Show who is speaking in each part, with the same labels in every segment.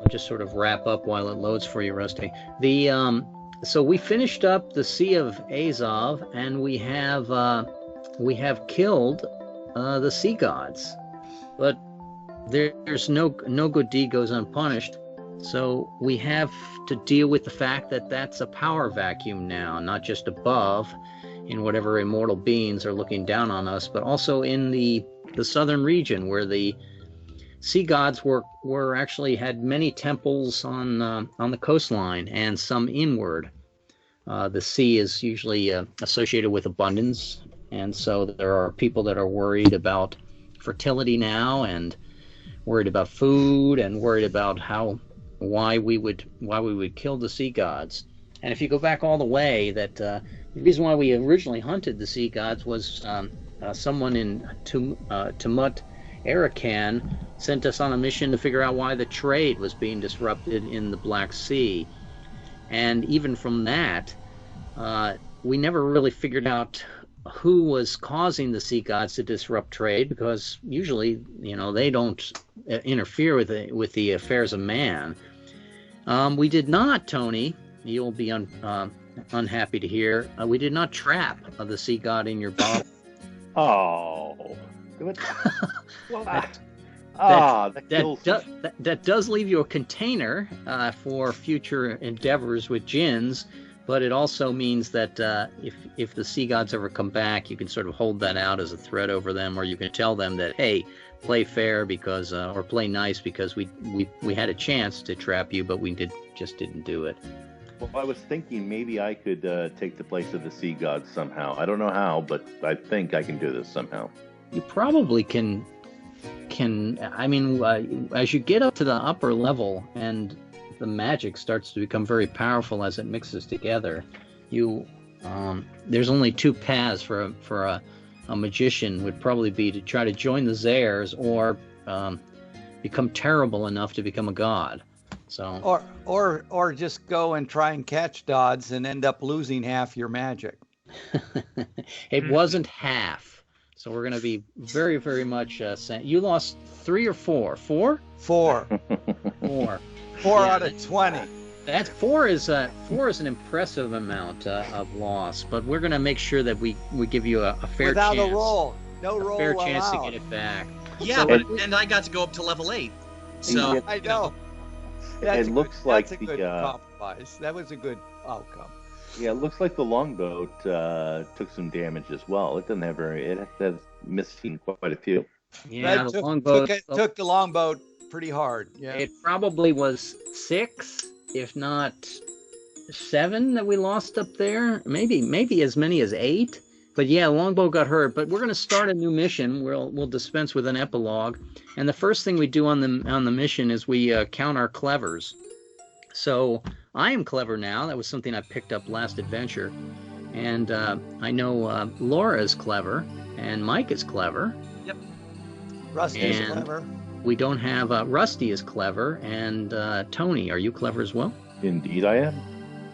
Speaker 1: just sort of wrap up while it loads for you, Rusty. So we finished up the Sea of Azov, and we have killed the sea gods, but there's no good deed goes unpunished. So we have to deal with the fact that that's a power vacuum now, not just above in whatever immortal beings are looking down on us, but also in the southern region where the sea gods were actually had many temples on the coastline and some inward. The sea is usually associated with abundance, and so there are people that are worried about fertility now, and worried about food, and worried about why we would kill the sea gods. And if you go back all the way, that the reason why we originally hunted the sea gods was someone in Tmutarakan sent us on a mission to figure out why the trade was being disrupted in the Black Sea. And even from that, we never really figured out who was causing the sea gods to disrupt trade, because usually, they don't interfere with the affairs of man. We did not, Tony, you'll be unhappy to hear, we did not trap the sea god in your bottle.
Speaker 2: Oh. What?
Speaker 1: That does leave you a container for future endeavors with djinns, but it also means that if the sea gods ever come back, you can sort of hold that out as a threat over them, or you can tell them that, hey, play fair because, or play nice because we had a chance to trap you, but we just didn't do it.
Speaker 2: Well, I was thinking maybe I could take the place of the sea gods somehow. I don't know how, but I think I can do this somehow.
Speaker 1: You probably can. I mean, as you get up to the upper level and the magic starts to become very powerful as it mixes together, there's only two paths for a magician. Would probably be to try to join the Zairs or become terrible enough to become a god. So
Speaker 3: or just go and try and catch gods and end up losing half your magic.
Speaker 1: It wasn't half. So we're going to be very, very much saying you lost 3 or 4. 4?
Speaker 3: 4.
Speaker 1: 4.
Speaker 3: 4 out of 20.
Speaker 1: That 4 is an impressive amount of loss, but we're going to make sure that we give you a fair chance.
Speaker 3: Without a roll. No roll
Speaker 1: fair
Speaker 3: allowed.
Speaker 1: chance to get it back.
Speaker 4: Yeah, and I got to go up to level 8. So
Speaker 3: I know.
Speaker 2: It looks like
Speaker 3: that's a good compromise. That was a good outcome.
Speaker 2: Yeah, it looks like the longboat took some damage as well. It doesn't have it has missing quite a few.
Speaker 1: Yeah,
Speaker 3: the
Speaker 1: longboat
Speaker 3: took the longboat pretty hard. Yeah,
Speaker 1: it probably was 6, if not 7, that we lost up there. Maybe as many as 8. But yeah, longboat got hurt. But we're going to start a new mission. We'll dispense with an epilogue, and the first thing we do on the mission is we count our clevers. So I am clever now. That was something I picked up last adventure. And I know Laura is clever, and Mike is clever.
Speaker 4: Yep.
Speaker 3: Rusty is clever.
Speaker 1: We don't have Rusty is clever, and Tony, are you clever as well?
Speaker 2: Indeed I am.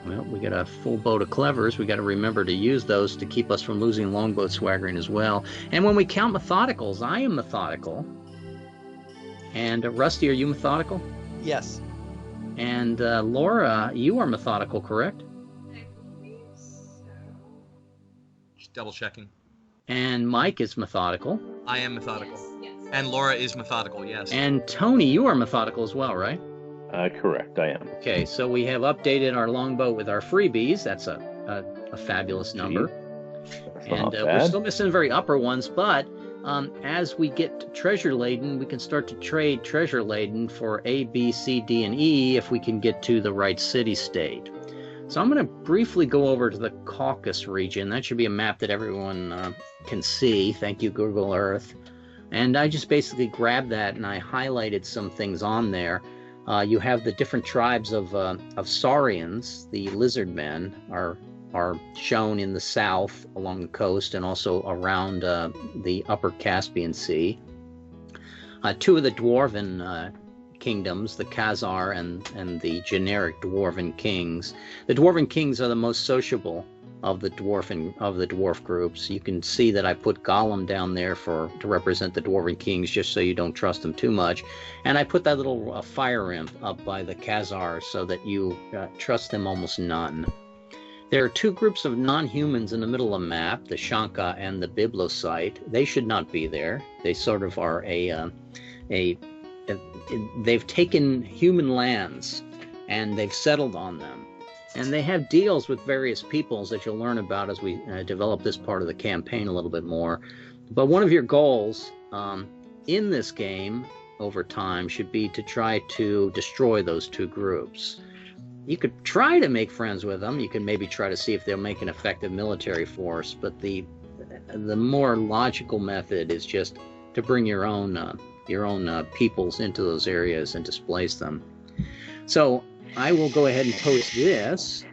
Speaker 1: Well, we got a full boat of clevers. We got to remember to use those to keep us from losing longboat swaggering as well. And when we count methodicals, I am methodical. And Rusty, are you methodical?
Speaker 3: Yes.
Speaker 1: And Laura, you are methodical, correct?
Speaker 5: I believe so.
Speaker 4: Just double checking.
Speaker 1: And Mike is methodical.
Speaker 4: I am methodical.
Speaker 5: Yes.
Speaker 4: And Laura is methodical, yes.
Speaker 1: And Tony, you are methodical as well, right?
Speaker 2: Correct, I am.
Speaker 1: Okay, so we have updated our longboat with our freebies. That's a fabulous number. And we're still missing the very upper ones, but as we get treasure laden, we can start to trade treasure laden for A, B, C, D, and E if we can get to the right city-state. So I'm going to briefly go over to the Caucasus region. That should be a map that everyone can see. Thank you, Google Earth. And I just basically grabbed that and I highlighted some things on there. You have the different tribes of Saurians. The lizardmen are shown in the south along the coast and also around the upper Caspian Sea. 2 of the dwarven kingdoms, the Khazar and the generic Dwarven kings. The Dwarven kings are the most sociable of the dwarf groups. You can see that I put Gollum down there to represent the Dwarven kings, just so you don't trust them too much. And I put that little fire imp up by the Khazar so that you trust them almost none. There are two groups of non-humans in the middle of the map, the Shanka and the Biblocite. They should not be there. They sort of are they've taken human lands and they've settled on them. And they have deals with various peoples that you'll learn about as we develop this part of the campaign a little bit more. But one of your goals in this game over time should be to try to destroy those two groups. You could try to make friends with them. You can maybe try to see if they'll make an effective military force. But the more logical method is just to bring your own peoples into those areas and displace them. So I will go ahead and post this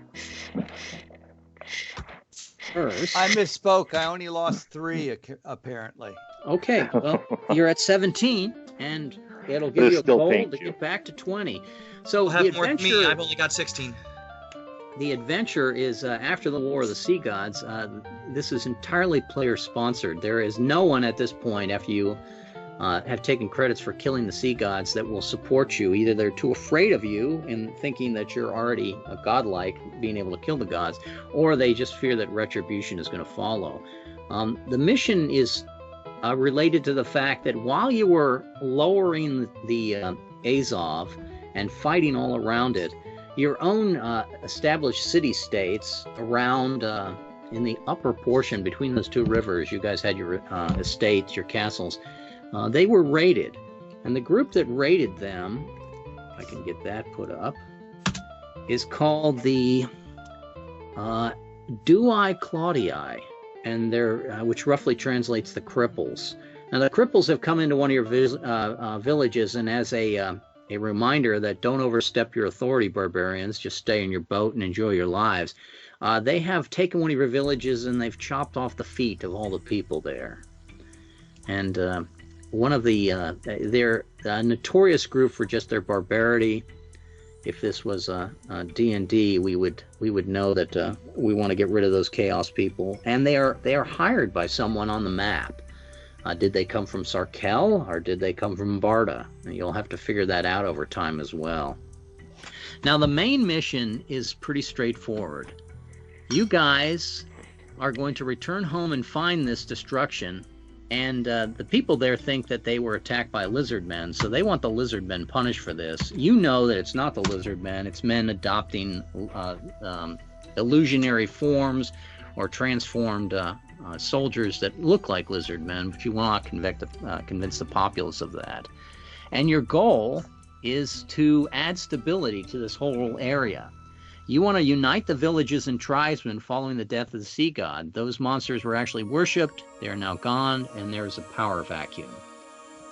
Speaker 1: first.
Speaker 3: I misspoke. I only lost 3, apparently.
Speaker 1: Okay, well, you're at 17, and it'll give you a goal to get back to 20. So
Speaker 4: You'll have more than me. I've only got 16.
Speaker 1: The adventure is after the War of the Sea Gods. This is entirely player-sponsored. There is no one at this point, after you have taken credits for killing the sea gods, that will support you. Either they're too afraid of you and thinking that you're already a godlike, being able to kill the gods, or they just fear that retribution is going to follow. The mission is related to the fact that while you were lowering the Azov and fighting all around it, your own established city-states around in the upper portion between those two rivers, you guys had your estates, your castles, they were raided. And the group that raided them, if I can get that put up, is called the Dui Claudi, and which roughly translates the Cripples. Now the Cripples have come into one of your villages, and as a reminder that don't overstep your authority, barbarians, just stay in your boat and enjoy your lives. They have taken one of your villages and they've chopped off the feet of all the people there. And one of they're a notorious group for just their barbarity. If this was D&D, we would know that we want to get rid of those chaos people. And they are hired by someone on the map. Did they come from Sarkel or did they come from Barda? And you'll have to figure that out over time as well. Now the main mission is pretty straightforward. You guys are going to return home and find this destruction, and the people there think that they were attacked by lizardmen, so they want the lizardmen punished for this. You know that it's not the lizardmen, it's men adopting illusionary forms or transformed soldiers that look like lizardmen, but you want to convince the populace of that. And your goal is to add stability to this whole area. You want to unite the villages and tribesmen following the death of the sea god. Those monsters were actually worshipped, they are now gone, and there is a power vacuum.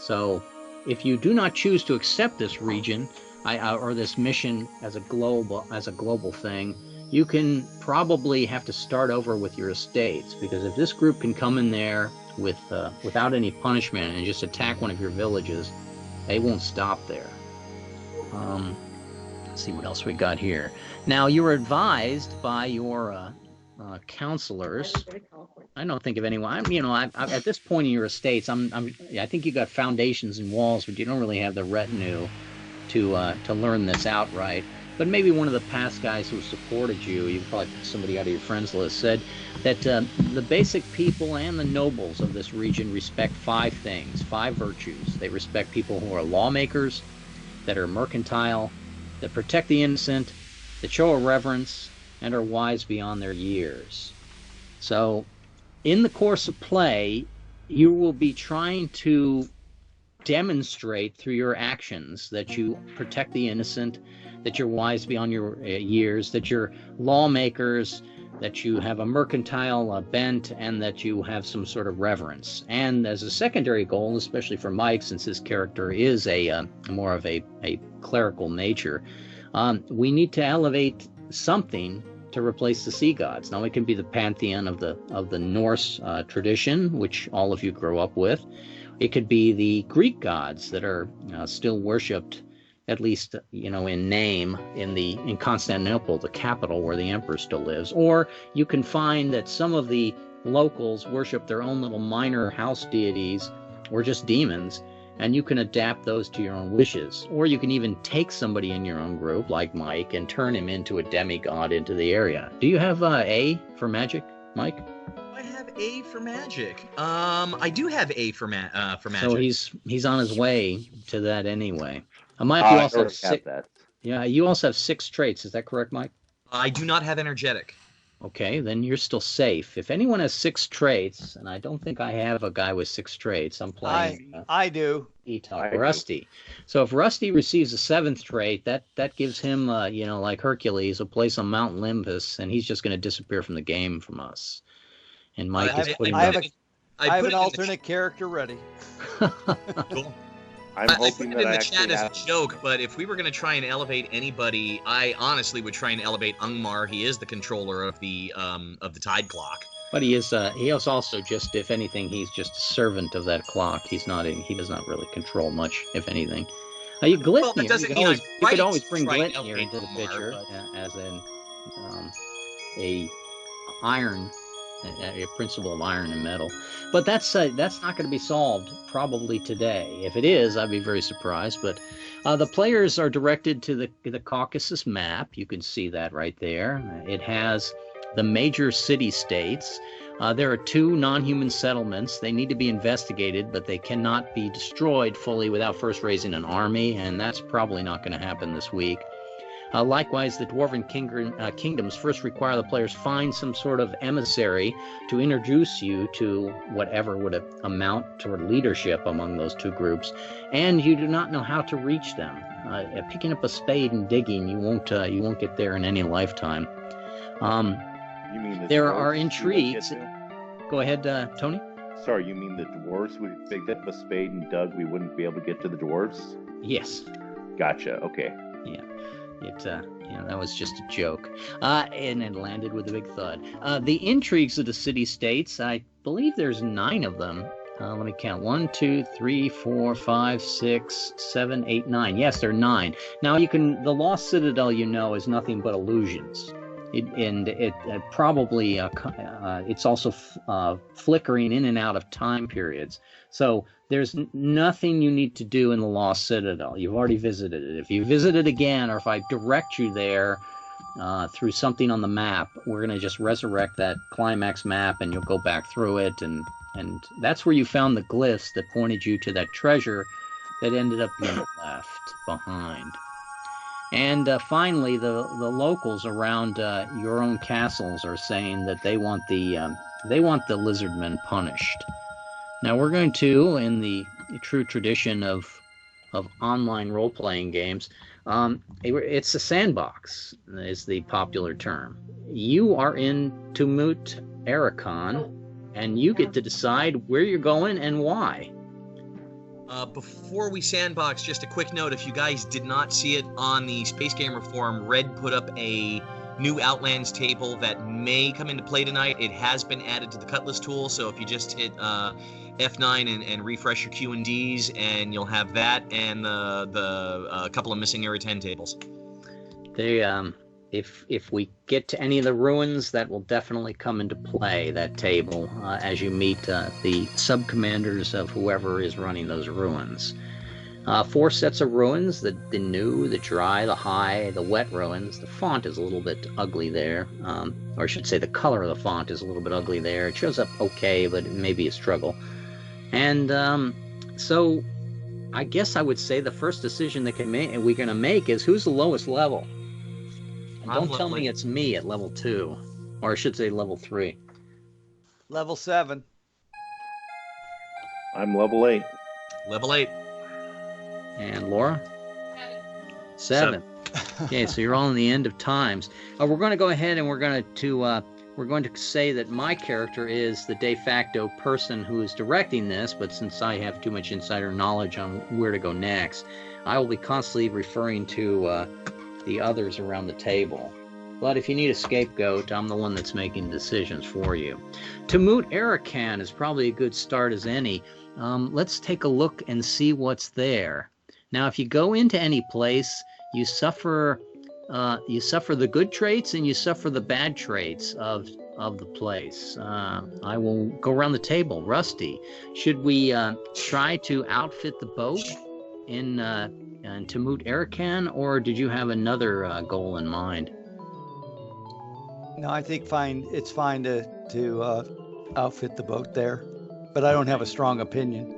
Speaker 1: So if you do not choose to accept this region or this mission as a global thing, you can probably have to start over with your estates, because if this group can come in there without any punishment and just attack one of your villages, they won't stop there. Let's see what else we got here. Now, you were advised by your counselors. I don't think of anyone. At this point in your estates, I think you got foundations and walls, but you don't really have the retinue to learn this outright. But maybe one of the past guys who supported you probably somebody out of your friends list, said that the basic people and the nobles of this region respect 5 things, 5 virtues. They respect people who are lawmakers, that are mercantile, that protect the innocent, that show a reverence, and are wise beyond their years. So, in the course of play, you will be trying to demonstrate through your actions that you protect the innocent, that you're wise beyond your years, that you're lawmakers, that you have a mercantile bent, and that you have some sort of reverence. And as a secondary goal, especially for Mike, since his character is more of a clerical nature, we need to elevate something to replace the sea gods. Now, it can be the pantheon of the Norse tradition, which all of you grow up with. It could be the Greek gods that are still worshipped at least in name, in Constantinople, the capital where the emperor still lives. Or you can find that some of the locals worship their own little minor house deities or just demons, and you can adapt those to your own wishes. Or you can even take somebody in your own group, like Mike, and turn him into a demigod into the area. Do you have A for magic, Mike?
Speaker 4: I have A for magic. I do have A for magic.
Speaker 1: So he's on his way to that anyway. Mike, you also have
Speaker 2: that.
Speaker 1: Yeah, you also have 6 traits. Is that correct, Mike?
Speaker 4: I do not have energetic.
Speaker 1: Okay, then you're still safe. If anyone has 6 traits, and I don't think I have a guy with 6 traits, I'm playing.
Speaker 3: I do.
Speaker 1: Rusty. So if Rusty receives a 7th trait, that gives him, like Hercules, a place on Mount Olympus, and he's just going to disappear from the game from us. And Mike is putting.
Speaker 3: I have an alternate character ready.
Speaker 4: Cool.
Speaker 2: I'm
Speaker 4: I
Speaker 2: hoping
Speaker 4: put it
Speaker 2: that
Speaker 4: in
Speaker 2: I
Speaker 4: the chat
Speaker 2: actually
Speaker 4: as
Speaker 2: have.
Speaker 4: a joke, but if we were going to try and elevate anybody, I honestly would try and elevate Ungmar. He is the controller of the tide clock.
Speaker 1: But he is also just, if anything, he's just a servant of that clock. He does not really control much, if anything. Glitnir,
Speaker 4: Well, that doesn't mean
Speaker 1: you could always bring
Speaker 4: try and
Speaker 1: Glitnir
Speaker 4: elevate
Speaker 1: into the
Speaker 4: Ungmar,
Speaker 1: picture
Speaker 4: but-
Speaker 1: as a iron, a principle of iron and metal. But that's not going to be solved probably today. If it is, I'd be very surprised. But the players are directed to the Caucasus map. You can see that right there. It has the major city-states. There are 2 non-human settlements. They need to be investigated, but they cannot be destroyed fully without first raising an army, and that's probably not going to happen this week. Likewise, the Dwarven kingdoms first require the players find some sort of emissary to introduce you to whatever would amount toward leadership among those 2 groups, and you do not know how to reach them. Picking up a spade and digging, you won't get there in any lifetime.
Speaker 2: You mean
Speaker 1: there are intrigues. Go ahead, Tony.
Speaker 2: Sorry, you mean the dwarves? We picked up a spade and dug, we wouldn't be able to get to the dwarves?
Speaker 1: Yes.
Speaker 2: Gotcha. Okay.
Speaker 1: Yeah. That was just a joke. And it landed with a big thud. The intrigues of the city-states, I believe there's 9 of them. Let me count. 1, 2, 3, 4, 5, 6, 7, 8, 9. Yes, there are 9. Now, the Lost Citadel, is nothing but illusions. It's also flickering in and out of time periods. So there's nothing you need to do in the Lost Citadel. You've already visited it. If you visit it again, or if I direct you there through something on the map, we're going to just resurrect that climax map, and you'll go back through it. And that's where you found the glyphs that pointed you to that treasure that ended up being left behind. And finally, the locals around your own castles are saying that they want the lizardmen punished. Now we're going to, in the true tradition of online role-playing games, it's a sandbox is the popular term. You are in Tmutarakan, and you get to decide where you're going and why.
Speaker 4: Before we sandbox, just a quick note. If you guys did not see it on the Space Gamer Forum, Red put up a new Outlands table that may come into play tonight. It has been added to the Cutlass tool, so if you just hit F9 and refresh your Q&Ds, and you'll have that and the couple of missing Area 10 tables.
Speaker 1: They if we get to any of the ruins, that will definitely come into play, that table, as you meet the sub-commanders of whoever is running those ruins. 4 sets of ruins, the new, the dry, the high, the wet ruins. The font is a little bit ugly there, or I should say the color of the font is a little bit ugly there. It shows up okay, but it may be a struggle. And so I guess I would say the first decision that we're going to make is who's the lowest level. And don't tell me it's me at level 2, or I should say level 3.
Speaker 3: Level 7.
Speaker 2: I'm level 8.
Speaker 4: Level 8.
Speaker 1: And Laura? 7. Okay, so you're all in the end of times. We're going to go ahead and we're going to say that my character is the de facto person who is directing this, but since I have too much insider knowledge on where to go next, I will be constantly referring to the others around the table. But if you need a scapegoat, I'm the one that's making decisions for you. Tmutarakan is probably a good start as any. Let's take a look and see what's there. Now, if you go into any place, you suffer the good traits and you suffer the bad traits of the place. I will go around the table. Rusty, should we try to outfit the boat in Tmutarakan, or did you have another goal in mind?
Speaker 3: No, I think it's fine to outfit the boat there, but I don't have a strong opinion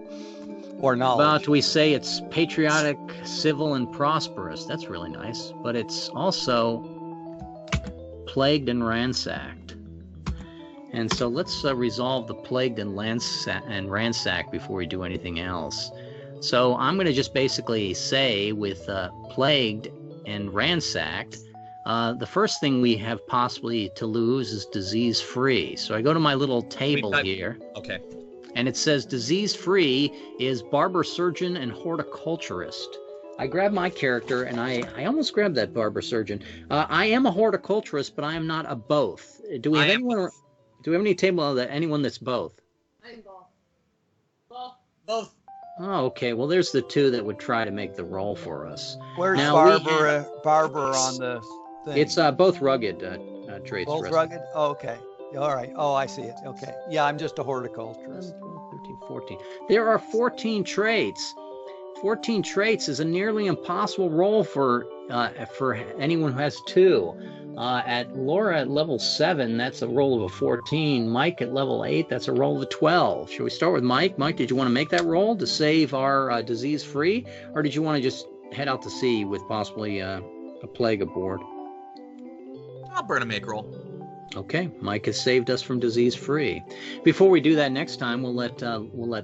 Speaker 3: or knowledge.
Speaker 1: About we say it's patriotic, civil, and prosperous. That's really nice, but it's also plagued and ransacked. And so let's resolve the plagued and ransacked before we do anything else. So I'm going to just basically say with plagued and ransacked, the first thing we have possibly to lose is disease-free. So I go to my little table here.
Speaker 4: Okay.
Speaker 1: And it says disease-free is barber, surgeon, and horticulturist. I grab my character, and I almost grabbed that barber surgeon. I am a horticulturist, but I am not a both. Do we have anyone? Do we have any table that anyone that's both?
Speaker 5: I'm both.
Speaker 4: Both.
Speaker 1: Oh, okay. Well, there's the two that would try to make the roll for us.
Speaker 3: Where's
Speaker 1: Now,
Speaker 3: Barber on the thing?
Speaker 1: It's both rugged traits.
Speaker 3: Both rugged? Oh, okay. All right. Oh, I see it. Okay. Yeah, I'm just a horticulturist.
Speaker 1: 12, 13, 14. There are 14 traits. 14 traits is a nearly impossible roll for anyone who has 2. At Laura at level 7, that's a roll of a 14. Mike at level 8, that's a roll of a 12. Should we start with Mike? Mike, did you want to make that roll to save our disease free, or did you want to just head out to sea with possibly a plague aboard?
Speaker 4: I'll burn a make roll.
Speaker 1: Okay, Mike has saved us from disease free. Before we do that next time, we'll let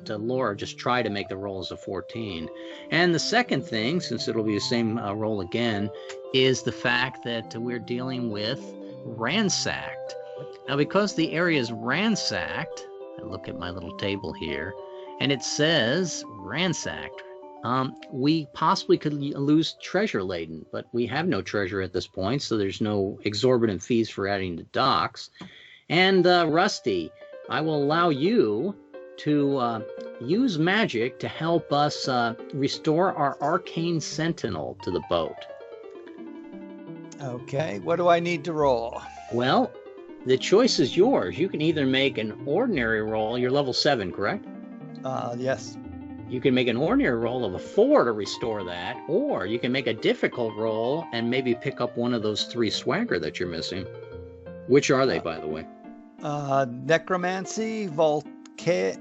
Speaker 1: Laura just try to make the roll as a 14. And the second thing, since it'll be the same roll again, is the fact that we're dealing with ransacked. Now, because the area is ransacked, I look at my little table here, and it says ransacked. We possibly could lose treasure laden, but we have no treasure at this point, so there's no exorbitant fees for adding the docks. And Rusty, I will allow you to use magic to help us restore our arcane sentinel to the boat.
Speaker 3: Okay, what do I need to roll?
Speaker 1: Well, the choice is yours. You can either make an ordinary roll. You're level 7, correct?
Speaker 3: Yes.
Speaker 1: You can make an ordinary roll of a 4 to restore that, or you can make a difficult roll and maybe pick up one of those 3 swagger that you're missing. Which are they, by the way?
Speaker 3: Necromancy, Voltaic,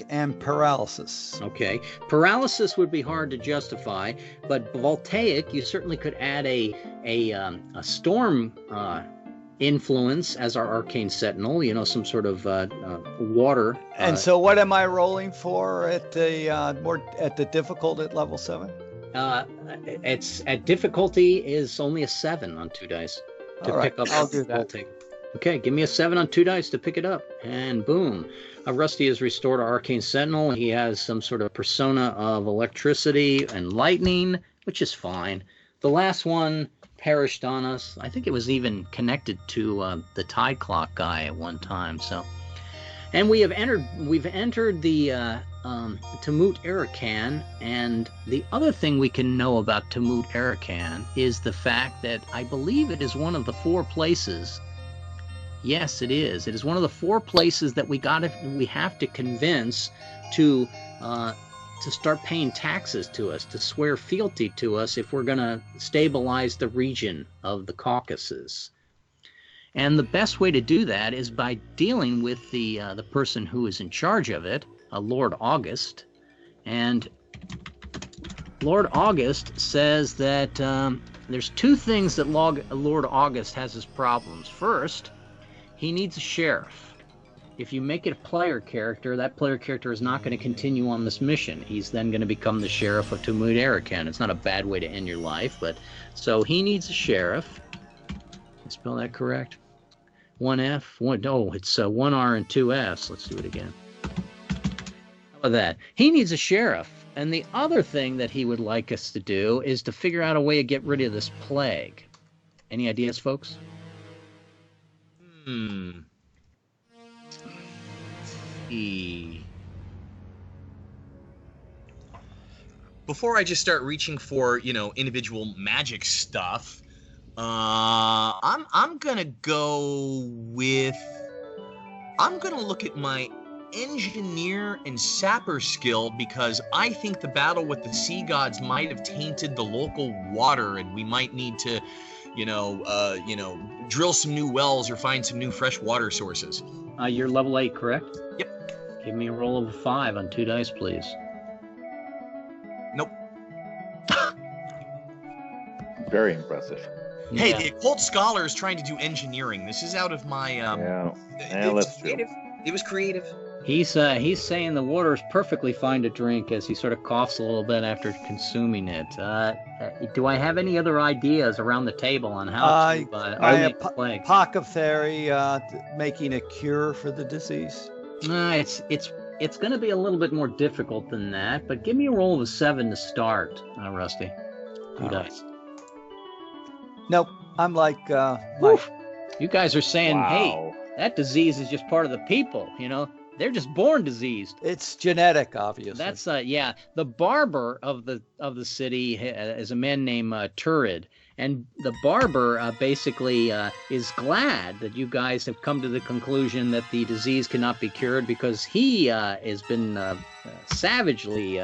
Speaker 3: and Paralysis.
Speaker 1: Okay. Paralysis would be hard to justify, but Voltaic, you certainly could add a storm influence as our arcane sentinel, some sort of water.
Speaker 3: And so what am I rolling for at the difficult at level 7?
Speaker 1: It's at difficulty is only a 7 on 2 dice to pick up.
Speaker 3: I'll do that.
Speaker 1: Voltaic. Okay, give me a 7 on 2 dice to pick it up, and boom. Rusty has restored our arcane sentinel. He has some sort of persona of electricity and lightning, which is fine. The last one perished on us. I think it was even connected to the tide clock guy at one time. So, and we've entered the Tmutarakan, and the other thing we can know about Tmutarakan is the fact that I believe it is one of the 4 places. Yes, it is. It is one of the 4 places that we have to convince to start paying taxes to us, to swear fealty to us if we're going to stabilize the region of the Caucasus. And the best way to do that is by dealing with the person who is in charge of it, Lord August. And Lord August says that there's 2 things that Lord August has as problems. First, he needs a sheriff. If you make it a player character, that player character is not going to continue on this mission. He's then going to become the sheriff of Tmutarakan. It's not a bad way to end your life, but so he needs a sheriff. Did I spell that correct? 1 F, it's 1 R and 2 F's. Let's do it again. How about that? He needs a sheriff. And the other thing that he would like us to do is to figure out a way to get rid of this plague. Any ideas, folks?
Speaker 4: before I just start reaching for, individual magic stuff, I'm gonna look at my engineer and sapper skill, because I think the battle with the sea gods might have tainted the local water, and we might need to, drill some new wells or find some new fresh water sources.
Speaker 1: You're level 8, correct?
Speaker 4: Yep.
Speaker 1: Give me a roll of 5 on 2 dice, please.
Speaker 4: Nope.
Speaker 2: Very impressive.
Speaker 4: Hey,
Speaker 1: Yeah.
Speaker 4: the occult scholar is trying to do engineering. This is out of my
Speaker 2: Yeah,
Speaker 4: it's
Speaker 2: that's true.
Speaker 4: creative. It was creative.
Speaker 1: He's saying the water is perfectly fine to drink, as he sort of coughs a little bit after consuming it. Do I have any other ideas around the table on how to
Speaker 3: I
Speaker 1: eliminate the
Speaker 3: have
Speaker 1: plague?
Speaker 3: Apothecary making a cure for the disease.
Speaker 1: It's going to be a little bit more difficult than that, but give me a roll of a 7 to start, Rusty. 2 dice.
Speaker 3: Nope. I'm like
Speaker 1: Woof. You guys are saying,
Speaker 2: Wow.
Speaker 1: hey, that disease is just part of the people, They're just born diseased.
Speaker 3: it's genetic, obviously.
Speaker 1: That's the barber of the city is a man named Turid, and the barber basically is glad that you guys have come to the conclusion that the disease cannot be cured, because he has been savagely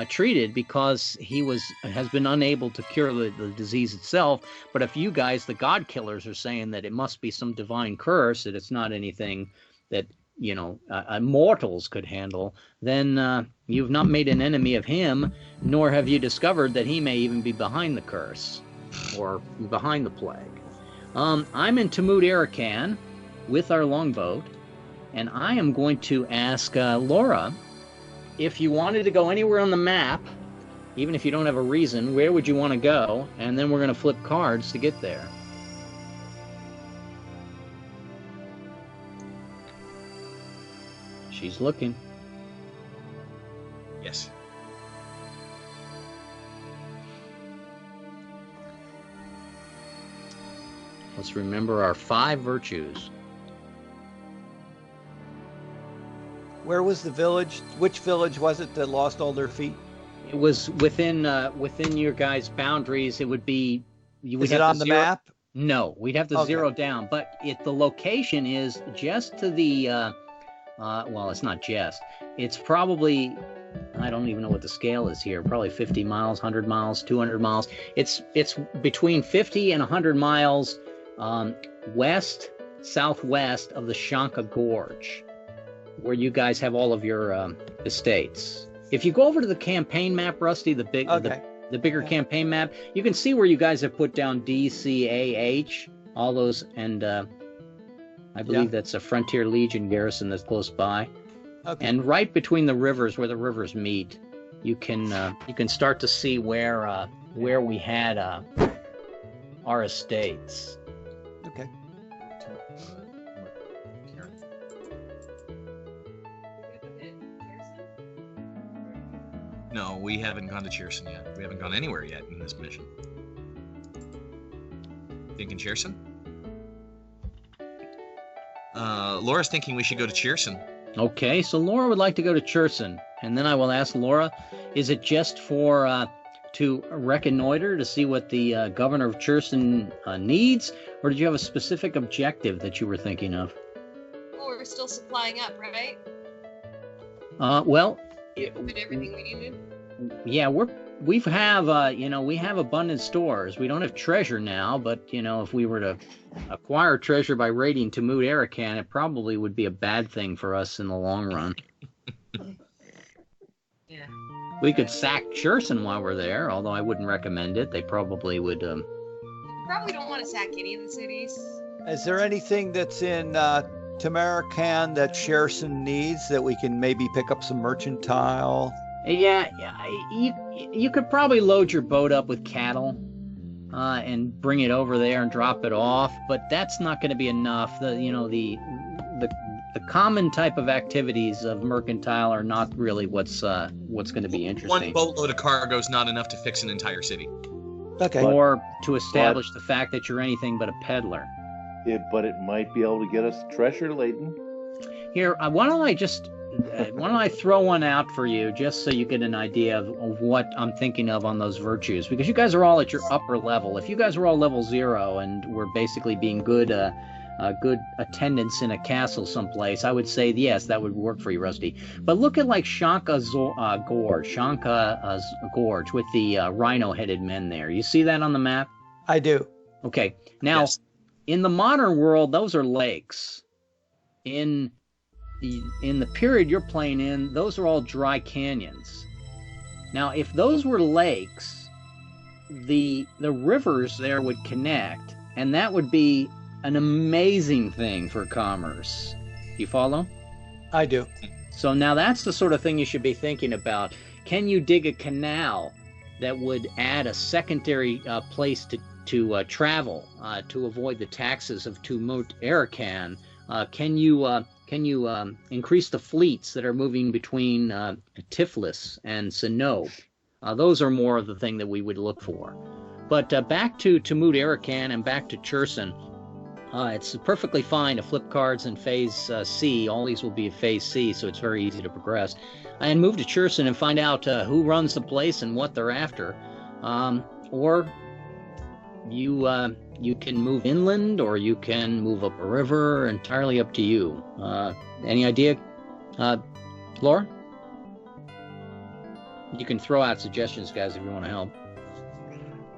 Speaker 1: treated, because he has been unable to cure the disease itself. But if you guys, the god killers, are saying that it must be some divine curse, that it's not anything that mortals could handle, then you've not made an enemy of him, nor have you discovered that he may even be behind the curse or behind the plague. I'm in Tmutarakan with our longboat, and I am going to ask Laura, if you wanted to go anywhere on the map, even if you don't have a reason, where would you want to go? And then we're going to flip cards to get there. She's looking.
Speaker 4: Yes.
Speaker 1: Let's remember our 5 virtues.
Speaker 3: Where was the village? Which village was it that lost all their feet?
Speaker 1: It was within your guys' boundaries. It would be.
Speaker 3: Is it on the map?
Speaker 1: No, we'd have to
Speaker 3: Okay.
Speaker 1: zero down. But the location is just to the. Well, it's not just. It's probably. I don't even know what the scale is here. Probably 50 miles, 100 miles, 200 miles. It's between 50 and 100 miles southwest of the Shanka Gorge, where you guys have all of your estates. If you go over to the campaign map, Rusty, the bigger campaign map, you can see where you guys have put down DCAH, all those, and I believe that's a Frontier Legion garrison that's close by.
Speaker 3: Okay.
Speaker 1: And right between the rivers, where the rivers meet, you can start to see where we had our estates.
Speaker 3: Okay.
Speaker 4: No, we haven't gone to Cherson yet. We haven't gone anywhere yet in this mission. Thinking Cherson? Laura's thinking we should go to Cherson.
Speaker 1: Okay, so Laura would like to go to Cherson, and then I will ask Laura, is it just for to reconnoiter to see what the governor of Cherson needs, or did you have a specific objective that you were thinking of?
Speaker 5: Oh, we're still supplying up, right?
Speaker 1: Well,
Speaker 5: With everything we needed.
Speaker 1: yeah, we have abundant stores. We don't have treasure now, but if we were to acquire treasure by raiding Tmutarakan, it probably would be a bad thing for us in the long run.
Speaker 5: Yeah.
Speaker 1: We could sack Cherson while we're there, although I wouldn't recommend it. They probably would.
Speaker 5: Probably don't want to sack any of the cities.
Speaker 3: Is there anything that's in Tmutarakan that Cherson needs that we can maybe pick up some mercantile?
Speaker 1: Yeah, you could probably load your boat up with cattle and bring it over there and drop it off, but that's not going to be enough. The common type of activities of Mercantile are not really what's going to be interesting.
Speaker 4: One boatload of cargo is not enough to fix an entire city.
Speaker 3: Okay.
Speaker 1: Or to establish the fact that you're anything but a peddler.
Speaker 2: But it might be able to get us treasure laden.
Speaker 1: Here, why don't I just why don't I throw one out for you just so you get an idea of what I'm thinking of on those virtues? Because you guys are all at your upper level. If you guys were all level 0 and were basically being good attendants in a castle someplace, I would say yes, that would work for you, Rusty. But look at like Gorge with the rhino-headed men there. You see that on the map?
Speaker 3: I do.
Speaker 1: Okay. Now,
Speaker 4: Yes.
Speaker 1: in the modern world, those are lakes. In the period you're playing in, those are all dry canyons. Now, if those were lakes, the rivers there would connect, and that would be an amazing thing for commerce. You follow?
Speaker 3: I do.
Speaker 1: So now that's the sort of thing you should be thinking about. Can you dig a canal that would add a secondary place to travel to avoid the taxes of Tmutarakan? Can you increase the fleets that are moving between Tiflis and Sinope? Those are more of the thing that we would look for. But back to Tmutarakan and back to Cherson. It's perfectly fine to flip cards in Phase C. All these will be in Phase C, so it's very easy to progress. And move to Cherson and find out who runs the place and what they're after. Or you can move inland, or you can move up a river. Entirely up to you. Any idea, Laura? You can throw out suggestions, guys, if you want to help.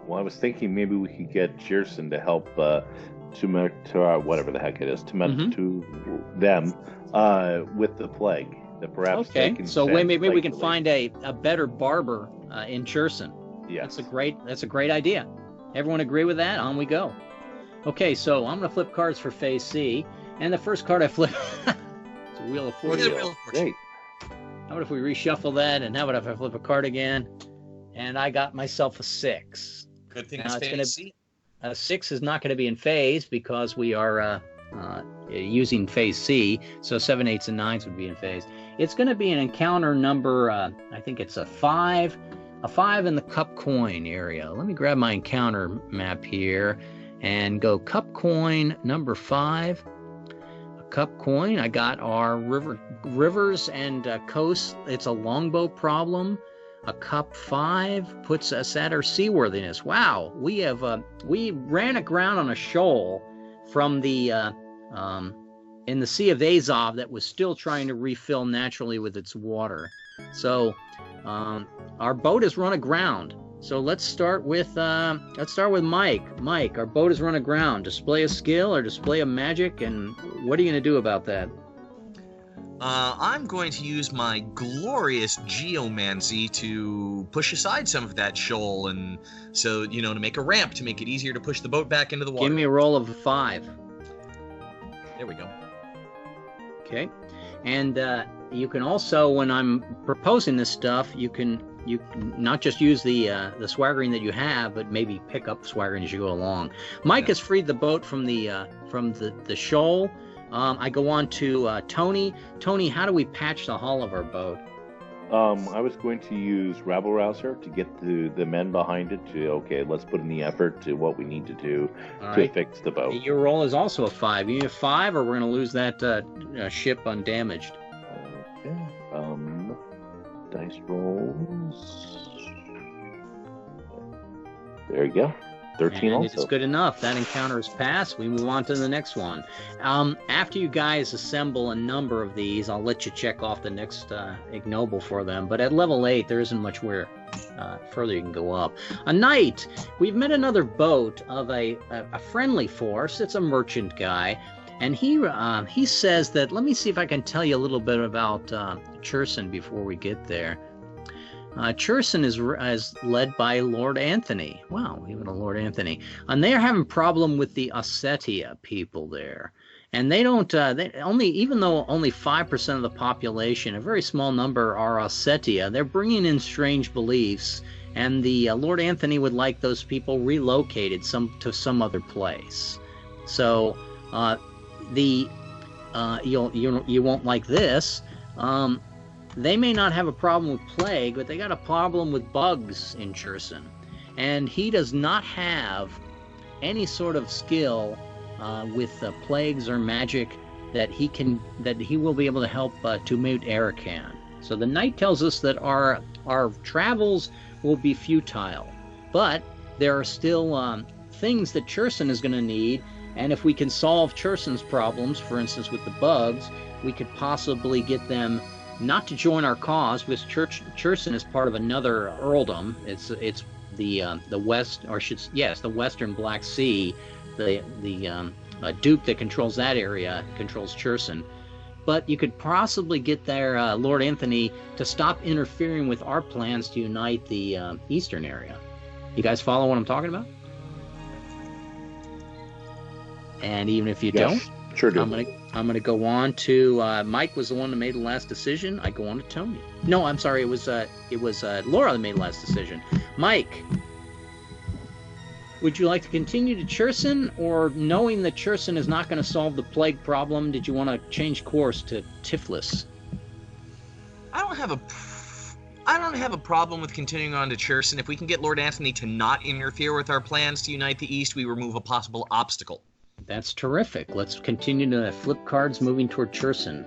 Speaker 2: Well, I was thinking maybe we could get Cherson to help whatever the heck it is, to them with the plague. That perhaps they
Speaker 1: Okay,
Speaker 2: can
Speaker 1: so
Speaker 2: send
Speaker 1: maybe we can
Speaker 2: plague
Speaker 1: find a better barber in Cherson.
Speaker 2: Yes.
Speaker 1: That's a great idea. Everyone agree with that? On we go. Okay, so I'm going to flip cards for Phase C, and the first card I flip it's a Wheel of Fortune.
Speaker 2: Great.
Speaker 1: How about if we reshuffle that, and how about if I flip a card again, and I got myself a 6.
Speaker 4: Good thing
Speaker 1: Now
Speaker 4: it's
Speaker 1: it's gonna-
Speaker 4: fantasy.
Speaker 1: A 6 is not going to be in phase because we are using Phase C, so 7, 8s, and 9s would be in phase. It's going to be an encounter number, I think it's a 5 in the cup coin area. Let me grab my encounter map here and go cup coin number 5. A cup coin, I got our rivers and coasts. It's a longbow problem. A cup 5 puts us at our seaworthiness. Wow, we ran aground on a shoal from the in the Sea of Azov that was still trying to refill naturally with its water. So our boat has run aground. So let's start with Mike. Mike, our boat has run aground. Display a skill or display a magic, and what are you going to do about that?
Speaker 4: I'm going to use my glorious geomancy to push aside some of that shoal, and so, to make a ramp to make it easier to push the boat back into the water.
Speaker 1: Give me a roll of a 5.
Speaker 4: There we go.
Speaker 1: Okay, and you can also, when I'm proposing this stuff, you can not just use the swaggering that you have, but maybe pick up swaggering as you go along. Mike has freed the boat from the shoal. I go on to Tony. Tony, how do we patch the hull of our boat?
Speaker 2: I was going to use Rabble Rouser to get the men behind it let's put in the effort to what we need to do to fix the boat.
Speaker 1: Your roll is also a 5. You need a 5, or we're going to lose that ship undamaged.
Speaker 2: Okay. Dice rolls. There you go. 13
Speaker 1: and
Speaker 2: also.
Speaker 1: it's good enough. That encounter is passed. We move on to the next one. After you guys assemble a number of these, I'll let you check off the next ignoble for them. But at level 8, there isn't much where further you can go up. A knight. We've met another boat of a friendly force. It's a merchant guy. And he says that, let me see if I can tell you a little bit about Cherson before we get there. Cherson is led by Lord Anthony. Wow, even a Lord Anthony. And they're having problem with the Ossetia people there. And they don't, even though only 5% of the population, a very small number, are Ossetia, they're bringing in strange beliefs. And the Lord Anthony would like those people relocated to some other place. So you won't like this. They may not have a problem with plague, but they got a problem with bugs in Cherson. And he does not have any sort of skill with plagues or magic. that he will be able to help Tmutarakan. So the knight tells us that our travels will be futile, but there are still things that Cherson is going to need, and if we can solve Cherson's problems, for instance with the bugs, we could possibly get them not to join our cause, because Cherson is part of another earldom. It's the west, or the Western Black Sea. The Duke that controls that area controls Cherson. But you could possibly get their Lord Anthony to stop interfering with our plans to unite the eastern area. You guys follow what I'm talking about? And even if you don't,
Speaker 2: sure do.
Speaker 1: I'm gonna go on to Mike was the one that made the last decision. I go on to Tony. No, I'm sorry. It was Laura that made the last decision. Mike, would you like to continue to Cherson, or knowing that Cherson is not going to solve the plague problem, did you want to change course to Tiflis?
Speaker 4: I don't have a problem with continuing on to Cherson. If we can get Lord Anthony to not interfere with our plans to unite the East, we remove a possible obstacle.
Speaker 1: That's terrific. Let's continue to flip cards moving toward Cherson.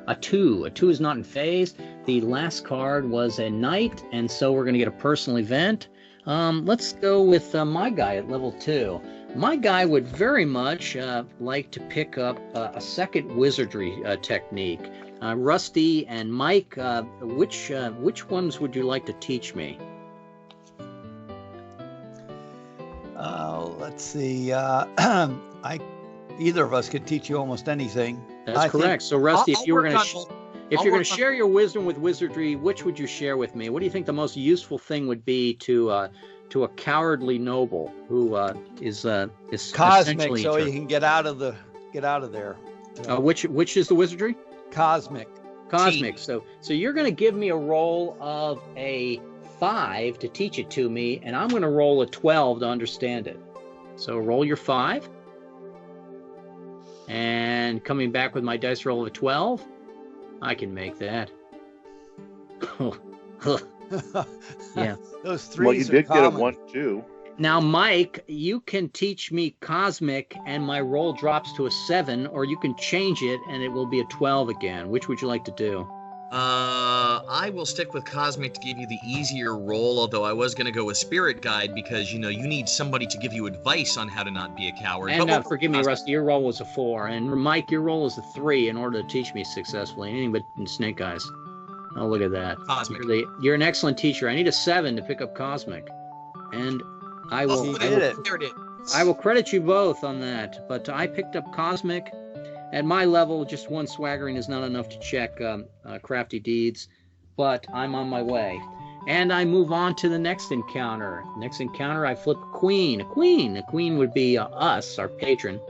Speaker 1: A 2. A 2 is not in phase. The last card was a knight, and so we're going to get a personal event. Let's go with my guy at level 2. My guy would very much like to pick up a second wizardry technique. Rusty and Mike, which ones would you like to teach me?
Speaker 3: Let's see. Either of us could teach you almost anything.
Speaker 1: That's correct. So, Rusty, if you're going to share your wisdom with wizardry, which would you share with me? What do you think the most useful thing would be to a cowardly noble who is
Speaker 3: cosmic, so he can get out of there?
Speaker 1: Which is the wizardry?
Speaker 3: Cosmic.
Speaker 1: So you're going to give me a roll of a 5 to teach it to me, and I'm going to roll a 12 to understand it. So roll your 5. And coming back with my dice roll of a 12, I can make that. Yeah.
Speaker 3: Those threes
Speaker 2: well, you did
Speaker 3: common.
Speaker 2: get a 1, 2.
Speaker 1: Now, Mike, you can teach me Cosmic, and my roll drops to a 7, or you can change it, and it will be a 12 again. Which would you like to do?
Speaker 4: I will stick with Cosmic to give you the easier roll, although I was going to go with Spirit Guide because, you need somebody to give you advice on how to not be a coward.
Speaker 1: And forgive me, Rusty, your roll was a 4. And Mike, your roll is a 3 in order to teach me successfully. Anything but Snake Eyes. Oh, look at that.
Speaker 4: Cosmic.
Speaker 1: You're an excellent teacher. I need a 7 to pick up Cosmic. And I will credit you both on that. But I picked up Cosmic. At my level, just 1 swaggering is not enough to check crafty deeds, but I'm on my way. And I move on to the next encounter. Next encounter, I flip a queen. A queen would be us, our patron.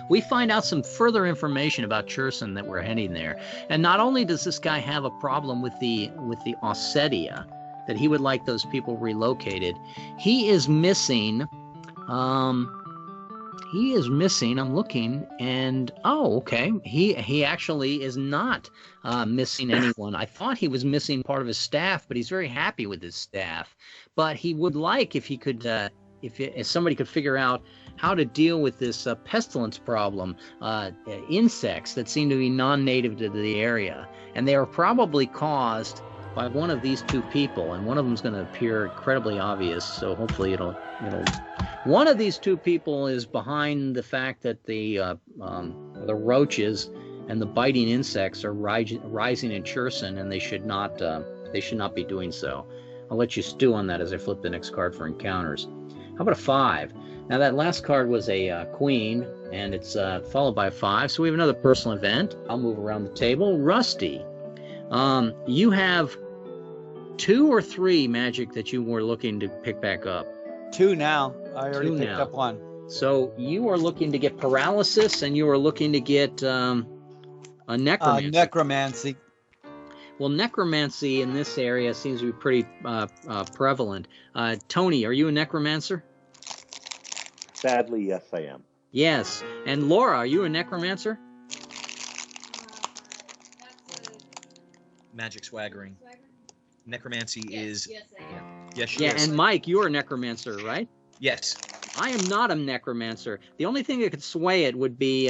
Speaker 1: We find out some further information about Cherson that we're heading there. And not only does this guy have a problem with the Ossetia, that he would like those people relocated, he is missing... I'm looking, and okay. He actually is not missing anyone. I thought he was missing part of his staff, but he's very happy with his staff. But he would like if he could, if somebody could figure out how to deal with this pestilence problem, insects that seem to be non-native to the area, and they are probably caused by one of these 2 people, and one of them is going to appear incredibly obvious. So hopefully it'll. One of these 2 people is behind the fact that the roaches and the biting insects are rising in Cherson, and they should not be doing so. I'll let you stew on that as I flip the next card for encounters. How about a 5? Now that last card was a queen, and it's followed by a 5, so we have another personal event. I'll move around the table. Rusty, you have 2 or 3 magic that you were looking to pick back up.
Speaker 3: 2 now. I already picked up 1.
Speaker 1: So you are looking to get paralysis, and you are looking to get a necromancy.
Speaker 3: Necromancy.
Speaker 1: Well, necromancy in this area seems to be pretty prevalent. Tony, are you a necromancer?
Speaker 2: Sadly, yes, I am.
Speaker 1: Yes. And Laura, are you a necromancer?
Speaker 4: Magic swaggering. Necromancy is...
Speaker 5: Yes, I am.
Speaker 4: Yes, she
Speaker 1: Yeah,
Speaker 4: is.
Speaker 1: and Mike, you're a necromancer, right?
Speaker 4: Yes.
Speaker 1: I am not a necromancer. The only thing that could sway it would be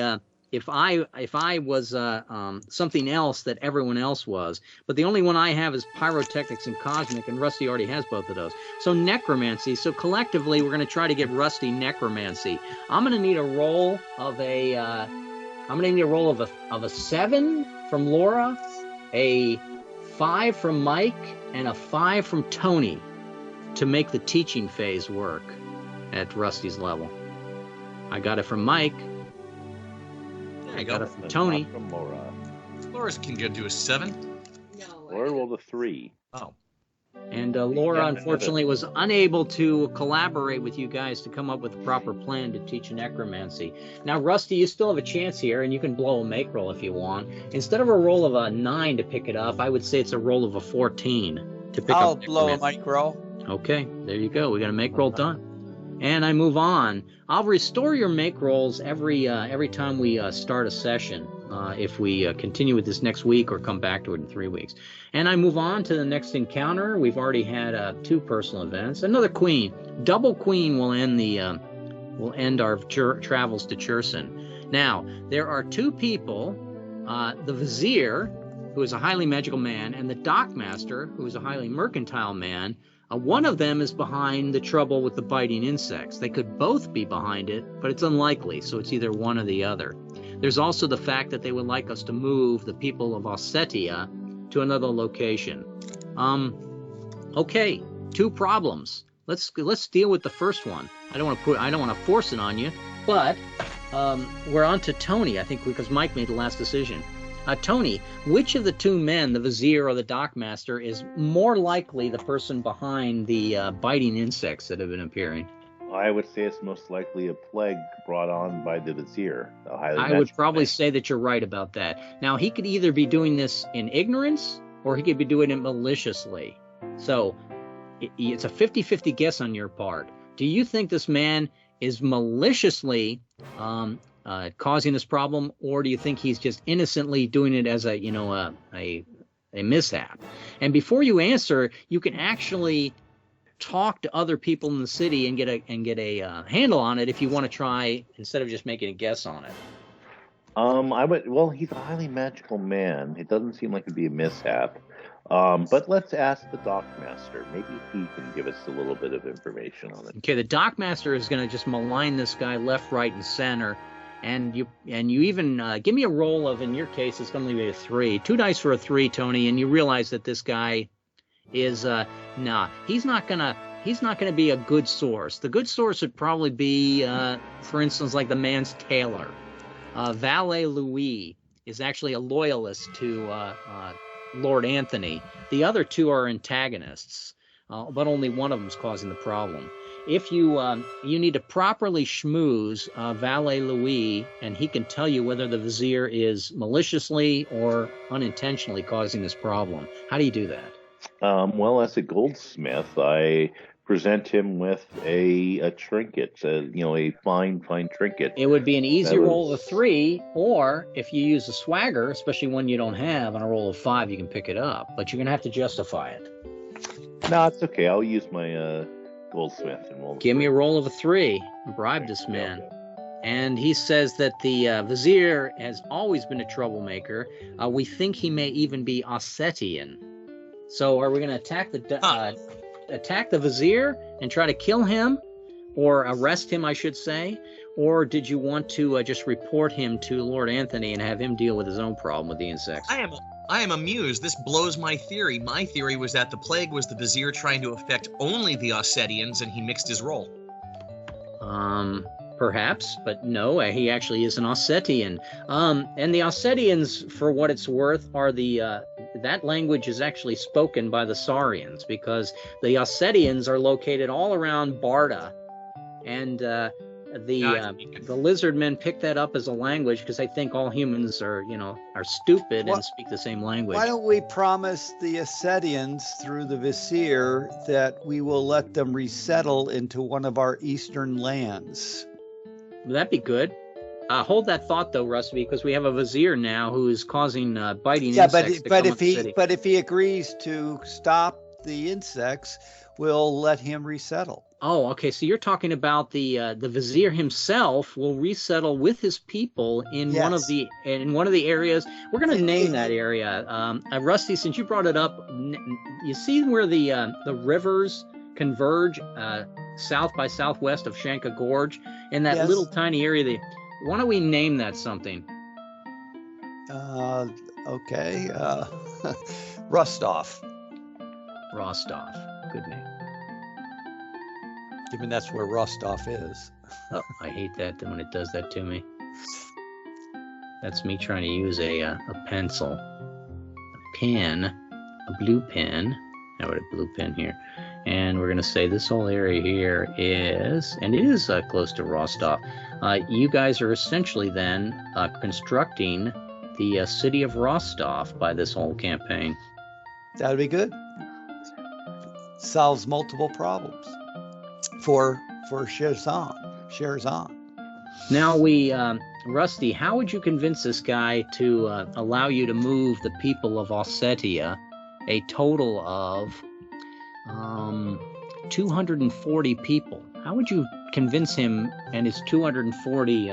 Speaker 1: if I was something else that everyone else was, but the only one I have is pyrotechnics and cosmic, and Rusty already has both of those. So necromancy. So collectively, we're going to try to get Rusty necromancy. I'm going to need a roll of a of a 7 from Laura, a 5 from Mike, and a 5 from Tony to make the teaching phase work at Rusty's level. I got it from Mike.
Speaker 4: There you
Speaker 1: Got
Speaker 4: go.
Speaker 1: it from Tony.
Speaker 2: Not from Laura.
Speaker 4: Laura's can go do a 7.
Speaker 5: No.
Speaker 2: Laura rolled a 3.
Speaker 4: Oh.
Speaker 1: And Laura,
Speaker 2: Yeah,
Speaker 1: unfortunately, was unable to collaborate with you guys to come up with a proper plan to teach necromancy. Now, Rusty, you still have a chance here, and you can blow a make roll if you want. Instead of a roll of a 9 to pick it up, I would say it's a roll of a 14 to pick
Speaker 3: I'll
Speaker 1: up
Speaker 3: blow a
Speaker 1: necromancy.
Speaker 3: mic roll.
Speaker 1: Okay, there you go. We got a make roll done. And I move on. I'll restore your make rolls every time we start a session, if we continue with this next week or come back to it in 3 weeks. And I move on to the next encounter. We've already had 2 personal events. Another queen. Double queen will end our travels to Cherson. Now, there are 2 people, the vizier, who is a highly magical man, and the dockmaster, who is a highly mercantile man. One of them is behind the trouble with the biting insects. They could both be behind it, but it's unlikely, so it's either one or the other. There's also the fact that they would like us to move the people of Ossetia to another location. Okay, 2 problems. Let's deal with the first one. I don't want to force it on you, but we're on to Tony, I think, because Mike made the last decision. Tony, which of the 2 men, the vizier or the dockmaster, is more likely the person behind the biting insects that have been appearing?
Speaker 2: I would say it's most likely a plague brought on by the vizier.
Speaker 1: I would probably say that you're right about that. Now, he could either be doing this in ignorance or he could be doing it maliciously. So it's a 50-50 guess on your part. Do you think this man is maliciously causing this problem, or do you think he's just innocently doing it as a mishap? And before you answer, you can actually talk to other people in the city and get a handle on it if you want to try, instead of just making a guess on it.
Speaker 2: Well, he's a highly magical man. It doesn't seem like it'd be a mishap. But let's ask the dockmaster. Maybe he can give us a little bit of information on it.
Speaker 1: Okay, the dockmaster is going to just malign this guy left, right, and center. And you even give me a roll of, in your case, it's going to be a 3. 2 dice for a 3, Tony, and you realize that this guy is he's not gonna be a good source. The good source would probably be, for instance, like the man's tailor. Valet Louis is actually a loyalist to Lord Anthony. The other 2 are antagonists, but only one of them is causing the problem. If you need to properly schmooze Valet Louis, and he can tell you whether the vizier is maliciously or unintentionally causing this problem. How do you do that?
Speaker 2: Well, as a goldsmith, I present him with a trinket, a fine trinket.
Speaker 1: It would be an easy roll of a 3, or if you use a swagger, especially one you don't have, on a roll of 5, you can pick it up. But you're going to have to justify it.
Speaker 2: No, it's okay. I'll use my goldsmith and roll.
Speaker 1: Give me a roll of a 3. Bribe this man.
Speaker 2: Okay.
Speaker 1: And he says that the vizier has always been a troublemaker. We think he may even be Ossetian. So are we going to attack the vizier and try to kill him, or arrest him, I should say? Or did you want to just report him to Lord Anthony and have him deal with his own problem with the insects?
Speaker 4: I am amused. This blows my theory. My theory was that the plague was the vizier trying to affect only the Ossetians, and he mixed his role.
Speaker 1: Perhaps, but no, he actually is an Ossetian. And the Ossetians, for what it's worth, are that language is actually spoken by the Saurians, because the Ossetians are located all around Barda, and the lizardmen pick that up as a language because they think all humans are stupid and speak the same language.
Speaker 3: Why don't we promise the Ossetians through the vizier that we will let them resettle into one of our eastern lands?
Speaker 1: That'd be good. Hold that thought, though, Rusty, because we have a vizier now who is causing biting insects.
Speaker 3: But if he agrees to stop the insects, we'll let him resettle.
Speaker 1: Oh, okay. So you're talking about the vizier himself will resettle with his people in one of
Speaker 3: Yes.
Speaker 1: the areas. We're going to
Speaker 3: It-
Speaker 1: name
Speaker 3: it-
Speaker 1: that area. Rusty, since you brought it up, you see where the rivers converge south by southwest of Shanka Gorge in that
Speaker 3: Yes.
Speaker 1: little tiny area. Why don't we name that something?
Speaker 3: Okay. Rostov.
Speaker 1: Rostov. Good name.
Speaker 3: Given that's where Rostov is.
Speaker 1: Oh, I hate that when it does that to me. That's me trying to use a pencil, a pen, a blue pen. I wrote a blue pen here. And we're going to say this whole area here is, and it is close to Rostov. You guys are essentially then constructing the city of Rostov by this whole campaign.
Speaker 3: That would be good. Solves multiple problems for Cherson.
Speaker 1: Now Rusty, how would you convince this guy to allow you to move the people of Ossetia, a total of 240 people? How would you convince him and his 240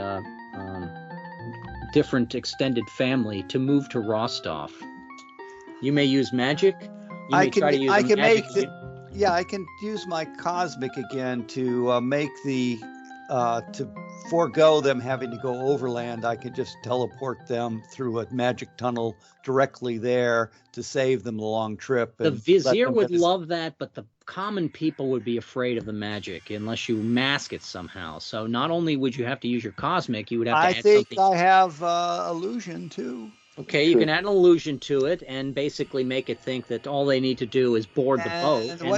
Speaker 1: different extended family to move to Rostov? You may use magic. You may try to use magic.
Speaker 3: I can use my cosmic again to make to forego them having to go overland. I could just teleport them through a magic tunnel directly there to save them the long trip.
Speaker 1: The vizier would love that, but the common people would be afraid of the magic unless you mask it somehow. So not only would you have to use your cosmic, you would have to add something.
Speaker 3: I have illusion too.
Speaker 1: Okay, you can add an illusion to it and basically make it think that all they need to do is board the boat. And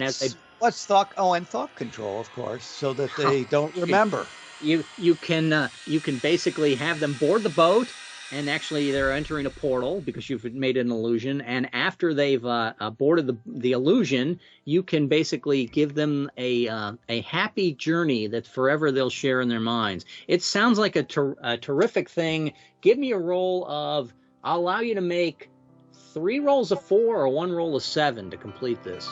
Speaker 3: what's thought? Oh, and thought control, of course, so that they don't remember.
Speaker 1: You can basically have them board the boat, and actually they're entering a portal because you've made an illusion. And after they've boarded the illusion, you can basically give them a happy journey that forever they'll share in their minds. It sounds like a terrific thing. Give me a roll of. I'll allow you to make 3 rolls of 4 or 1 roll of 7 to complete this.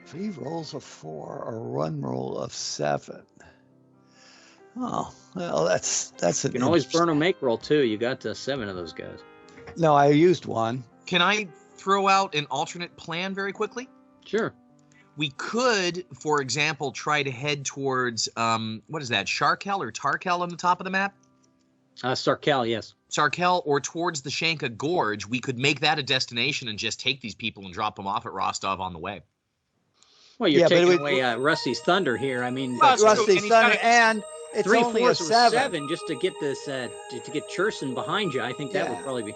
Speaker 3: 3 rolls of 4 or 1 roll of 7. Oh, well, that's
Speaker 1: You can always burn or make roll too. You got 7 of those guys.
Speaker 3: No, I used 1.
Speaker 4: Can I throw out an alternate plan very quickly?
Speaker 1: Sure.
Speaker 4: We could, for example, try to head towards what is that? Sharkel or Tarkel on the top of the map?
Speaker 1: Sarkel, yes.
Speaker 4: Sarkel, or towards the Shanka Gorge. We could make that a destination and just take these people and drop them off at Rostov on the way.
Speaker 1: Well, you're taking away Rusty's thunder here. I mean,
Speaker 3: Rusty's thunder, and it's
Speaker 1: 3,
Speaker 3: only
Speaker 1: 4,
Speaker 3: a 7.
Speaker 1: 7 just to get this to get Cherson behind you. I think that would probably be.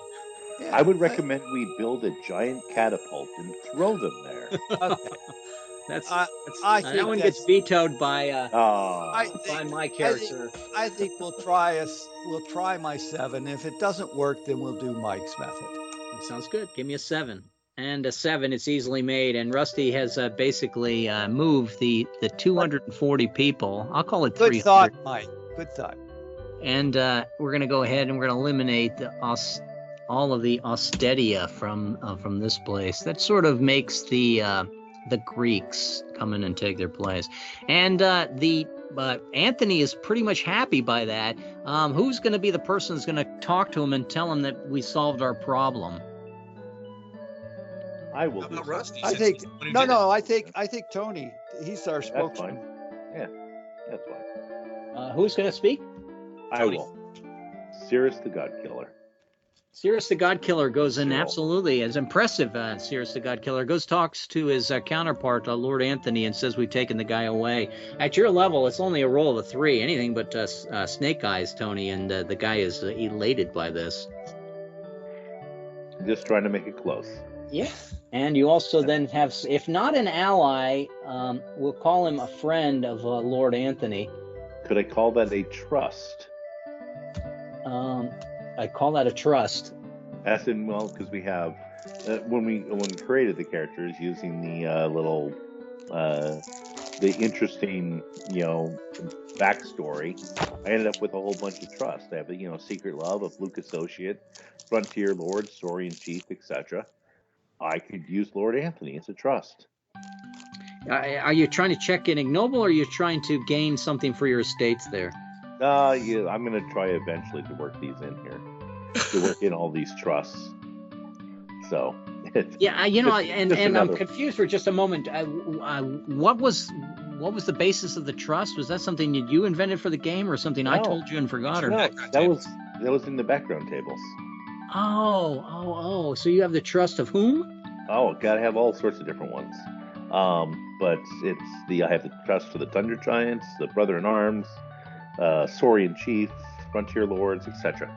Speaker 2: Yeah, I would recommend we build a giant catapult and throw them there.
Speaker 1: That one gets vetoed by my character.
Speaker 3: I think we'll try my 7. If it doesn't work, then we'll do Mike's method.
Speaker 1: That sounds good. Give me a 7. And a 7, it's easily made. And Rusty has basically moved the 240 people. I'll call it 300.
Speaker 3: Good thought, Mike. Good thought.
Speaker 1: And we're going to go ahead and we're going to eliminate all of the Ossetia from this place. That sort of makes the Greeks come in and take their place. And Anthony is pretty much happy by that. Who's going to be the person who's going to talk to him and tell him that we solved our problem?
Speaker 2: I will.
Speaker 4: How about Rusty?
Speaker 3: I think I think Tony. He's our spokesman.
Speaker 2: That's fine. Yeah, that's fine.
Speaker 1: Who's going to speak?
Speaker 2: I will. Cirrus the God Killer.
Speaker 1: Cirrus the God Killer goes in absolutely as impressive. Cirrus the God Killer talks to his counterpart, Lord Anthony, and says we've taken the guy away. At your level, it's only a roll of a 3, anything but snake eyes, Tony, and the guy is elated by this.
Speaker 2: Just trying to make it close.
Speaker 1: Yeah. And you also then have, if not an ally, we'll call him a friend of Lord Anthony.
Speaker 2: Could I call that a trust?
Speaker 1: I call that a trust.
Speaker 2: As in, well, because we have when we created the characters using the little the interesting backstory, I ended up with a whole bunch of trust. I have a secret love of Luke Associate, Frontier Lord, Story in Chief, etc. I could use Lord Anthony as a trust.
Speaker 1: Are you trying to check in ignoble, or are you trying to gain something for your estates there?
Speaker 2: Yeah, I'm going to try eventually to work these in here, to work in all these trusts. So,
Speaker 1: yeah, and I'm confused for just a moment. What was the basis of the trust? Was that something that you invented for the game, or something I told you and forgot? Or
Speaker 2: that was in the background tables.
Speaker 1: Oh. So you have the trust of whom?
Speaker 2: Oh, gotta have all sorts of different ones. But I have the trust for the Thunder Giants, the Brother in Arms, Saurian Chief, Frontier Lords, etc.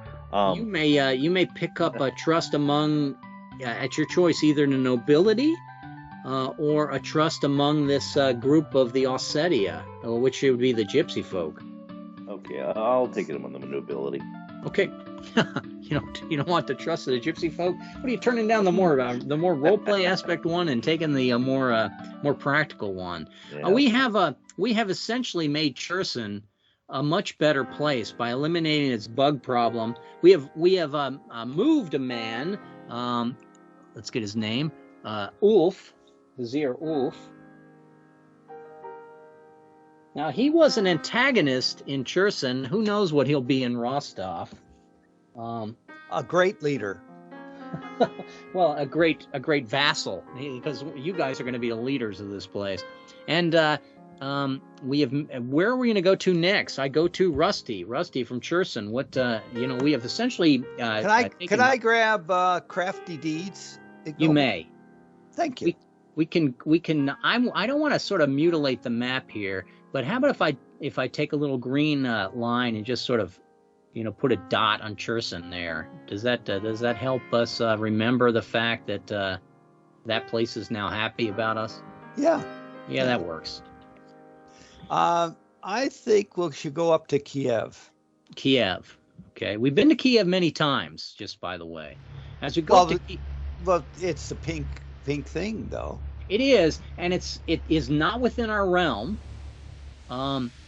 Speaker 1: You may pick up a trust among, at your choice, either the nobility or a trust among this group of the Ossetia, which would be the gypsy folk.
Speaker 2: Okay, I'll take it among the nobility.
Speaker 1: Okay. You don't want the trust of the gypsy folk. What are you turning down the more roleplay aspect one and taking the more practical one?
Speaker 2: Yeah.
Speaker 1: We have essentially made Cherson a much better place by eliminating its bug problem. We have moved a man. Let's get his name. Ulf, Vizier Ulf. Now he was an antagonist in Cherson. Who knows what he'll be in Rostov?
Speaker 3: A great leader.
Speaker 1: Well, a great vassal, because you guys are going to be the leaders of this place. And we have. Where are we going to go to next? I go to Rusty from Cherson. What we have essentially.
Speaker 3: Can I grab crafty deeds?
Speaker 1: You may.
Speaker 3: Thank you.
Speaker 1: We can. I don't want to sort of mutilate the map here, but how about if I take a little green line and just sort of, put a dot on Cherson there? Does that help us remember the fact that that place is now happy about us?
Speaker 3: Yeah.
Speaker 1: Yeah, that works.
Speaker 3: I think we should go up to Kiev.
Speaker 1: Kiev. Okay. We've been to Kiev many times, just by the way. As we go to Kiev.
Speaker 3: Well, it's the pink thing, though.
Speaker 1: It is, and it is not within our realm.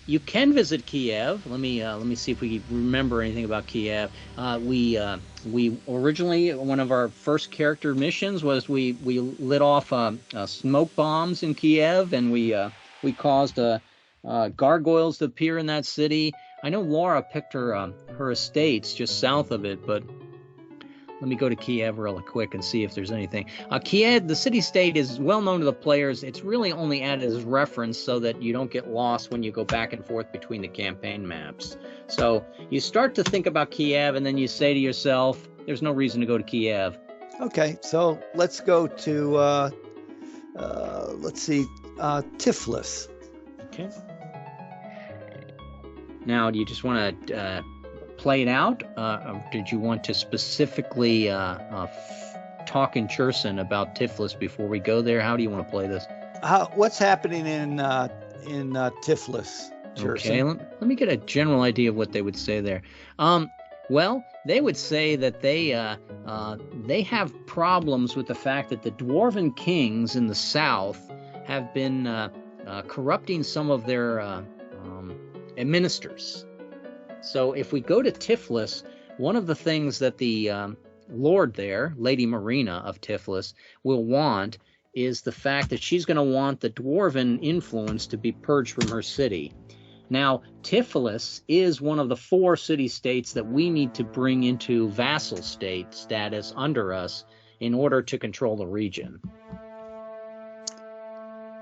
Speaker 1: You can visit Kiev. Let me see if we remember anything about Kiev. We originally, one of our first character missions was we lit off smoke bombs in Kiev, and we caused gargoyles to appear in that city. I know Laura picked her estates just south of it, but let me go to Kiev real quick and see if there's anything. Kiev, the city-state, is well known to the players. It's really only added as reference so that you don't get lost when you go back and forth between the campaign maps. So you start to think about Kiev, and then you say to yourself, there's no reason to go to Kiev.
Speaker 3: Okay, so let's go to, Tiflis.
Speaker 1: Okay. Now, do you just want to play it out? Or did you want to specifically talk in Cherson about Tiflis before we go there? How do you want to play this?
Speaker 3: What's happening in Tiflis, Cherson?
Speaker 1: Okay, let me get a general idea of what they would say there. Well, they would say that they have problems with the fact that the dwarven kings in the south have been corrupting some of their ministers. So if we go to Tiflis, one of the things that the Lord there, Lady Marina of Tiflis, will want is the fact that she's going to want the dwarven influence to be purged from her city. Now, Tiflis is one of the 4 city-states that we need to bring into vassal state status under us in order to control the region.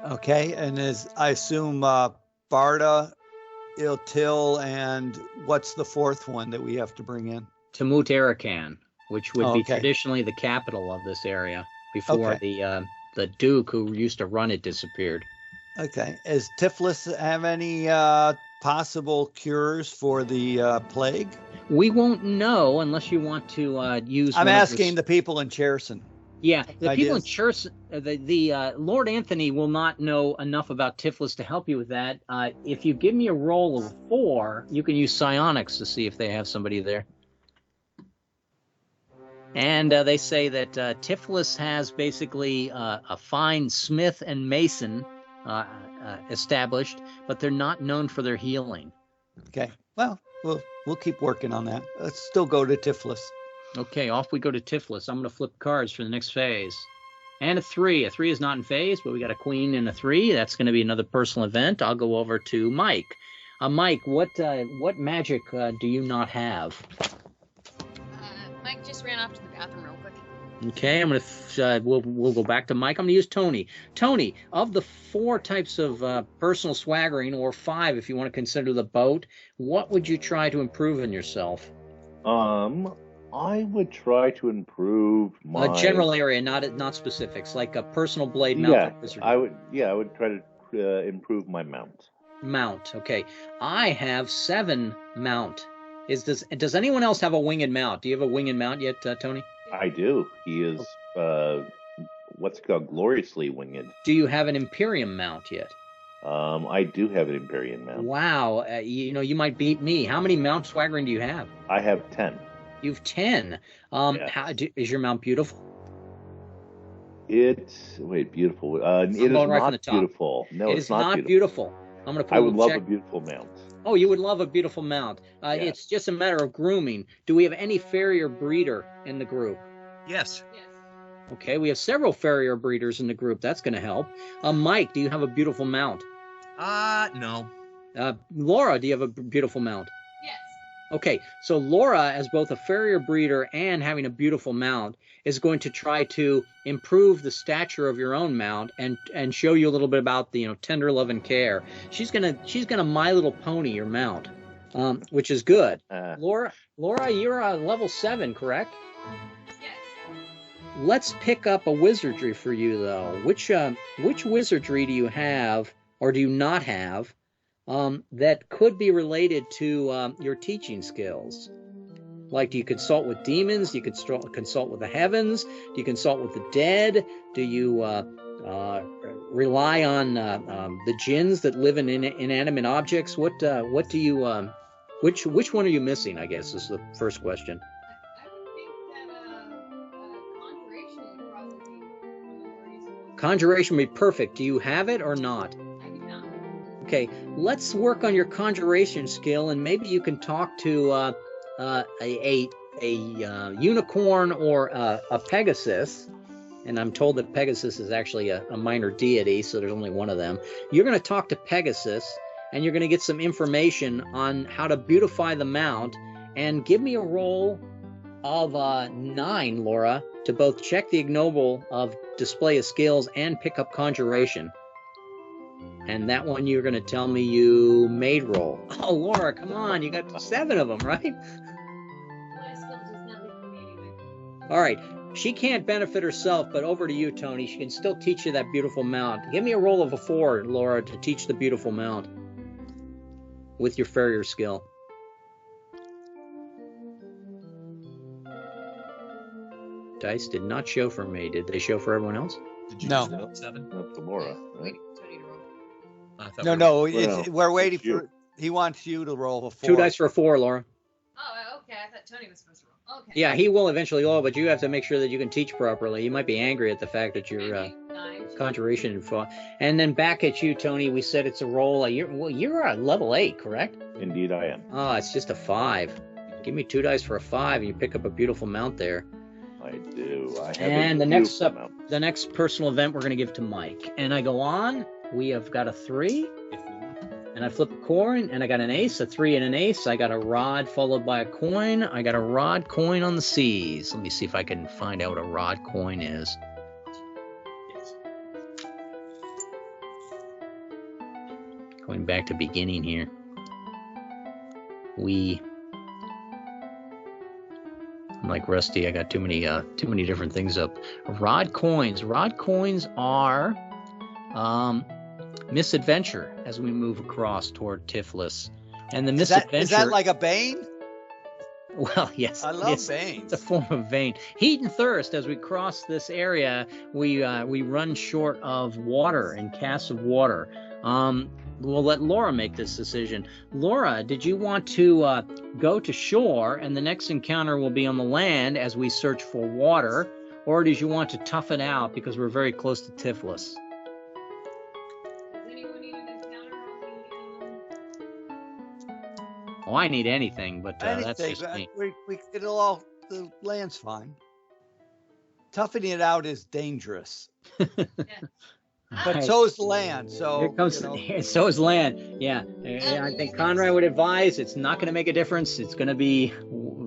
Speaker 3: Okay, and I assume Barda, Iltil, and what's the 4th one that we have to bring in?
Speaker 1: Tmutarakan, which would be traditionally the capital of this area before the Duke who used to run it disappeared.
Speaker 3: Okay. Does Tiflis have any possible cures for the plague?
Speaker 1: We won't know unless you want to use...
Speaker 3: I'm asking the people in Cherson.
Speaker 1: Yeah, the people in Cherson, the Lord Anthony will not know enough about Tiflis to help you with that. If you give me a roll of 4, you can use psionics to see if they have somebody there. And they say that Tiflis has basically a fine smith and mason established, but they're not known for their healing.
Speaker 3: Okay, well, we'll keep working on that. Let's still go to Tiflis.
Speaker 1: Okay, off we go to Tiflis. I'm going to flip cards for the next phase. And a 3. A 3 is not in phase, but we got a queen and a 3. That's going to be another personal event. I'll go over to Mike. Mike, what magic do you not have?
Speaker 5: Mike just ran off to the bathroom real quick.
Speaker 1: Okay, I'm gonna we'll go back to Mike. I'm gonna use Tony. Tony, of the 4 types of personal swaggering, or 5 if you want to consider the boat, what would you try to improve in yourself?
Speaker 2: I would try to improve my
Speaker 1: A general area, not specifics, like a personal blade mount.
Speaker 2: Yeah,
Speaker 1: or wizard.
Speaker 2: I would try to improve my mount.
Speaker 1: Mount. Okay, I have 7 mount. Does anyone else have a winged mount? Do you have a winged mount yet, Tony?
Speaker 2: I do. He is what's it called, gloriously winged.
Speaker 1: Do you have an Imperium mount yet?
Speaker 2: I do have an Imperium mount.
Speaker 1: Wow, you might beat me. How many mount swaggering do you have?
Speaker 2: I have 10.
Speaker 1: You've 10.
Speaker 2: Yes.
Speaker 1: Is your mount beautiful?
Speaker 2: It's beautiful. It is not beautiful. No,
Speaker 1: it
Speaker 2: it's
Speaker 1: is not beautiful. I'm gonna put
Speaker 2: I would love a beautiful mount.
Speaker 1: Oh, you would love a beautiful mount.
Speaker 2: Yes.
Speaker 1: It's just a matter of grooming. Do we have any farrier breeder in the group?
Speaker 4: Yes.
Speaker 5: Yes.
Speaker 1: Okay, we have several farrier breeders in the group. That's going to help. Mike, do you have a beautiful mount?
Speaker 4: No.
Speaker 1: Laura, do you have a beautiful mount?
Speaker 5: Yes.
Speaker 1: Okay, so Laura, as both a farrier breeder and having a beautiful mount, is going to try to improve the stature of your own mount and show you a little bit about the tender love and care. She's gonna My Little Pony your mount, which is good. Laura, you're level 7, correct?
Speaker 5: Yes.
Speaker 1: Let's pick up a wizardry for you though. Which wizardry do you have or do you not have that could be related to your teaching skills? Like, do you consult with demons? Do you consult with the heavens? Do you consult with the dead? Do you rely on the jinns that live in inanimate objects? What do you which one are you missing? I guess is the first question.
Speaker 5: I would think that conjuration would probably be more useful.
Speaker 1: Conjuration would be perfect. Do you have it or not?
Speaker 5: I do not.
Speaker 1: Okay, let's work on your conjuration skill, and maybe you can talk to a unicorn or a Pegasus. And I'm told that Pegasus is actually a minor deity, so there's only one of them. You're going to talk to Pegasus, and you're going to get some information on how to beautify the mount. And give me a roll of 9, Laura, to both check the ignoble of display of skills and pick up conjuration. And that one you're going to tell me you made roll. Oh, Laura, come on. You got 7 of them, right?
Speaker 5: My skill does nothing for me anyway.
Speaker 1: All right. She can't benefit herself, but over to you, Tony. She can still teach you that beautiful mount. Give me a roll of a 4, Laura, to teach the beautiful mount with your farrier skill. Dice did not show for me. Did they show for everyone else?
Speaker 4: Did you
Speaker 3: No.
Speaker 4: just roll 7?
Speaker 2: Not for Laura.
Speaker 5: Wait, Tony to roll.
Speaker 4: I thought
Speaker 3: No,
Speaker 4: we were-
Speaker 3: we're waiting
Speaker 2: it's you.
Speaker 3: for. He wants you to roll a 4.
Speaker 1: 2 dice for a 4, Laura.
Speaker 5: Oh, okay. I thought Tony was supposed to roll. Okay.
Speaker 1: Yeah, he will eventually roll, but you have to make sure that you can teach properly. You might be angry at the fact that your
Speaker 5: Maybe 9.
Speaker 1: conjuration and fought. And then back at you, Tony. We said it's a roll. You're at level 8, correct?
Speaker 2: Indeed, I am.
Speaker 1: Oh, it's just a 5. Give me 2 dice for a 5, and you pick up a beautiful mount there.
Speaker 2: I do. I have
Speaker 1: And
Speaker 2: a
Speaker 1: the next
Speaker 2: beautiful mount.
Speaker 1: the next personal event we're going to give to Mike. And I go on. We have got a 3. And I flip a coin, and I got an ace, a 3 and an ace. I got a rod followed by a coin. I got a rod coin on the seas. Let me see if I can find out what a rod coin is.
Speaker 4: Yes.
Speaker 1: Going back to beginning here. I'm like Rusty. I got too many different things up. Rod coins. Rod coins are misadventure as we move across toward Tiflis. And the misadventure
Speaker 3: Is that like a bane?
Speaker 1: Well, yes.
Speaker 3: I love
Speaker 1: yes,
Speaker 3: banes.
Speaker 1: It's a form of vein. Heat and thirst. As we cross this area, we run short of water and casks of water. We'll let Laura make this decision. Laura, did you want to go to shore and the next encounter will be on the land as we search for water, or did you want to tough it out because we're very close to Tiflis?
Speaker 5: Does anyone need an encounter on
Speaker 1: Oh, I need anything, but that's
Speaker 3: Anything,
Speaker 1: just me.
Speaker 3: the land's fine. Toughening it out is dangerous.
Speaker 5: Yeah.
Speaker 3: But
Speaker 1: Right.
Speaker 3: so is land. So
Speaker 1: Here comes, so is land. Yeah, I think Conrad would advise it's not going to make a difference. It's going to be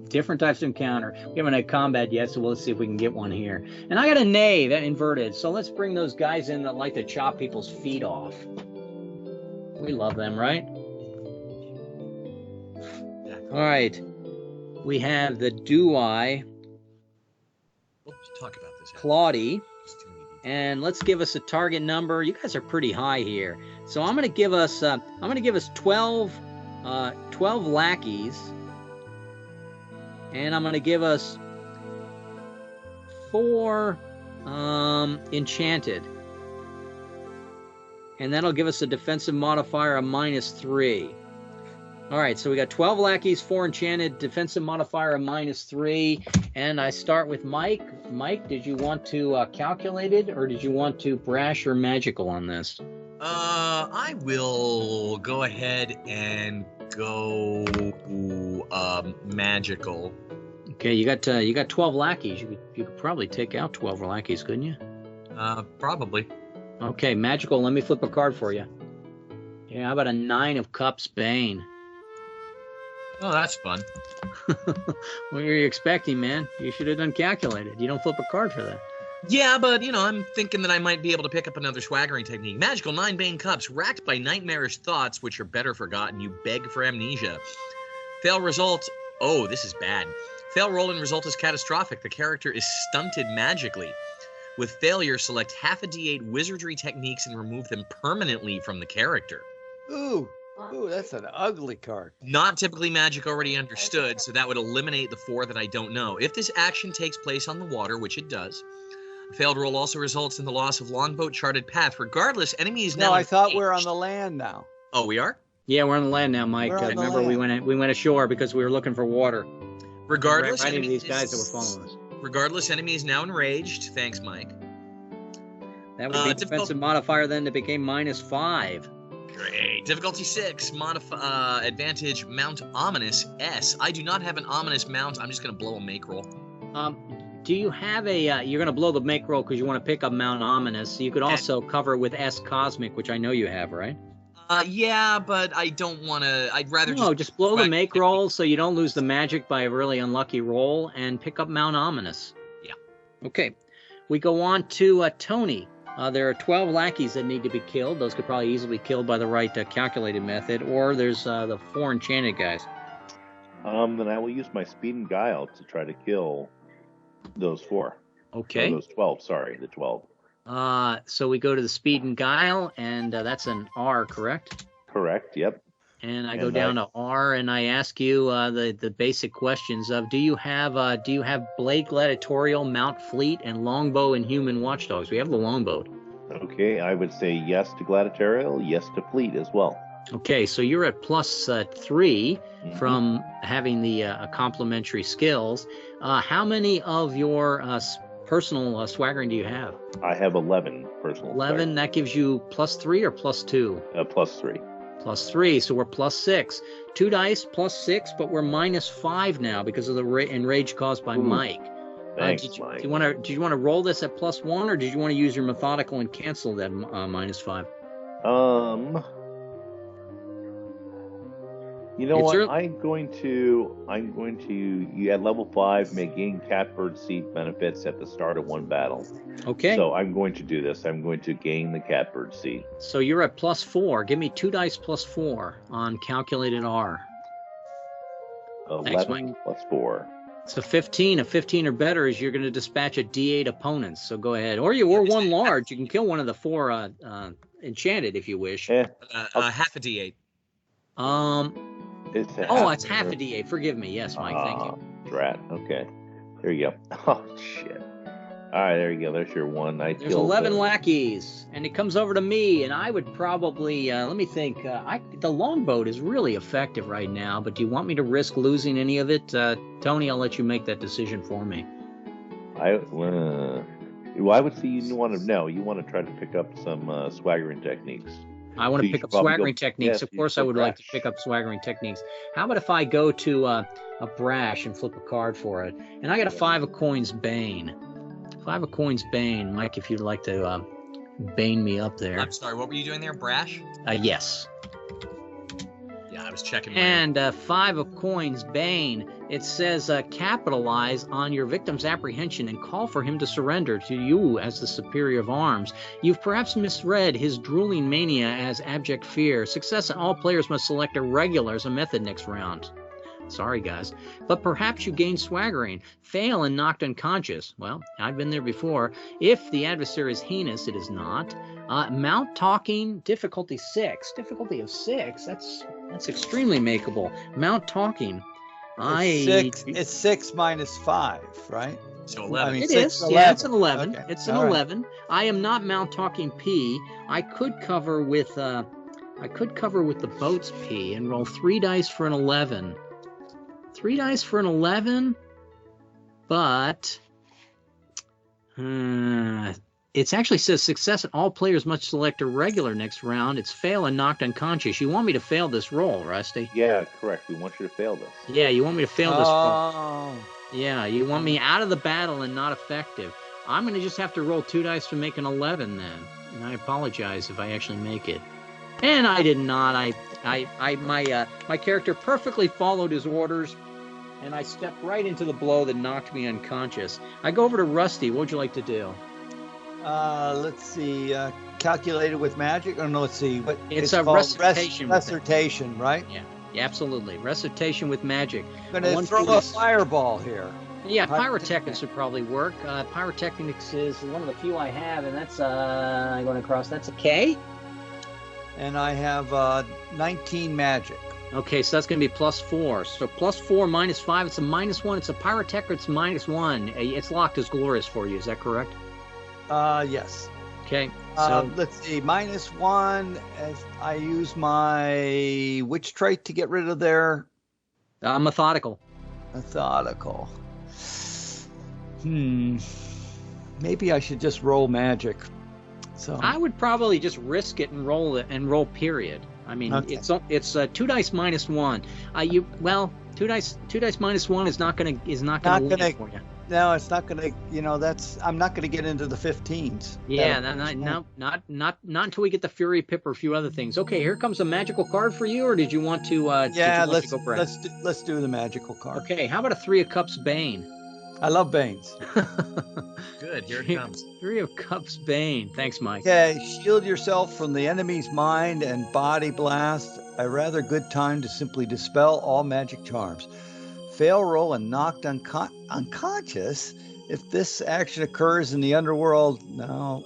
Speaker 1: different types of encounter. We haven't had combat yet, so let's see if we can get one here. And I got a knave, that inverted. So let's bring those guys in that like to chop people's feet off. We love them, right? All right. We have the Dui
Speaker 4: Talk about this.
Speaker 1: Claudi. And let's give us a target number. You guys are pretty high here. So I'm going to give us 12 lackeys. And I'm going to give us 4 enchanted. And that'll give us a defensive modifier of -3. All right, so we got 12 lackeys, 4 enchanted, defensive modifier of -3. And I start with Mike. Mike, did you want to calculate it, or did you want to brash or magical on this?
Speaker 4: I will go ahead and go magical.
Speaker 1: Okay, you got 12 lackeys. You could probably take out 12 lackeys, couldn't you?
Speaker 4: Probably.
Speaker 1: Okay, magical. Let me flip a card for you. Yeah, how about a 9 of Cups Bane?
Speaker 4: Oh, that's fun.
Speaker 1: What were you expecting, man? You should have done calculated. You don't flip a card for that.
Speaker 4: Yeah, but, I'm thinking that I might be able to pick up another swaggering technique. Magical 9 Bane Cups. Racked by nightmarish thoughts, which are better forgotten. You beg for amnesia. Fail result. Oh, this is bad. Fail roll and result is catastrophic. The character is stunted magically. With failure, select half a d8 wizardry techniques and remove them permanently from the character.
Speaker 3: Ooh, that's an ugly card.
Speaker 4: Not typically magic already understood, so that would eliminate the 4 that I don't know. If this action takes place on the water, which it does, a failed roll also results in the loss of longboat charted path. Regardless, enemies now.
Speaker 3: No, I thought we're on the land now.
Speaker 4: Oh, we are?
Speaker 1: Yeah, we're on the land now, Mike.
Speaker 3: We're on the
Speaker 1: Remember, we
Speaker 3: land.
Speaker 1: went ashore because we were looking for water.
Speaker 4: Regardless,
Speaker 1: Right into
Speaker 4: enemies,
Speaker 1: these guys that were following us.
Speaker 4: Regardless, enemy is now enraged. Thanks, Mike.
Speaker 1: That would be defensive modifier then that became -5.
Speaker 4: Great. Difficulty 6. Advantage Mount Ominous S. I do not have an ominous mount. I'm just going to blow a make roll.
Speaker 1: Do you have a? You're going to blow the make roll because you want to pick up Mount Ominous. So you could also cover it with S Cosmic, which I know you have, right?
Speaker 4: Yeah, but I don't want to. I'd rather
Speaker 1: just blow the make roll so you don't lose the magic by a really unlucky roll and pick up Mount Ominous.
Speaker 4: Yeah.
Speaker 1: Okay. We go on to Tony. There are 12 lackeys that need to be killed. Those could probably easily be killed by the right calculated method. Or there's the 4 enchanted guys.
Speaker 2: Then I will use my speed and guile to try to kill those 4.
Speaker 1: Okay.
Speaker 2: No, those 12. Sorry, the 12.
Speaker 1: So we go to the speed and guile, and that's an R, correct?
Speaker 2: Correct. Yep.
Speaker 1: And I go down to R, and I ask you the basic questions of do you have Blade Gladiatorial, Mount Fleet, and Longbow and Human Watchdogs? We have the Longbow.
Speaker 2: Okay, I would say yes to Gladiatorial, yes to Fleet as well.
Speaker 1: Okay, so you're at +3 from having the complementary skills. How many of your personal swaggering do you have?
Speaker 2: I have 11 personal.
Speaker 1: 11. That gives you +3 or +2?
Speaker 2: +3.
Speaker 1: +3, so we're +6. 2 dice +6, but we're -5 now because of the enrage caused by Mike.
Speaker 2: Thanks,
Speaker 1: Mike.
Speaker 2: Mike.
Speaker 1: Did you want to roll this at +1, or did you want to use your methodical and cancel that -5?
Speaker 2: You know what? I'm going to. You at level 5 may gain catbird seed benefits at the start of one battle.
Speaker 1: Okay.
Speaker 2: So I'm going to do this. I'm going to gain the catbird seed.
Speaker 1: So you're at +4. Give me 2 dice +4 on calculated R.
Speaker 2: 11 +4.
Speaker 1: So 15. A 15 or better is you're going to dispatch a D8 opponents. So go ahead. Or one large. You can kill one of the 4 enchanted if you wish.
Speaker 4: Half a D8.
Speaker 1: It's half a D8. Forgive me. Yes, Mike. Thank you.
Speaker 2: Drat. Okay. There you go. Oh, shit. All right, there you go. There's your 1.
Speaker 1: There's 11 lackeys, and it comes over to me, and I would probably, let me think. The longboat is really effective right now, but do you want me to risk losing any of it? Tony, I'll let you make that decision for me.
Speaker 2: I would say you want to try to pick up some swaggering techniques.
Speaker 1: I want to pick up swaggering techniques. Of course, I would like to pick up swaggering techniques. How about if I go to a brash and flip a card for it? And I got a 5 of coins Bane. 5 of coins Bane. Mike, if you'd like to Bane me up there.
Speaker 4: I'm sorry, what were you doing there? Brash?
Speaker 1: Yes.
Speaker 4: Yeah, I was checking.
Speaker 1: And 5 of coins Bane. It says capitalize on your victim's apprehension and call for him to surrender to you as the superior of arms. You've perhaps misread his drooling mania as abject fear. Success and all players must select a regular as a method next round. Sorry, guys. But perhaps you gain swaggering. Fail and knocked unconscious. Well, I've been there before. If the adversary is heinous, it is not. Mount talking, difficulty 6. Difficulty of 6? That's extremely makeable. Mount talking.
Speaker 3: It's 6 minus 5, right?
Speaker 4: So 11.
Speaker 3: I mean,
Speaker 1: It
Speaker 3: 6,
Speaker 1: is.
Speaker 3: 11.
Speaker 1: Yeah, it's an 11.
Speaker 3: Okay.
Speaker 1: It's an
Speaker 3: All right.
Speaker 1: 11. I am not Mount talking P. I could cover with the boat's P and roll 3 dice for an 11. 3 dice for an 11, but it actually says success and all players must select a regular next round. It's fail and knocked unconscious. You want me to fail this roll, Rusty?
Speaker 2: Yeah, correct. We want you to fail this.
Speaker 1: Yeah, you want me to fail this roll.
Speaker 3: Oh.
Speaker 1: Yeah, you want me out of the battle and not effective. I'm going to just have to roll 2 dice to make an 11 then. And I apologize if I actually make it. And I did not. My character perfectly followed his orders, and I stepped right into the blow that knocked me unconscious. I go over to Rusty. What would you like to do?
Speaker 3: Let's see. Calculated with magic? Or no, let's see. What
Speaker 1: It's a
Speaker 3: called
Speaker 1: recitation.
Speaker 3: Recitation, right?
Speaker 1: Yeah, absolutely. Recitation with magic.
Speaker 3: I'm going to throw a fireball here.
Speaker 1: Yeah, pyrotechnics would probably work. Pyrotechnics is one of the few I have, and that's going across. That's a K.
Speaker 3: And I have 19 magic.
Speaker 1: Okay, so that's going to be +4. So +4 minus 5. It's a -1. It's a pyrotech. It's -1. It's locked as glorious for you. Is that correct?
Speaker 3: Yes.
Speaker 1: Okay. So
Speaker 3: let's see. -1 as I use my which trait to get rid of their
Speaker 1: methodical.
Speaker 3: Methodical. Maybe I should just roll magic. So
Speaker 1: I would probably just risk it and roll it and roll. Period. I mean,
Speaker 3: Okay.
Speaker 1: it's 2 dice -1. 2 dice -1 is not going to win it for you.
Speaker 3: No, it's not going to. I'm not going to get into the 15s.
Speaker 1: Yeah, not until we get the Fury Pip or a few other things. Okay, here comes a magical card for you, or did you want to?
Speaker 3: Let's do the magical card.
Speaker 1: Okay, how about a 3 of Cups Bane?
Speaker 3: I love Banes.
Speaker 4: Good, here it comes.
Speaker 1: 3 of Cups Bane. Thanks, Mike.
Speaker 3: Okay, shield yourself from the enemy's mind and body blast. A rather good time to simply dispel all magic charms. Fail roll and knocked unconscious. If this action occurs in the underworld,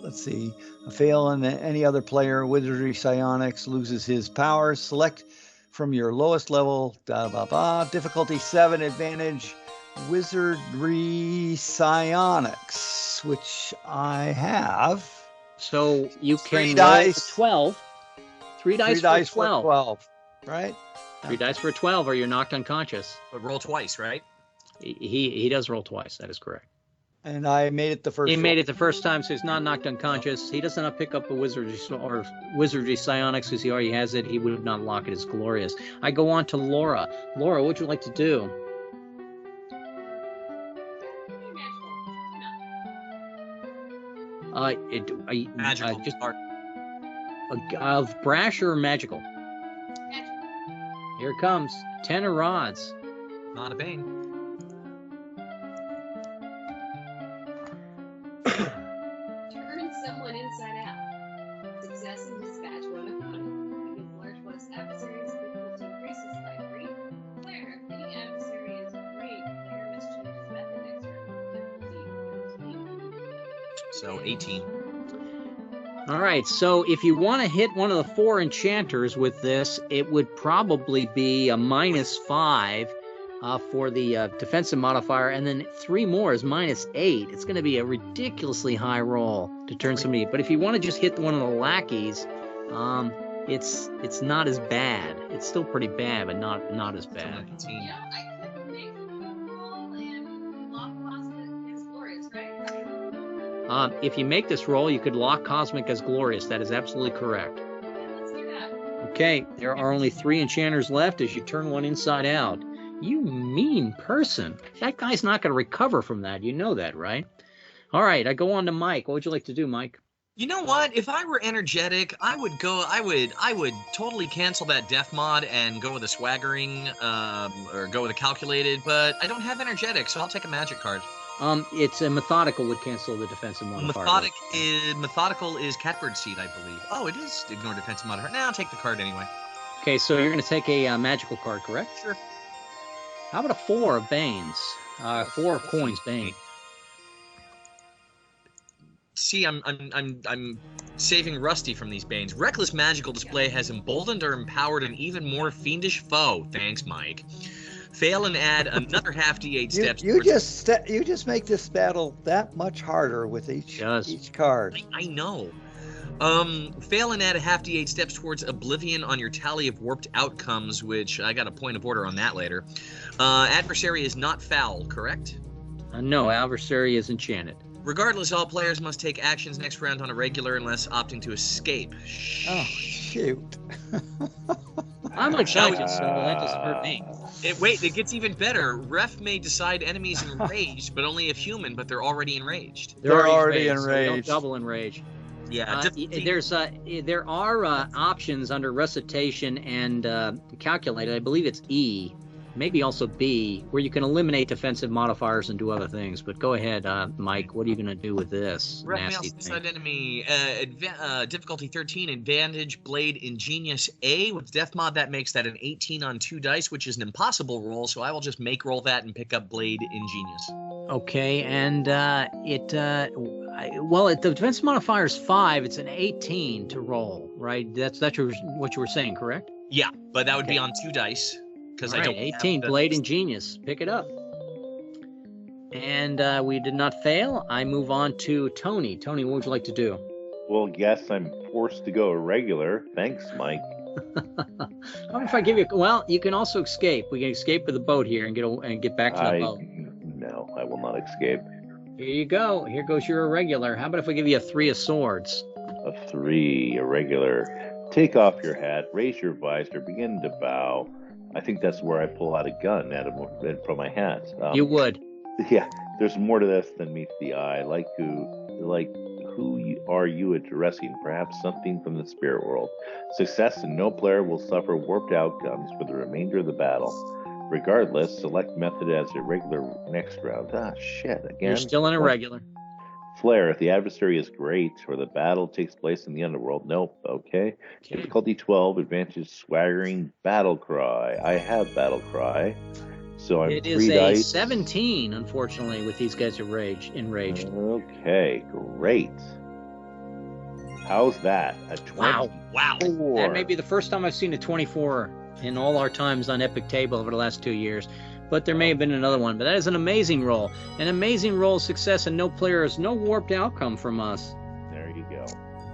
Speaker 3: let's see. A fail in any other player, Wizardry Psionics loses his powers. Select from your lowest level, difficulty 7, advantage, Wizardry Psionics, which I have.
Speaker 1: So you can
Speaker 3: 3
Speaker 1: roll
Speaker 3: dice.
Speaker 1: 12. 3 dice for 12.
Speaker 3: Right?
Speaker 1: 3 dice for 12, or you're knocked unconscious.
Speaker 4: But roll twice, right?
Speaker 1: He does roll twice. That is correct.
Speaker 3: And I made it the first.
Speaker 1: He made it the first time, so he's not knocked unconscious. He doesn't pick up a Wizardry Psionics because he already has it. He would not lock it as glorious. I go on to Laura. Laura, what would you like to do?
Speaker 4: Magical.
Speaker 1: Just of brash or magical? Here it comes. 10 of rods.
Speaker 4: Not a Bane.
Speaker 5: Turn someone inside out. Success in dispatch one opponent. You can flourish once adversary's difficulty increases by 3. Player, if any adversary is great, player must change his method next turn. Difficulty 13.
Speaker 4: So 18.
Speaker 1: All right, so if you want to hit one of the 4 enchanters with this, it would probably be a -5 for the defensive modifier, and then 3 more is -8. It's going to be a ridiculously high roll to turn somebody. But if you want to just hit one of the lackeys, it's not as bad. It's still pretty bad, but not as bad.
Speaker 4: 19.
Speaker 5: Yeah, I could make a roll and lock Cosmic as glorious, right?
Speaker 1: If you make this roll, you could lock Cosmic as glorious. That is absolutely correct.
Speaker 5: Yeah, let's do that.
Speaker 1: Okay, there are only 3 enchanters left as you turn one inside out. You mean person. That guy's not going to recover from that. You know that, right? All right, I go on to Mike. What would you like to do, Mike?
Speaker 4: You know what? If I were energetic, I would totally cancel that death mod and go with a swaggering, or go with a calculated. But I don't have energetic, so I'll take a magic card.
Speaker 1: It's a methodical would cancel the defensive modifier.
Speaker 4: Methodical is catbird seed, I believe. Oh, it is ignore defensive modifier. Nah, I'll take the card anyway.
Speaker 1: Okay, so you're going to take a magical card, correct?
Speaker 4: Sure.
Speaker 1: How about a 4 of Banes? 4 of coins, Bane.
Speaker 4: See, I'm saving Rusty from these Banes. Reckless magical display has emboldened or empowered an even more fiendish foe. Thanks, Mike. Fail and add another half d8 steps.
Speaker 3: You just make this battle that much harder with each card.
Speaker 4: I know. Fail and add a half d8 steps towards oblivion on your tally of warped outcomes, which I got a point of order on that later. Adversary is not foul, correct?
Speaker 1: No, adversary is enchanted.
Speaker 4: Regardless, all players must take actions next round on a regular unless opting to escape.
Speaker 3: Oh, shoot.
Speaker 1: I'm unconscious, so that doesn't hurt me.
Speaker 4: Wait, it gets even better. Ref may decide enemies enraged, but only if human, but they're already enraged.
Speaker 3: They're already
Speaker 1: enraged. So don't
Speaker 3: enraged.
Speaker 1: double enrage.
Speaker 4: Yeah.
Speaker 1: There are options under recitation and calculated. I believe it's E, maybe also B, where you can eliminate defensive modifiers and do other things. But go ahead, Mike. What are you going to do with this
Speaker 4: Ref may
Speaker 1: nasty
Speaker 4: also
Speaker 1: thing?
Speaker 4: decide enemy difficulty 13, advantage, blade, ingenious A. With death mod, that makes that an 18 on 2 dice, which is an impossible roll. So I will just make roll that and pick up blade, ingenious.
Speaker 1: Okay, and the defensive modifier is 5. It's an 18 to roll, right? That's what you were saying, correct?
Speaker 4: Yeah, but that would be on 2 dice. Because I don't
Speaker 1: 18, blade ingenious. Pick it up. And we did not fail. I move on to Tony. Tony, what would you like to do?
Speaker 2: Well, guess I'm forced to go irregular. Thanks, Mike.
Speaker 1: How about if I give you? Well, you can also escape. We can escape with the boat here and get back to the boat.
Speaker 2: No, I will not escape.
Speaker 1: Here you go. Here goes your irregular. How about if I give you a 3 of swords?
Speaker 2: A 3, irregular. Take off your hat, raise your visor, begin to bow. I think that's where I pull out a gun from my hat.
Speaker 1: You would.
Speaker 2: Yeah, there's more to this than meets the eye. Who are you addressing? Perhaps something from the spirit world. Success and no player will suffer warped outcomes for the remainder of the battle. Regardless, select method as irregular next round. Ah, shit, again.
Speaker 1: You're still in irregular.
Speaker 2: Flare, if the adversary is great or the battle takes place in the underworld. Nope, okay. Difficulty 12, advantage swaggering battle cry. I have battle cry. So I'm 3 dice.
Speaker 1: It is a 17, unfortunately, with these guys enraged.
Speaker 2: Okay, great. How's that? A 24.
Speaker 4: Wow.
Speaker 1: That may be the first time I've seen a 24 in all our times on Epic Table over the last 2 years. But there may have been another one. But that is an amazing roll. An amazing roll of success, and no players, no warped outcome from us.
Speaker 2: There you go.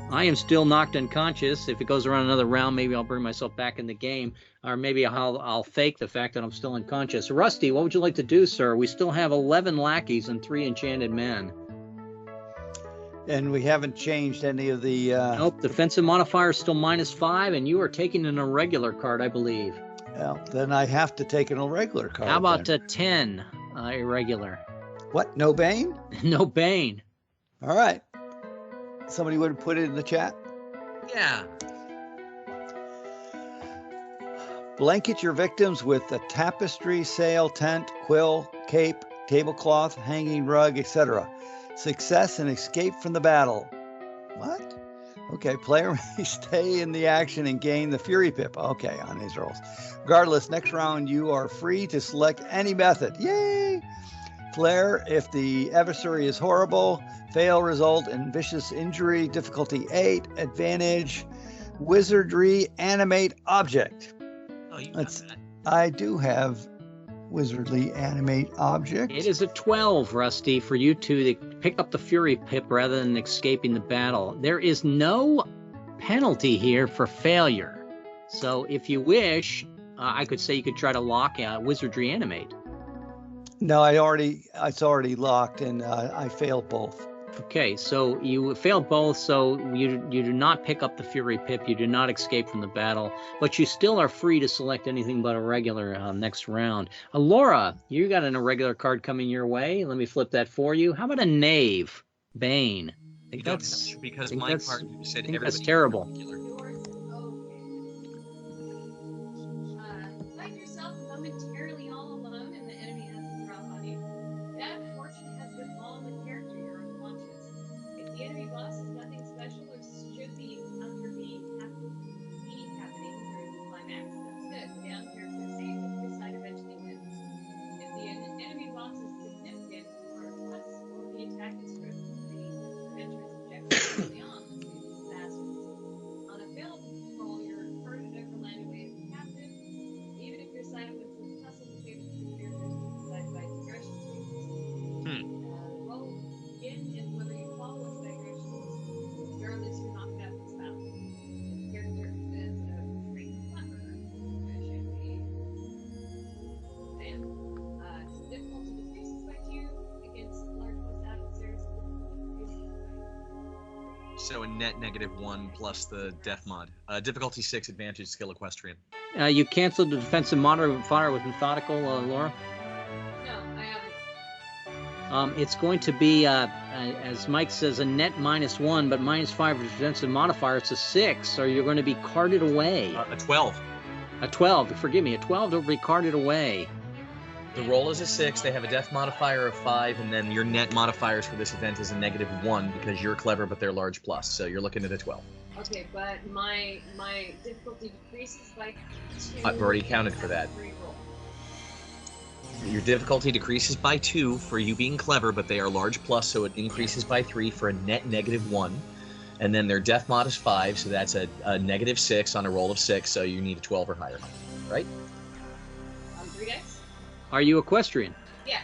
Speaker 1: I am still knocked unconscious. If it goes around another round, maybe I'll bring myself back in the game. Or maybe I'll fake the fact that I'm still unconscious. Rusty, what would you like to do, sir? We still have 11 lackeys and 3 enchanted men.
Speaker 3: And we haven't changed any of the...
Speaker 1: Nope, defensive modifier is still -5, and you are taking an irregular card, I believe.
Speaker 3: Well, then I have to take an irregular card.
Speaker 1: How about 10 irregular?
Speaker 3: What? No Bane?
Speaker 1: No Bane.
Speaker 3: All right. Somebody would put it in the chat.
Speaker 4: Yeah.
Speaker 3: Blanket your victims with a tapestry, sail, tent, quill, cape, tablecloth, hanging rug, etc. Success and escape from the battle. What? Okay, player may stay in the action and gain the Fury Pip. Okay, on his rolls. Regardless, next round you are free to select any method. Yay! Flare, if the adversary is horrible, fail result in vicious injury, difficulty 8, advantage, wizardry, animate object.
Speaker 4: Oh, you got that.
Speaker 3: I do have wizardly animate object.
Speaker 1: It is a 12, Rusty, for you two to pick up the Fury Pip rather than escaping the battle. There is no penalty here for failure. So if you wish, I could say you could try to lock wizardry animate.
Speaker 3: No, it's already locked, and I failed both.
Speaker 1: Okay, so you failed both, so you do not pick up the Fury Pip, you do not escape from the battle, but you still are free to select anything but a regular next round. Laura, you got an irregular card coming your way. Let me flip that for you. How about a knave? Bane. I
Speaker 4: You
Speaker 1: think
Speaker 4: don't
Speaker 1: that's
Speaker 4: have to, because
Speaker 1: I think
Speaker 4: my
Speaker 1: that's-
Speaker 4: card said
Speaker 1: I think that's
Speaker 4: everybody.
Speaker 1: terrible.
Speaker 5: Yours, okay. Find yourself momentarily all alone and the enemy has a drop on you. Bad fortune has befallen the character you're unconscious. If the enemy boss is nothing special or should the encounter be happening during the climax, that's good. The down character is safe if your side eventually wins. If the enemy boss is significant or less, or the attack is critical, the adventurer's objective early on, bastards. On a failed roll, you're herded overland away as a captive. Even if your side wins this tussle, the fate of the characters is decided by digression tables. Roll again, and whether you follow its digressions, regardless, you're knocked out of this battle. If the character is a great clever, should be bam. Difficulty decreases by 2 against large plus adversaries.
Speaker 4: So a net -1 plus the death mod. Difficulty 6, advantage, skill equestrian.
Speaker 1: You canceled the defensive modifier with methodical, Laura.
Speaker 5: No, I haven't.
Speaker 1: It's going to be, as Mike says, a net -1, but -5 defensive modifier. It's a 6, so you're going to be carted away.
Speaker 4: A 12.
Speaker 1: A 12, forgive me, a 12 to be carted away.
Speaker 4: The roll is a 6. They have a death modifier of 5, and then your net modifiers for this event is a -1 because you're clever, but they're large plus. So you're looking at a 12.
Speaker 5: Okay, but my difficulty decreases by 2.
Speaker 4: I've already counted for that.
Speaker 5: Reroll.
Speaker 4: Your difficulty decreases by 2 for you being clever, but they are large plus, so it increases by 3 for a net -1. And then their death mod is 5, so that's a -6 on a roll of 6, so you need a 12 or higher, right?
Speaker 5: On 3 dice?
Speaker 1: Are you equestrian?
Speaker 5: Yeah.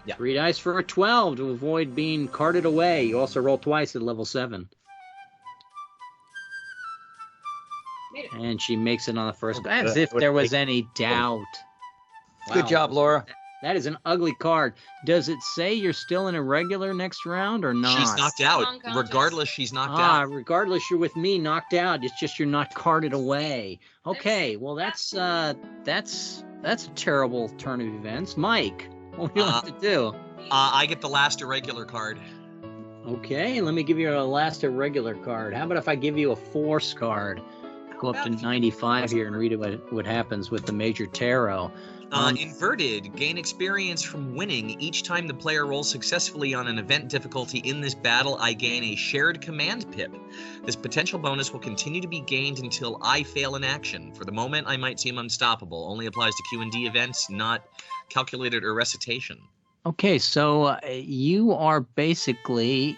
Speaker 4: Yeah.
Speaker 1: 3 dice for a 12 to avoid being carted away. You also roll twice at level 7.
Speaker 5: Made it.
Speaker 1: And she makes it on the first.
Speaker 4: Oh,
Speaker 1: As if there was any doubt.
Speaker 3: Good
Speaker 1: Wow.
Speaker 3: job, Laura.
Speaker 1: That is an ugly card. Does it say you're still in a regular next round or not?
Speaker 4: She's knocked out.
Speaker 5: Unconscious.
Speaker 4: Regardless, she's knocked out.
Speaker 1: Regardless, you're with me, knocked out. It's just you're not carted away. Okay, well that's a terrible turn of events. Mike, what do you have to do?
Speaker 4: I get the last irregular card.
Speaker 1: Okay, let me give you a last irregular card. How about if I give you a force card? Go up to 95 here and read what happens with the Major Tarot.
Speaker 4: Inverted. Gain experience from winning. Each time the player rolls successfully on an event difficulty in this battle, I gain a shared command pip. This potential bonus will continue to be gained until I fail in action. For the moment, I might seem unstoppable. Only applies to Q&D events, not calculated or recitation.
Speaker 1: Okay, so you are basically,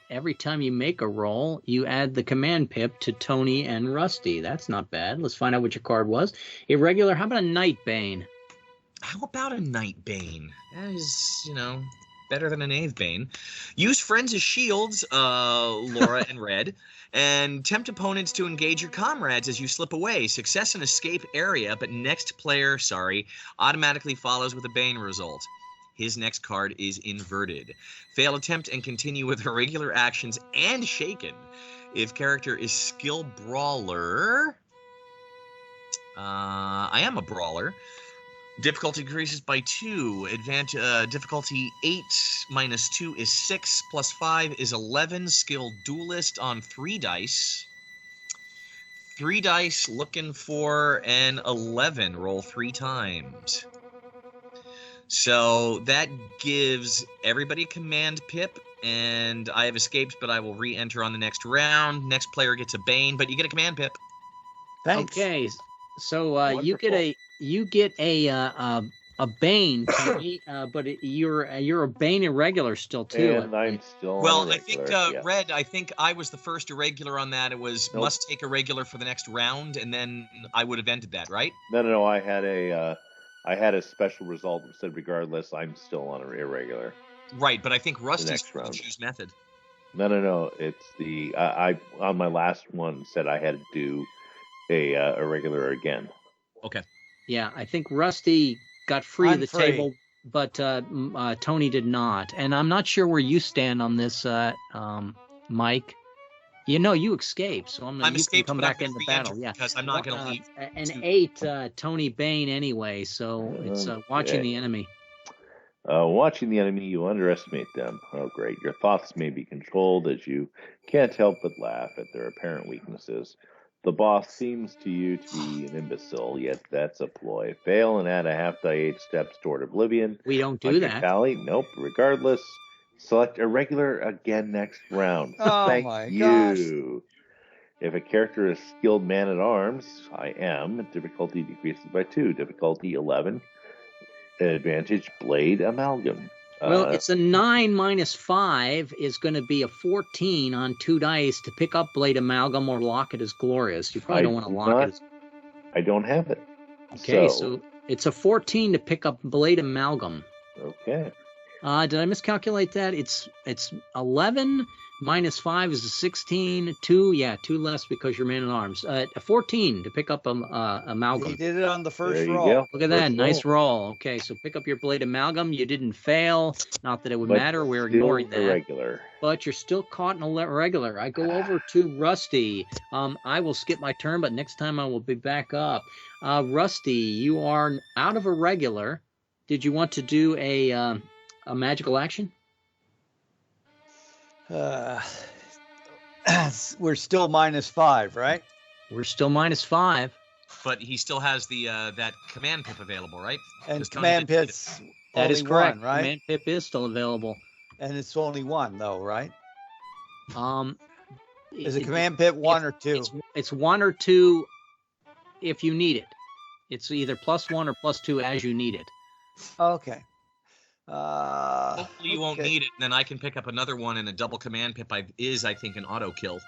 Speaker 1: every time you make a roll, you add the command pip to Tony and Rusty. That's not bad. Let's find out what your card was. Irregular, how about a Night Bane?
Speaker 4: How about a Night Bane? That is, better than a Knave Bane. Use friends as shields, Laura and Red, and tempt opponents to engage your comrades as you slip away. Success in escape area, but next player, automatically follows with a Bane result. His next card is inverted. Fail attempt and continue with irregular actions and shaken. If character is skill brawler, I am a brawler. Difficulty increases by 2. Difficulty 8 minus 2 is 6, plus 5 is 11. Skill duelist on 3 dice. 3 dice looking for an 11. Roll 3 times. So that gives everybody command pip, and I have escaped, but I will re-enter on the next round. Next player gets a Bane, but you get a command pip.
Speaker 3: Thanks.
Speaker 1: Okay, so you get a Bane, Tony, but you're a Bane irregular still too.
Speaker 2: And I'm still
Speaker 4: Well,
Speaker 2: on
Speaker 4: I think
Speaker 2: regular, yeah.
Speaker 4: Red. I think I was the first irregular on that. It was
Speaker 2: Nope.
Speaker 4: must take a regular for the next round, and then I would have ended that, right?
Speaker 2: No. I had a special result that said regardless, I'm still on an irregular.
Speaker 4: Right, but I think Rusty's
Speaker 2: next
Speaker 4: the
Speaker 2: round.
Speaker 4: choose method.
Speaker 2: No. It's the I on my last one said I had to do a irregular again.
Speaker 4: Okay.
Speaker 1: Yeah, I think Rusty got free of
Speaker 3: I'm
Speaker 1: the
Speaker 3: free.
Speaker 1: table, but Tony did not. And I'm not sure where you stand on this, Mike. You escaped, so you
Speaker 4: escaped,
Speaker 1: can come
Speaker 4: but I'm
Speaker 1: back
Speaker 4: gonna
Speaker 1: in the
Speaker 4: re-enter
Speaker 1: battle. Yeah,
Speaker 4: because I'm not going to leave.
Speaker 1: An 8, Tony Bane anyway, so it's watching
Speaker 2: Okay.
Speaker 1: the enemy.
Speaker 2: Watching the enemy, you underestimate them. Oh, great. Your thoughts may be controlled as you can't help but laugh at their apparent weaknesses. The boss seems to you to be an imbecile, yet that's a ploy. Fail and add a half die 8 steps toward oblivion.
Speaker 1: We don't do
Speaker 2: Like
Speaker 1: that.
Speaker 2: a tally? Nope. Regardless, select irregular again next round.
Speaker 3: Oh
Speaker 2: Thank
Speaker 3: my
Speaker 2: you. If a character is skilled man-at-arms, I am, difficulty decreases by 2. Difficulty 11. Advantage blade amalgam.
Speaker 1: Well, it's a 9 minus 5 is going to be a 14 on 2 dice to pick up blade amalgam or lock it as glorious. You probably don't want to lock it as...
Speaker 2: I don't have it.
Speaker 1: Okay, so it's a 14 to pick up blade amalgam.
Speaker 2: Okay.
Speaker 1: Did I miscalculate that? It's 11 minus 5 is a 16. 2 less because you're man at arms. A 14 to pick up amalgam.
Speaker 3: He did it on the first
Speaker 2: There you
Speaker 3: roll.
Speaker 2: go.
Speaker 1: Look at that, nice roll. Okay, so pick up your blade amalgam. You didn't fail. Not that it would
Speaker 2: But
Speaker 1: matter. We're
Speaker 2: still
Speaker 1: ignoring that.
Speaker 2: irregular.
Speaker 1: But you're still caught in a irregular. I go over to Rusty. I will skip my turn, but next time I will be back up. Rusty, you are out of irregular. Did you want to do a magical action?
Speaker 3: We're still -5, right?
Speaker 1: We're still -5.
Speaker 4: But he still has the that command pip available, right?
Speaker 3: And
Speaker 4: Just
Speaker 3: command
Speaker 4: don't need
Speaker 3: pit's
Speaker 1: That is
Speaker 3: only
Speaker 1: correct.
Speaker 3: one, right?
Speaker 1: Command pip is still available.
Speaker 3: And it's only one, though, right? Is a
Speaker 1: it-
Speaker 3: command pit one or two?
Speaker 1: It's 1 or 2 if you need it. It's either +1 or +2 as you need it.
Speaker 3: Okay.
Speaker 4: Hopefully you won't
Speaker 3: okay.
Speaker 4: need it, and then I can pick up another one, and a double command pip is, I think, an auto kill.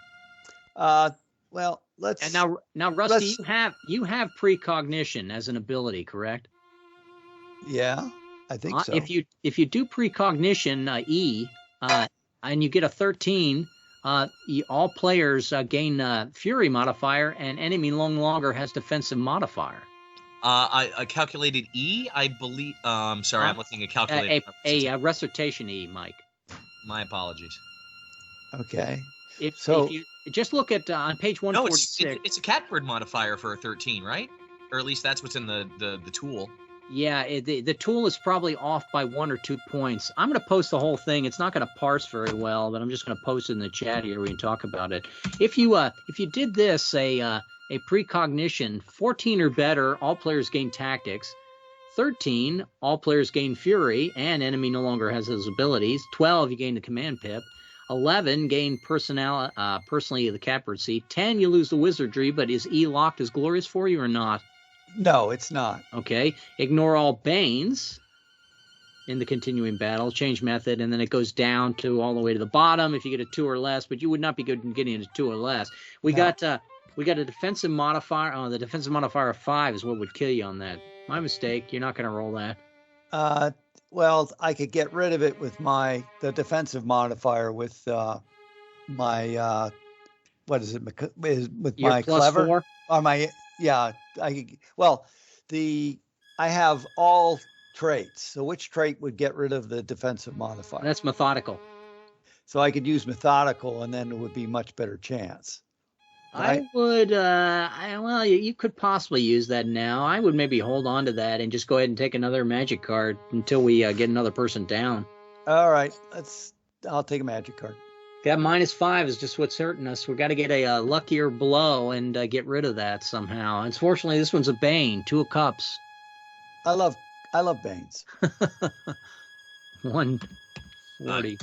Speaker 3: Well, let's.
Speaker 1: And now, Rusty,
Speaker 3: let's-
Speaker 1: you have precognition as an ability, correct?
Speaker 3: Yeah, I think so.
Speaker 1: If you do precognition E, and you get a 13, all players gain fury modifier, and enemy no longer has defensive modifier.
Speaker 4: I calculated E, I believe. Sorry, I'm looking at calculator.
Speaker 1: A recitation E, Mike.
Speaker 4: My apologies.
Speaker 3: Okay.
Speaker 1: If you just look at on page
Speaker 4: No,
Speaker 1: 146.
Speaker 4: it's a catbird modifier for a 13, right? Or at least that's what's in the tool.
Speaker 1: Yeah, the tool is probably off by 1 or 2 points. I'm going to post the whole thing. It's not going to parse very well, but I'm just going to post it in the chat here. We can talk about it. If you did this, a precognition, 14 or better, all players gain tactics. 13, all players gain fury, and enemy no longer has those abilities. 12, you gain the command pip. 11, gain personally the catbird seat. 10, you lose the wizardry, but is E locked as glorious for you or not?
Speaker 3: No, it's not.
Speaker 1: Okay. Ignore all banes in the continuing battle. Change method, and then it goes down to all the way to the bottom if you get a 2 or less, but you would not be good in getting a 2 or less. We got a defensive modifier. Oh, the defensive modifier of 5 is what would kill you on that. My mistake. You're not going to roll that.
Speaker 3: Well, I could get rid of it with the defensive modifier with my what is it with
Speaker 1: Your
Speaker 3: my
Speaker 1: plus
Speaker 3: clever
Speaker 1: 4?
Speaker 3: or my I have all traits. So which trait would get rid of the defensive modifier?
Speaker 1: That's methodical.
Speaker 3: So I could use methodical, and then it would be much better chance. Right?
Speaker 1: I would, you could possibly use that now. I would maybe hold on to that and just go ahead and take another magic card until we get another person down.
Speaker 3: All right, I'll take a magic card.
Speaker 1: That -5 is just what's hurting us. We've got to get a luckier blow and get rid of that somehow. Unfortunately, this one's a bane, 2 of cups.
Speaker 3: I love Banes.
Speaker 1: 140.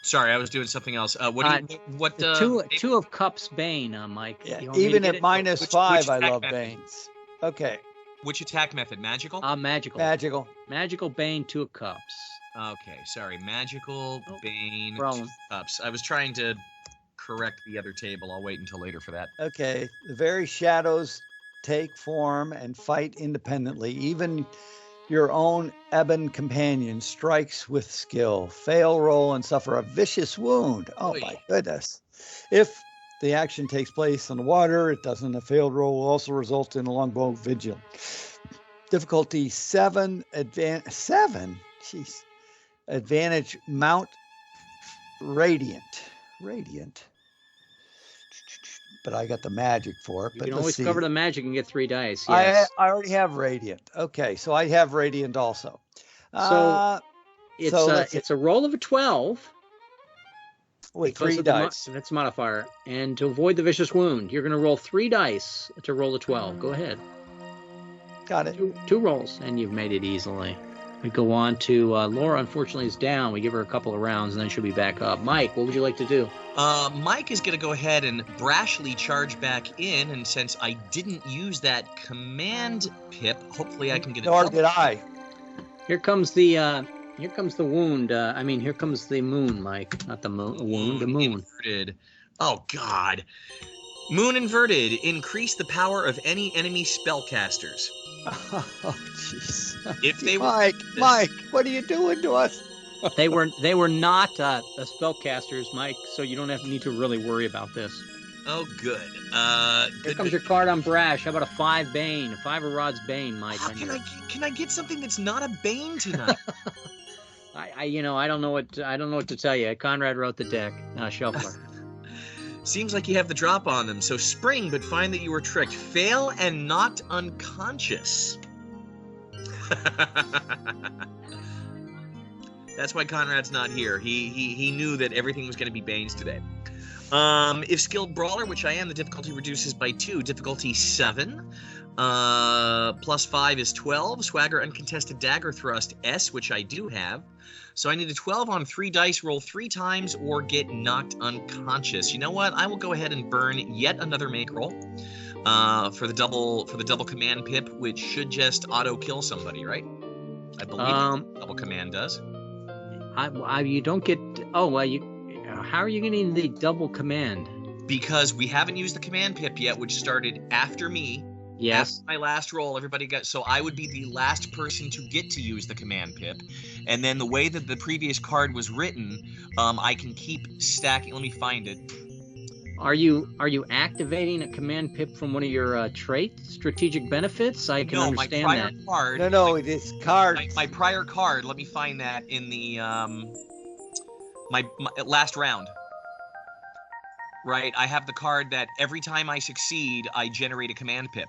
Speaker 4: Sorry, I was doing something else.
Speaker 1: Two of cups bane, Mike.
Speaker 3: Yeah,
Speaker 1: You want me to
Speaker 3: even
Speaker 1: get
Speaker 3: at
Speaker 1: it?
Speaker 3: -5, I
Speaker 4: attack
Speaker 3: love
Speaker 4: method?
Speaker 3: Banes. Okay,
Speaker 4: Which attack method? Magical?
Speaker 1: Magical.
Speaker 3: magical.
Speaker 1: Magical bane, 2 of cups.
Speaker 4: Okay, sorry. Magical, Bane,
Speaker 1: problem.
Speaker 4: Cups. I was trying to correct the other table. I'll wait until later for that.
Speaker 3: Okay, the very shadows take form and fight independently. Even your own ebon companion strikes with skill. Fail roll and suffer a vicious wound. Oh
Speaker 4: Oy.
Speaker 3: my goodness. If the action takes place on the water, it doesn't. A failed roll will also result in a longbow vigil. Difficulty 7, 7? Jeez. Advantage mount radiant. But I got the magic for it.
Speaker 1: You
Speaker 3: But
Speaker 1: can
Speaker 3: let's
Speaker 1: always
Speaker 3: see.
Speaker 1: cover the magic and get 3 dice. Yes.
Speaker 3: I already have radiant. Okay, so I have radiant also.
Speaker 1: So It's a roll of a 12.
Speaker 3: With
Speaker 1: Because
Speaker 3: 3
Speaker 1: of
Speaker 3: dice.
Speaker 1: That's modifier. And to avoid the vicious wound, you're going to roll 3 dice to roll a 12. Go ahead.
Speaker 3: Got it.
Speaker 1: Two rolls, and you've made it easily. We go on to Laura. Unfortunately, is down. We give her a couple of rounds, and then she'll be back up. Mike, what would you like to do?
Speaker 4: Mike is going to go ahead and brashly charge back in, and since I didn't use that command pip, hopefully I can get it.
Speaker 3: Nor did I.
Speaker 1: Here comes the wound. Here comes the moon, Mike. Not the wound, the moon.
Speaker 4: Inverted. Oh, God. Moon inverted. Increase the power of any enemy spellcasters.
Speaker 3: Oh, jeez.
Speaker 4: If they
Speaker 3: Mike, what are you doing to us?
Speaker 1: They were not spellcasters, Mike, so you don't need to really worry about this.
Speaker 4: Oh, good.
Speaker 1: Here comes your card on Brash. How about a 5 Bane? 5 of Rod's Bane, Mike.
Speaker 4: Can I get something that's not a Bane tonight?
Speaker 1: I don't know what to tell you. Conrad wrote the deck. Shuffler.
Speaker 4: Seems like you have the drop on them. So spring, but find that you were tricked. Fail and not unconscious. That's why Conrad's not here. He knew that everything was going to be Banes today. If skilled brawler, which I am, the difficulty reduces by 2. Difficulty 7. Plus 5 is 12. Swagger uncontested dagger thrust S, which I do have. So I need a 12 on 3 dice, roll 3 times, or get knocked unconscious. You know what? I will go ahead and burn yet another make roll for the double command pip, which should just auto kill somebody, right? I believe double command does.
Speaker 1: You don't get. Oh well, how are you getting the double command?
Speaker 4: Because we haven't used the command pip yet, which started after me.
Speaker 1: Yes.
Speaker 4: After my last roll, everybody got. So I would be the last person to get to use the command pip, and then the way that the previous card was written, I can keep stacking. Let me find it.
Speaker 1: Are you activating a command pip from one of your traits, strategic benefits? I can understand
Speaker 4: my prior
Speaker 1: that.
Speaker 4: Card.
Speaker 3: No, it is card.
Speaker 4: My prior card. Let me find that in the my last round. Right, I have the card that every time I succeed, I generate a command pip.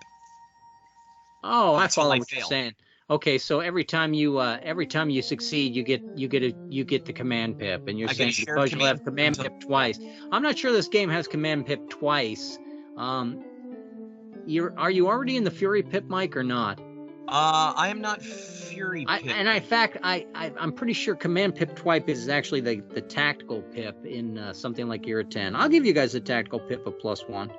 Speaker 1: Oh, I follow
Speaker 4: I
Speaker 1: what
Speaker 4: fail.
Speaker 1: you're saying. Okay, so every time you succeed, you get the command pip, and you're saying because you'll have command pip twice. I'm not sure this game has command pip twice. Are you already in the Fury pip, Mike, or not?
Speaker 4: I am not Fury pip.
Speaker 1: In fact, I'm pretty sure command pip twice is actually the tactical pip in something like Year 10. I'll give you guys a tactical pip of +1.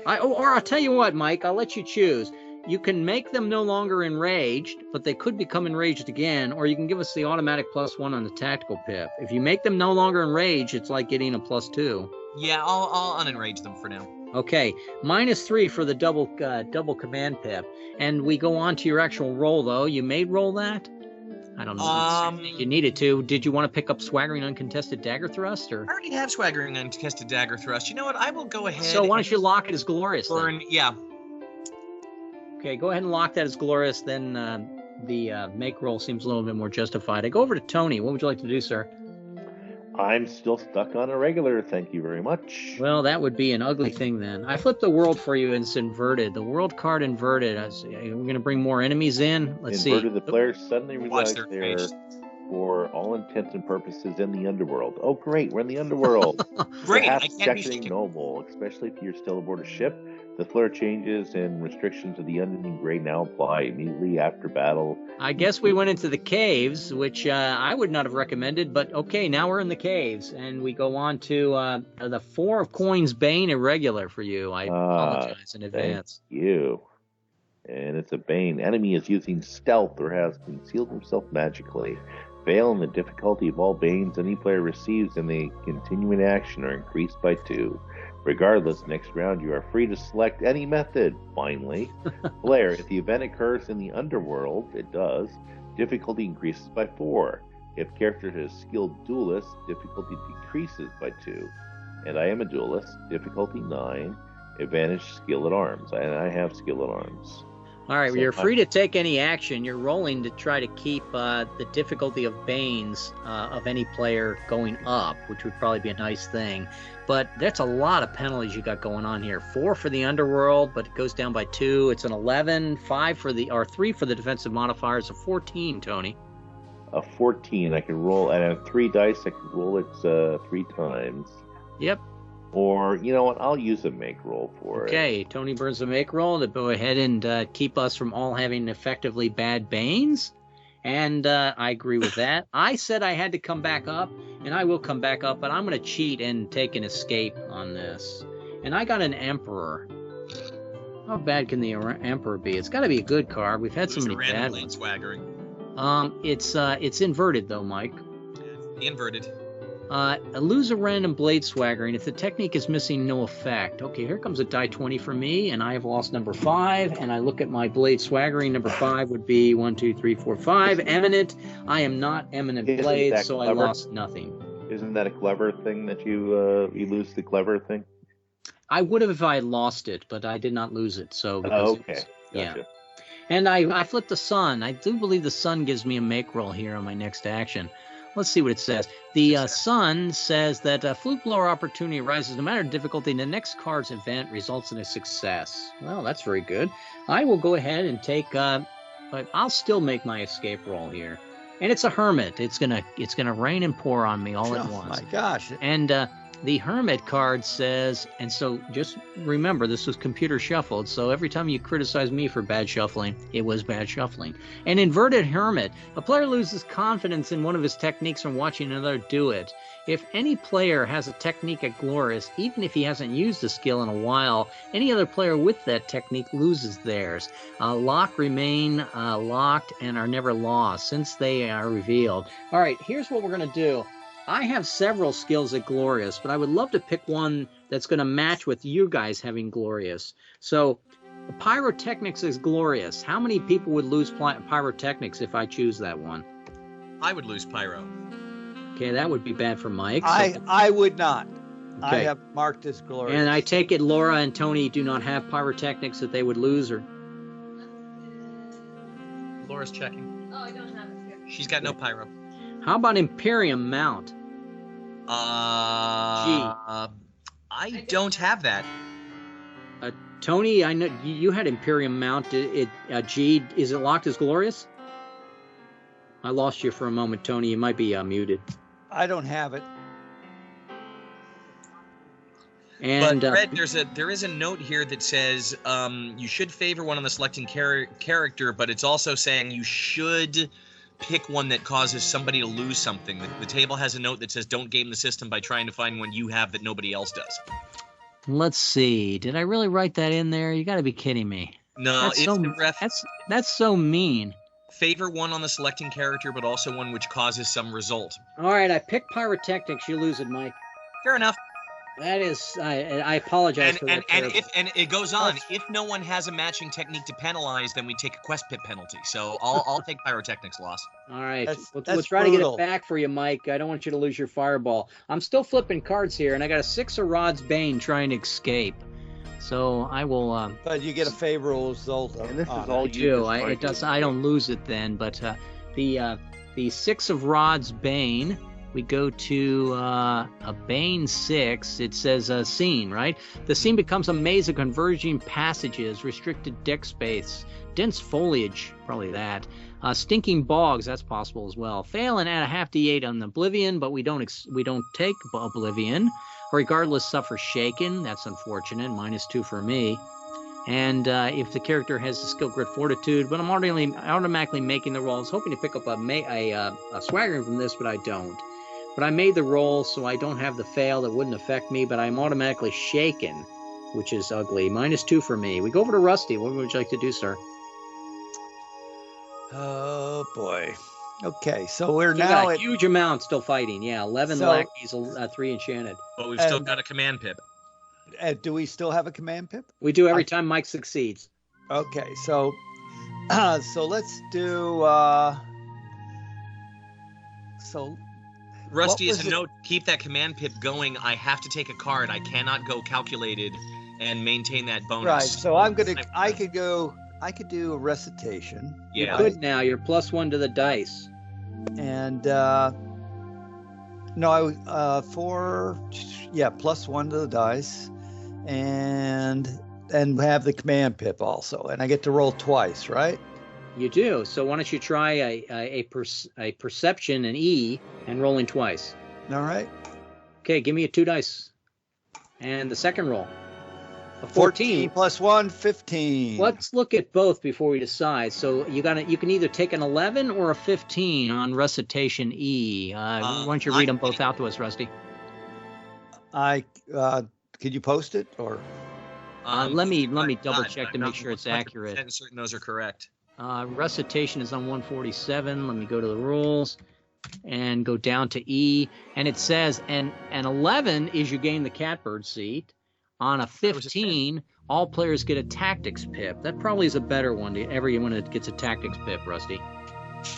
Speaker 1: Or I'll tell you what, Mike, I'll let you choose. You can make them no longer enraged, but they could become enraged again, or you can give us the automatic +1 on the tactical pip. If you make them no longer enraged, it's like getting a +2.
Speaker 4: Yeah, I'll unenrage them for now.
Speaker 1: Okay, -3 for the double command pip, and we go on to your actual roll. Though you may roll that. I don't know. You needed to. Did you want to pick up swaggering uncontested dagger thrust, or?
Speaker 4: I already have swaggering uncontested dagger thrust. You know what? I will go ahead.
Speaker 1: So why don't you lock it as glorious?
Speaker 4: Burn,
Speaker 1: then?
Speaker 4: Yeah.
Speaker 1: Okay, go ahead and lock that as glorious. Then the make roll seems a little bit more justified. I go over to Tony. What would you like to do, sir?
Speaker 2: I'm still stuck on a regular, thank you very much.
Speaker 1: Well, that would be an ugly thing then. I flipped the world for you and it's inverted. The world card inverted. We're going to bring more enemies in. Let's see.
Speaker 2: Inverted, the player suddenly realized
Speaker 4: their
Speaker 2: they're,
Speaker 4: face.
Speaker 2: for all intents and purposes, in the underworld. Oh, great, we're in the underworld.
Speaker 4: Great, I
Speaker 2: Perhaps
Speaker 4: can't be
Speaker 2: sectioning
Speaker 4: thinking.
Speaker 2: noble, especially if you're still aboard a ship. The flare changes and restrictions of the unending gray now apply immediately after battle.
Speaker 1: I guess we went into the caves, which I would not have recommended, but okay, now we're in the caves, and we go on to the 4 of coins Bane irregular for you. I apologize in advance.
Speaker 2: Thank you. And it's a Bane. Enemy is using stealth or has concealed himself magically. Fail in the difficulty of all Banes any player receives in the continuing action are increased by 2. Regardless, next round you are free to select any method. Finally, Blair, if the event occurs in the underworld, it does, difficulty increases by 4. If character is skilled duelist, difficulty decreases by 2. And I am a duelist, difficulty 9, advantage skill at arms. And I have skill at arms.
Speaker 1: All right,
Speaker 2: So
Speaker 1: you're free to take any action. You're rolling to try to keep the difficulty of Banes of any player going up, which would probably be a nice thing. But that's a lot of penalties you got going on here. 4 for the underworld, but it goes down by 2. It's an 11. 3 for the defensive modifiers, a 14. Tony.
Speaker 2: a 14. I can roll, and I have 3 dice. I can roll it 3 times.
Speaker 1: Yep.
Speaker 2: Or, you know what? I'll use a make roll for it.
Speaker 1: Okay, Tony burns a make roll to go ahead and keep us from all having effectively bad banes. And I agree with that. I said I had to come back up, and I will come back up, but I'm going to cheat and take an escape on this. And I got an Emperor. How bad can the Emperor be? It's got to be a good card. We've had so many bad ones.
Speaker 4: Swaggering.
Speaker 1: It's inverted though, Mike.
Speaker 4: The inverted.
Speaker 1: Lose a random blade swaggering if the technique is missing no effect. Okay, here comes a die 20 for me, and I have lost number 5. And I look at my blade swaggering. Number 5 would be 1, 2, 3, 4, 5. Eminent. I am not eminent blade, so I lost nothing.
Speaker 2: Isn't that a clever thing that you lose the clever thing?
Speaker 1: I would have if I had lost it, but I did not lose it. So
Speaker 2: okay, gotcha.
Speaker 1: Yeah. And I flipped the sun. I do believe the sun gives me a make roll here on my next action. Let's see what it says. The sun says that a flute blower opportunity arises no matter the difficulty. The next card's event results in a success. Well, that's very good. I will go ahead and take. But I'll still make my escape roll here. And it's a hermit. It's gonna rain and pour on me all at once.
Speaker 3: Oh my gosh!
Speaker 1: And the hermit card says, and so just remember, this was computer shuffled, so every time you criticize me for bad shuffling, it was bad shuffling. An inverted hermit. A player loses confidence in one of his techniques from watching another do it. If any player has a technique at Glorious, even if he hasn't used the skill in a while, any other player with that technique loses theirs. Lock remain locked and are never lost since they are revealed. All right, here's what we're going to do. I have several skills at Glorious, but I would love to pick one that's going to match with you guys having Glorious. So, Pyrotechnics is Glorious. How many people would lose Pyrotechnics if I choose that one?
Speaker 4: I would lose Pyro.
Speaker 1: Okay, that would be bad for Mike.
Speaker 3: I would not.
Speaker 1: Okay.
Speaker 3: I have marked as Glorious.
Speaker 1: And I take it Laura and Tony do not have Pyrotechnics that they would lose, or?
Speaker 4: Laura's checking.
Speaker 5: Oh, I don't have it here.
Speaker 4: She's got no Pyro.
Speaker 1: How about Imperium Mount?
Speaker 4: I don't have that.
Speaker 1: Tony, I know you had Imperium Mount. G, is it locked as Glorious? I lost you for a moment, Tony. You might be muted.
Speaker 3: I don't have it.
Speaker 1: And
Speaker 4: but Fred, there is a note here that says you should favor one on the selecting character, but it's also saying you should pick one that causes somebody to lose something. The table has a note that says don't game the system by trying to find one you have that nobody else does.
Speaker 1: Let's see. Did I really write that in there? You got to be kidding me.
Speaker 4: No,
Speaker 1: that's so mean.
Speaker 4: Favor one on the selecting character, but also one which causes some result.
Speaker 1: All right, I picked Pyrotechnics. You lose it, Mike.
Speaker 4: Fair enough.
Speaker 1: That is, I apologize for that.
Speaker 4: And it goes on. If no one has a matching technique to penalize, then we take a quest pit penalty. So I'll take Pyrotechnics loss.
Speaker 1: All right, we'll
Speaker 3: that's
Speaker 1: try to get
Speaker 3: brutal.
Speaker 1: it back for you, Mike. I don't want you to lose your fireball. I'm still flipping cards here, and I got a 6 of Rod's Bane trying to escape. So I will.
Speaker 3: But you get a favorable result.
Speaker 2: And this is
Speaker 3: on
Speaker 2: all
Speaker 3: it.
Speaker 2: you.
Speaker 1: I don't lose it then. But the 6 of Rod's Bane. We go to a Bane 6. It says scene, right? The scene becomes a maze of converging passages, restricted deck space, dense foliage, probably that. Stinking bogs, that's possible as well. Fail and add a half D8 on Oblivion, but we don't take Oblivion. Regardless, suffer shaken. That's unfortunate. -2 for me. And if the character has the skill Grit Fortitude, but I'm automatically making the roll. I was hoping to pick up a swaggering from this, but I don't. But I made the roll, so I don't have the fail. That wouldn't affect me, but I'm automatically shaken, which is ugly. -2 for me. We go over to Rusty. What would you like to do, sir?
Speaker 3: Oh boy. Okay, so we're
Speaker 1: You
Speaker 3: now
Speaker 1: got a
Speaker 3: at
Speaker 1: huge amount still fighting. Yeah, 11 lackeys, 3 enchanted.
Speaker 4: But we've still got a command pip.
Speaker 3: do we still have a command pip?
Speaker 1: We do every time Mike succeeds.
Speaker 3: Okay, so let's do
Speaker 4: Rusty,
Speaker 3: what
Speaker 4: as
Speaker 3: was
Speaker 4: a note, keep that command pip going. I have to take a card. I cannot go calculated and maintain that bonus.
Speaker 3: Right, so I could do a recitation.
Speaker 4: Yeah.
Speaker 1: Good now. You're +1 to the dice.
Speaker 3: And +1 to the dice, and have the command pip also, and I get to roll twice, right?
Speaker 1: You do. So why don't you try a perception, an E, and rolling twice.
Speaker 3: All right.
Speaker 1: Okay, give me a 2 dice. And the second roll. A 14.
Speaker 3: plus 1, 15.
Speaker 1: Let's look at both before we decide. So you can either take an 11 or a 15 on recitation E. Why don't you read them both out to us, Rusty?
Speaker 3: Could you post it or?
Speaker 1: Let me double check to make sure it's accurate.
Speaker 4: I'm certain those are correct.
Speaker 1: Recitation is on 147. Let me go to the rules and go down to E, and it says an 11 is you gain the catbird seat. On a 15, all players get a tactics pip. That probably is a better one to everyone that gets a tactics pip, Rusty.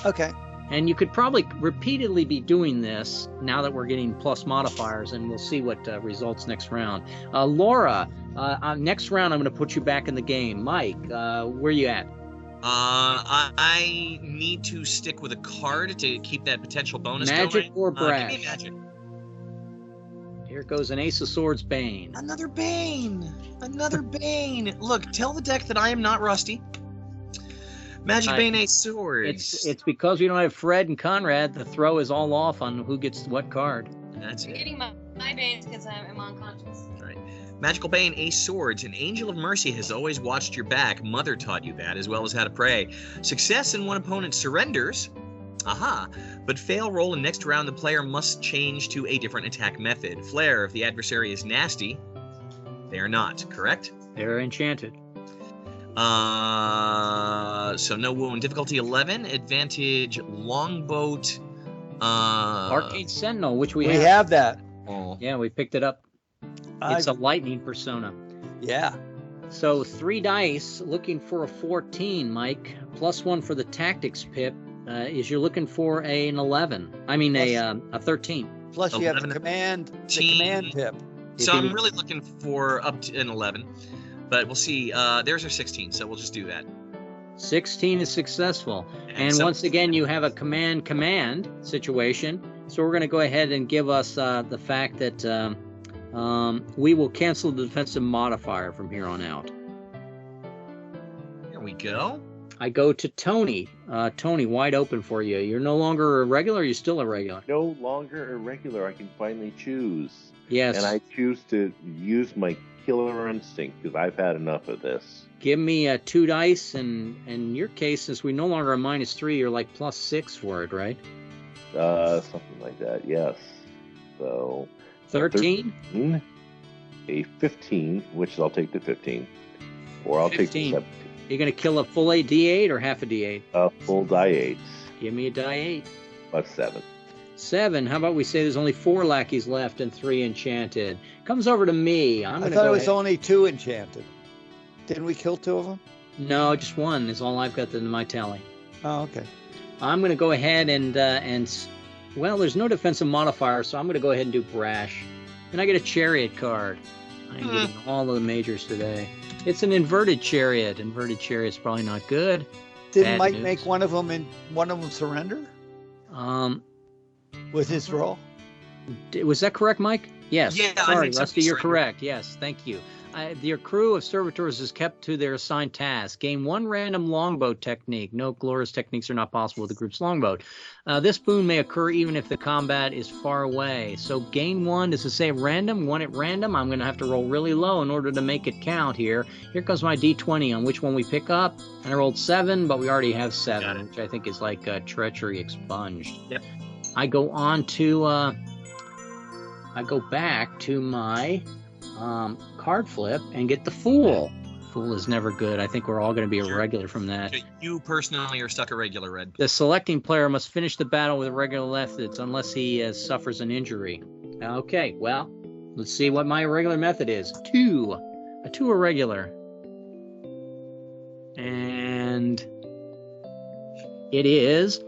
Speaker 3: Okay.
Speaker 1: And you could probably repeatedly be doing this now that we're getting plus modifiers, and we'll see what results next round. Laura, next round I'm going to put you back in the game. Mike, where you at?
Speaker 4: I need to stick with a card to keep that potential bonus
Speaker 1: Magic
Speaker 4: going.
Speaker 1: or brash?
Speaker 4: Give me magic.
Speaker 1: Here goes an Ace of Swords Bane.
Speaker 4: Another Bane! Another Bane! Look, tell the deck that I am not rusty. Magic Bane Ace Swords.
Speaker 1: It's because we don't have Fred and Conrad. The throw is all off on who gets what card.
Speaker 4: That's
Speaker 5: I'm
Speaker 4: it.
Speaker 5: getting my Banes because I'm unconscious.
Speaker 4: Right. Magical Bane Ace Swords. An angel of mercy has always watched your back. Mother taught you that, as well as how to pray. Success in one opponent surrenders. Aha. But fail roll, and next round the player must change to a different attack method. Flare, if the adversary is nasty, they are not, correct?
Speaker 1: They're enchanted.
Speaker 4: So no wound. Difficulty 11. Advantage longboat.
Speaker 1: Arcane Sentinel, which we
Speaker 3: have that.
Speaker 4: Oh.
Speaker 1: Yeah, we picked it up. It's a lightning persona.
Speaker 3: Yeah.
Speaker 1: So 3 dice, looking for a 14, Mike. Plus 1 for the tactics pip. Is you're looking for an 11. I mean a 13.
Speaker 3: Plus you have the command pip.
Speaker 4: So I'm really looking for up to an 11. But we'll see. There's our 16, so we'll just do that.
Speaker 1: 16 is successful. And once again, you have a command situation. So we're going to go ahead and give us the fact that we will cancel the defensive modifier from here on out.
Speaker 4: Here we go.
Speaker 1: I go to Tony. Tony, wide open for you. You're no longer a regular, or you're still a regular?
Speaker 2: No longer a regular. I can finally choose.
Speaker 1: Yes.
Speaker 2: And I choose to use my killer instinct because I've had enough of this.
Speaker 1: Give me 2 dice, and in your case, since we no longer are -3, you're like +6 for it, right?
Speaker 2: Something like that, yes. So
Speaker 1: 13?
Speaker 2: A 15, which I'll take the 15. Or I'll
Speaker 1: 15.
Speaker 2: take the 17.
Speaker 1: You're going to kill a full D8 or half a D8?
Speaker 2: Full die 8.
Speaker 1: Give me a die 8.
Speaker 2: Plus 7.
Speaker 1: 7. How about we say there's only 4 lackeys left and 3 enchanted? Comes over to me.
Speaker 3: I thought it was only 2 enchanted. Didn't we kill 2 of them?
Speaker 1: No, just 1 is all I've got in my tally.
Speaker 3: Oh, okay.
Speaker 1: I'm going to go ahead and well, there's no defensive modifier, so I'm going to go ahead and do brash. And I get a chariot card. I'm getting all of the majors today. It's an inverted chariot. Inverted chariot's probably not good.
Speaker 3: Didn't Mike make one of them surrender? With his roll?
Speaker 1: Was that correct, Mike? Yes.
Speaker 4: Yeah,
Speaker 1: sorry, Rusty, you're correct. Yes, thank you. Your crew of servitors is kept to their assigned task. Gain 1 random longboat technique. No glorious techniques are not possible with the group's longboat. This boon may occur even if the combat is far away. So gain 1, does it say random? 1 at random? I'm going to have to roll really low in order to make it count here. Here comes my D20 on which one we pick up. And I rolled 7, but we already have 7, which I think is like treachery expunged.
Speaker 4: Yep.
Speaker 1: I go on to... I go back to my... card flip and get the Fool. Fool is never good. I think we're all going to be a regular from that.
Speaker 4: You personally are stuck a regular, Red.
Speaker 1: The selecting player must finish the battle with regular methods unless he suffers an injury. Okay, well, let's see what my regular method is. 2. A 2 irregular. And it is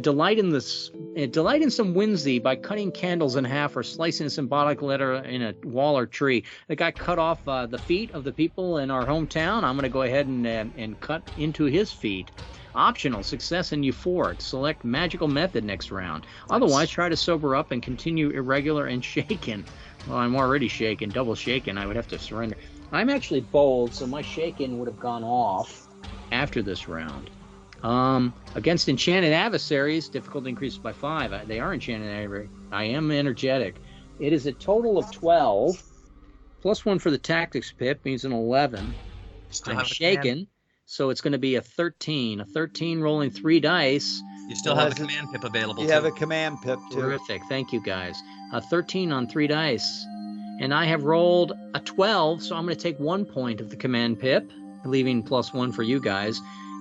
Speaker 1: delight in some whimsy by cutting candles in half or slicing a symbolic letter in a wall or tree. The guy cut off the feet of the people in our hometown. I'm going to go ahead and cut into his feet. Optional, success in euphoric. Select magical method next round. Otherwise, try to sober up and continue irregular and shaken. Well, I'm already shaken, double shaken. I would have to surrender. I'm actually bold, so my shaken would have gone off after this round. Against enchanted adversaries, difficulty increases by 5. They are enchanted adversaries. I am energetic. It is a total of 12. +1 for the tactics pip means an 11.
Speaker 4: Still
Speaker 1: I'm
Speaker 4: have a
Speaker 1: shaken,
Speaker 4: command.
Speaker 1: so it's going to be a 13. A 13 rolling 3 dice.
Speaker 4: You still have a command pip available.
Speaker 3: You
Speaker 4: too.
Speaker 3: have a command pip too.
Speaker 1: Terrific. Thank you, guys. A 13 on 3 dice. And I have rolled a 12, so I'm going to take 1 point of the command pip, leaving +1 for you guys,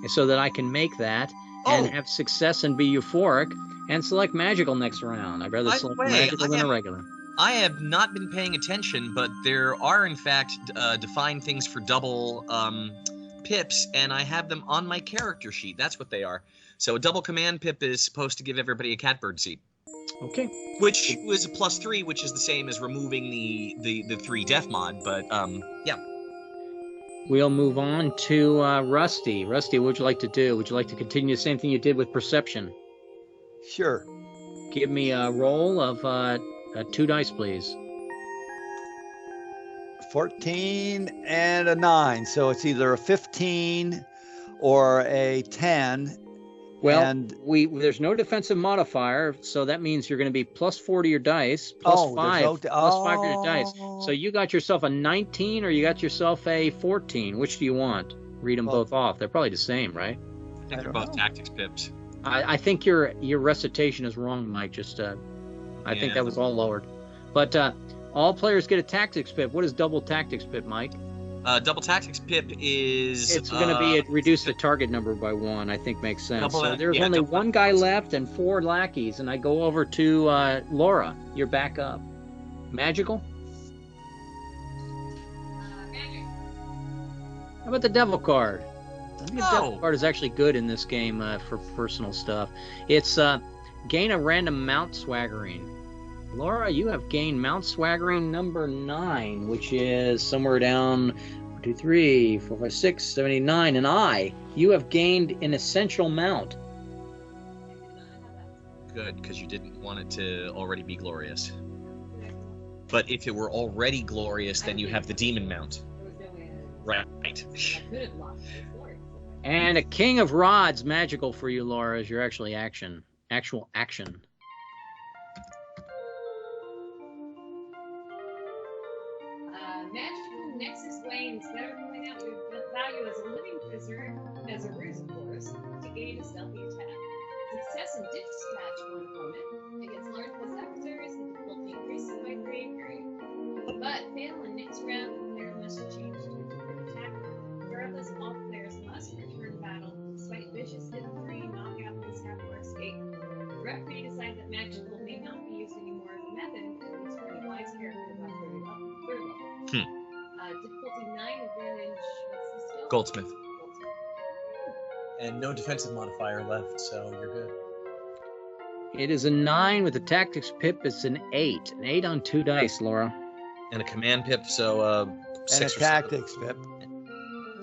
Speaker 1: so that I can make that and have success and be euphoric and select magical next round. I'd rather
Speaker 4: By the
Speaker 1: select
Speaker 4: way,
Speaker 1: magical than a regular.
Speaker 4: I have not been paying attention, but there are in fact defined things for double pips, and I have them on my character sheet. That's what they are. So a double command pip is supposed to give everybody a catbird seat.
Speaker 1: Okay.
Speaker 4: Which was a +3, which is the same as removing the 3 def mod, but yeah.
Speaker 1: We'll move on to Rusty. Rusty, what would you like to do? Would you like to continue the same thing you did with perception?
Speaker 3: Sure.
Speaker 1: Give me a roll of 2 dice, please.
Speaker 3: 14 and a 9, so it's either a 15 or a 10.
Speaker 1: Well,
Speaker 3: and
Speaker 1: there's no defensive modifier, so that means you're going to be +4 to your dice, +5 for your dice. So you got yourself a 19 or you got yourself a 14. Which do you want? Read them both off. They're probably the same, right?
Speaker 4: I think they're both tactics pips.
Speaker 1: I think your recitation is wrong, Mike. Just I think that was all lowered. But all players get a tactics pip. What is double tactics pip, Mike?
Speaker 4: Double tactics pip is...
Speaker 1: It's going to be reduce the target number by 1, I think makes sense. So there's only
Speaker 4: double
Speaker 1: 1 guy left and 4 lackeys, and I go over to Laura. You're back up. Magical?
Speaker 5: Magic.
Speaker 1: How about the devil card? I think the devil card is actually good in this game for personal stuff. It's gain a random mount swaggering. Laura, you have gained mount swaggering number 9, which is somewhere down 1, 2, 3, 4, 5, 6, 7, 8, 9, and you have gained an essential mount.
Speaker 4: Good, because you didn't want it to already be glorious. But if it were already glorious, then you have the demon mount. Right.
Speaker 1: And a king of rods, magical for you, Laura, is your actual action.
Speaker 5: Magical Nexus Wanes better point out your value as a living prisoner, as a ruse, of course, to gain a stealthy attack. Success and dispatch one opponent against large plus adversaries, the difficulty increases by 3 But fail in next round, the player must change to a different attack. Regardless, all players must return battle despite vicious hit 3, knockout, mishap, or escape. The ref may decide that magical may not be used anymore as a method, at least for any wise character above 3rd level. Difficulty 9, advantage, what's the skill?
Speaker 4: Goldsmith. And no defensive modifier left, so you're good.
Speaker 1: It is a 9 with the tactics pip. It's an 8. An 8 on 2 dice, Laura.
Speaker 4: And a command pip, so 6
Speaker 3: and a tactics pip.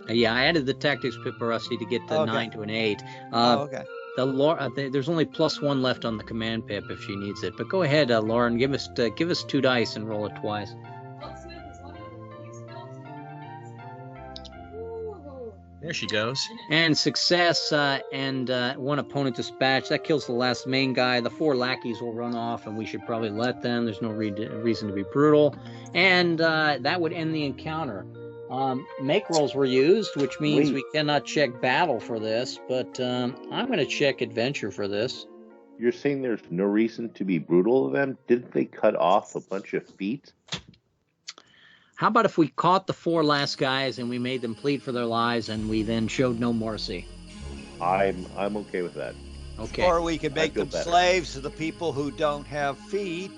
Speaker 1: Yeah, I added the tactics pip, Rusty, to get the 9 to an 8.
Speaker 3: Okay.
Speaker 1: There's only +1 left on the command pip if she needs it. But go ahead, Laura, and give us 2 dice and roll it twice.
Speaker 4: There she goes.
Speaker 1: And success and 1 opponent dispatch. That kills the last main guy. The 4 lackeys will run off, and we should probably let them. There's no reason to be brutal. And that would end the encounter. Make rolls were used, which means we cannot check battle for this, but I'm going to check adventure for this.
Speaker 2: You're saying there's no reason to be brutal to them? Didn't they cut off a bunch of feet?
Speaker 1: How about if we caught the 4 last guys and we made them plead for their lives and we then showed no mercy?
Speaker 2: I'm okay with that.
Speaker 1: Okay.
Speaker 3: Or we could make them slaves to the people who don't have feet.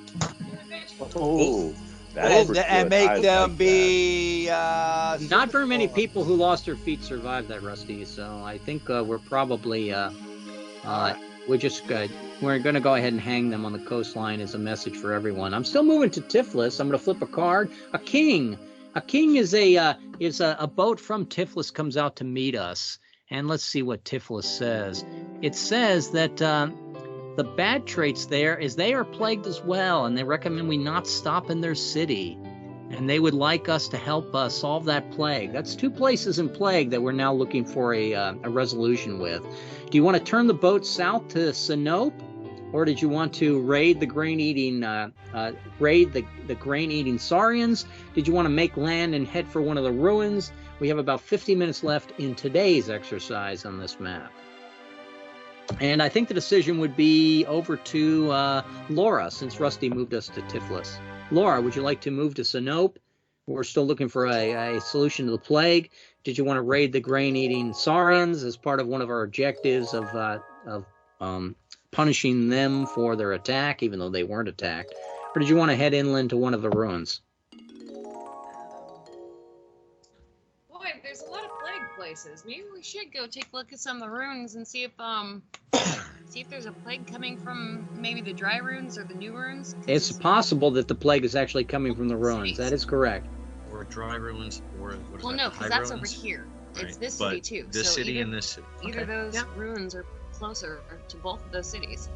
Speaker 2: Oh,
Speaker 3: and make them be...
Speaker 1: Not very many people who lost their feet survived that, Rusty, so I think we're probably... we're going to go ahead and hang them on the coastline as a message for everyone. I'm still moving to Tiflis. I'm going to flip a card. A king. A king is a boat from Tiflis comes out to meet us. And let's see what Tiflis says. It says that the bad traits there is they are plagued as well, and they recommend we not stop in their city. and they would like us to help solve that plague. That's 2 places in plague that we're now looking for a resolution with. Do you want to turn the boat south to Sinope, or did you want to raid the grain-eating grain-eating Saurians? Did you want to make land and head for one of the ruins? We have about 50 minutes left in today's exercise on this map. And I think the decision would be over to Laura, since Rusty moved us to Tiflis. Laura, would you like to move to Sinope? We're still looking for a solution to the plague. Did you want to raid the grain-eating Saurians as part of one of our objectives of punishing them for their attack, even though they weren't attacked? Or did you want to head inland to one of the ruins?
Speaker 5: Boy, there's a lot of plague places. Maybe we should go take a look at some of the ruins and see if there's a plague coming from maybe the dry ruins or the new ruins.
Speaker 1: It's possible that the plague is actually coming from the ruins. That is correct.
Speaker 4: Or dry ruins, or what is
Speaker 5: Well,
Speaker 4: that,
Speaker 5: no,
Speaker 4: high
Speaker 5: because that's
Speaker 4: ruins?
Speaker 5: over here.
Speaker 4: Right.
Speaker 5: It's this
Speaker 4: But
Speaker 5: city too.
Speaker 4: This
Speaker 5: so
Speaker 4: city
Speaker 5: either,
Speaker 4: and this city.
Speaker 5: Either
Speaker 4: Okay.
Speaker 5: those
Speaker 4: Yeah.
Speaker 5: ruins are closer to both of those cities.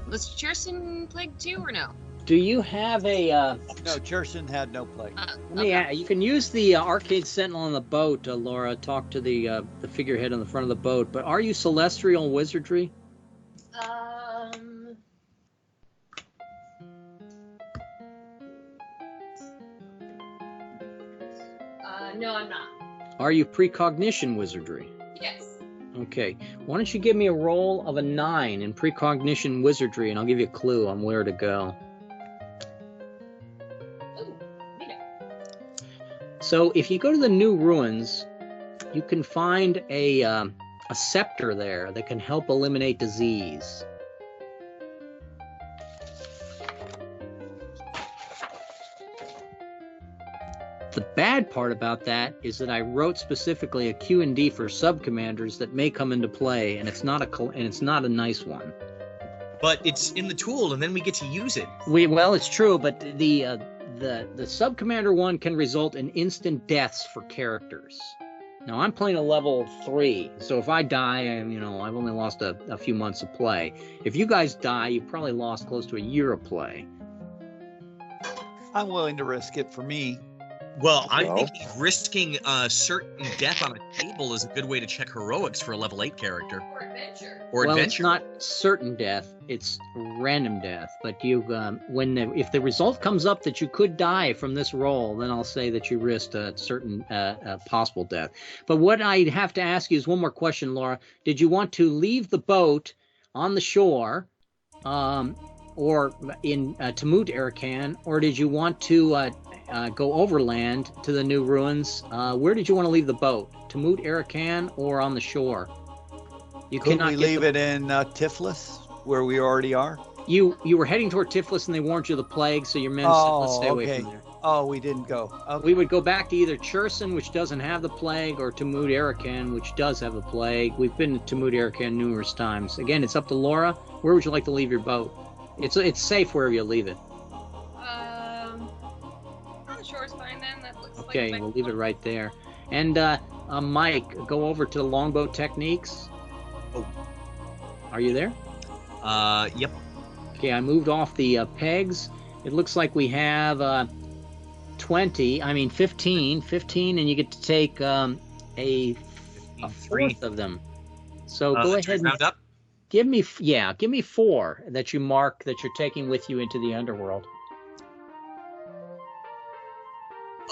Speaker 5: Was Cherson plagued too, or no?
Speaker 1: Do you have a...
Speaker 3: No, Cherson had no plague.
Speaker 1: You can use the arcade sentinel on the boat, Laura. Talk to the figurehead on the front of the boat. But are you celestial wizardry?
Speaker 5: No, I'm not.
Speaker 1: Are you precognition wizardry?
Speaker 5: Yes.
Speaker 1: Okay. Why don't you give me a roll of a 9 in precognition wizardry, and I'll give you a clue on where to go.
Speaker 5: Ooh, made it.
Speaker 1: So if you go to the new ruins, you can find a scepter there that can help eliminate disease. The bad part about that is that I wrote specifically a Q&D for subcommanders that may come into play, and it's not a nice one.
Speaker 4: But it's in the tool, and then we get to use it.
Speaker 1: Well, it's true, but the subcommander one can result in instant deaths for characters. Now I'm playing a level 3, so if I die, I've only lost a few months of play. If you guys die, you've probably lost close to a year of play.
Speaker 3: I'm willing to risk it for me.
Speaker 4: Well, I'm thinking risking a certain death on a table is a good way to check heroics for a level 8 character.
Speaker 5: Or adventure.
Speaker 4: Or
Speaker 1: Well,
Speaker 4: adventure.
Speaker 1: it's not certain death; it's random death. But if the result comes up that you could die from this roll, then I'll say that you risked a certain possible death. But what I have to ask you is one more question, Laura. Did you want to leave the boat on the shore, or in Tmutarakan, or did you want to go overland to the new ruins? Where did you want to leave the boat? Tmutarakan or on the shore? You
Speaker 3: Couldn't
Speaker 1: cannot
Speaker 3: we
Speaker 1: get
Speaker 3: leave it in Tiflis, where we already are?
Speaker 1: You were heading toward Tiflis, and they warned you of the plague, so your men said, let's stay away from there.
Speaker 3: Oh, we didn't go. Okay.
Speaker 1: We would go back to either Cherson, which doesn't have the plague, or Tmutarakan, which does have the plague. We've been to Tmutarakan numerous times. Again, it's up to Laura. Where would you like to leave your boat? It's safe wherever you leave it.
Speaker 5: On the shore's fine then. That looks
Speaker 1: Okay,
Speaker 5: like
Speaker 1: we'll leave it right there. And Mike, go over to the longboat techniques.
Speaker 4: Oh.
Speaker 1: Are you there?
Speaker 4: Yep.
Speaker 1: Okay, I moved off the pegs. It looks like we have 15, and you get to take a fourth of them. So go ahead and
Speaker 4: round up.
Speaker 1: give me 4 that you mark that you're taking with you into the underworld.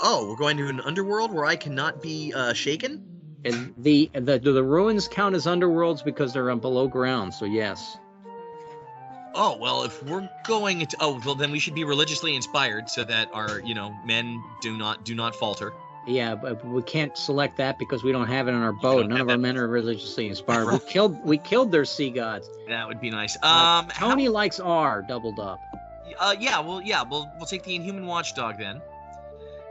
Speaker 4: Oh, we're going to an underworld where I cannot be shaken?
Speaker 1: And the ruins count as underworlds because they're below ground, so yes.
Speaker 4: Oh, well, if we're going to... Oh, well, then we should be religiously inspired so that our, men do not falter.
Speaker 1: Yeah, but we can't select that because we don't have it on our boat. None of our men are religiously inspired. We killed their sea gods.
Speaker 4: That would be nice.
Speaker 1: Tony likes R doubled up.
Speaker 4: We'll take the Inhuman Watchdog then.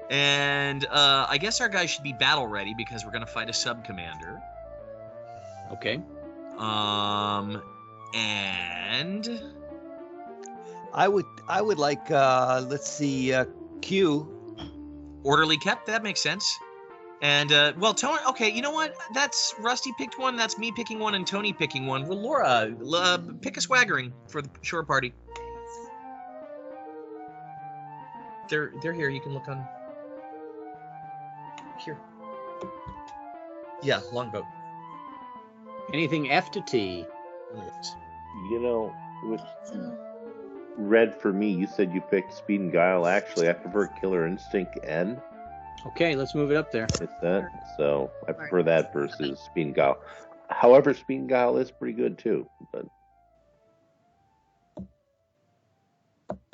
Speaker 4: And I guess our guys should be battle ready because we're going to fight a sub-commander.
Speaker 1: Okay.
Speaker 4: And
Speaker 3: I would like let's see, Q.
Speaker 4: orderly kept. That makes sense. And Tony. Okay, you know what? That's Rusty picked one. That's me picking one, and Tony picking one. Well, Laura, pick a swaggering for the shore party. they're here. You can look on here. Yeah, longboat.
Speaker 1: Anything F to T?
Speaker 2: You know, with red for me, you said you picked Speed and Guile. Actually, I prefer Killer Instinct N.
Speaker 1: Okay, let's move it up there.
Speaker 2: It's that. So I prefer that versus Speed and Guile. However, Speed and Guile is pretty good too. But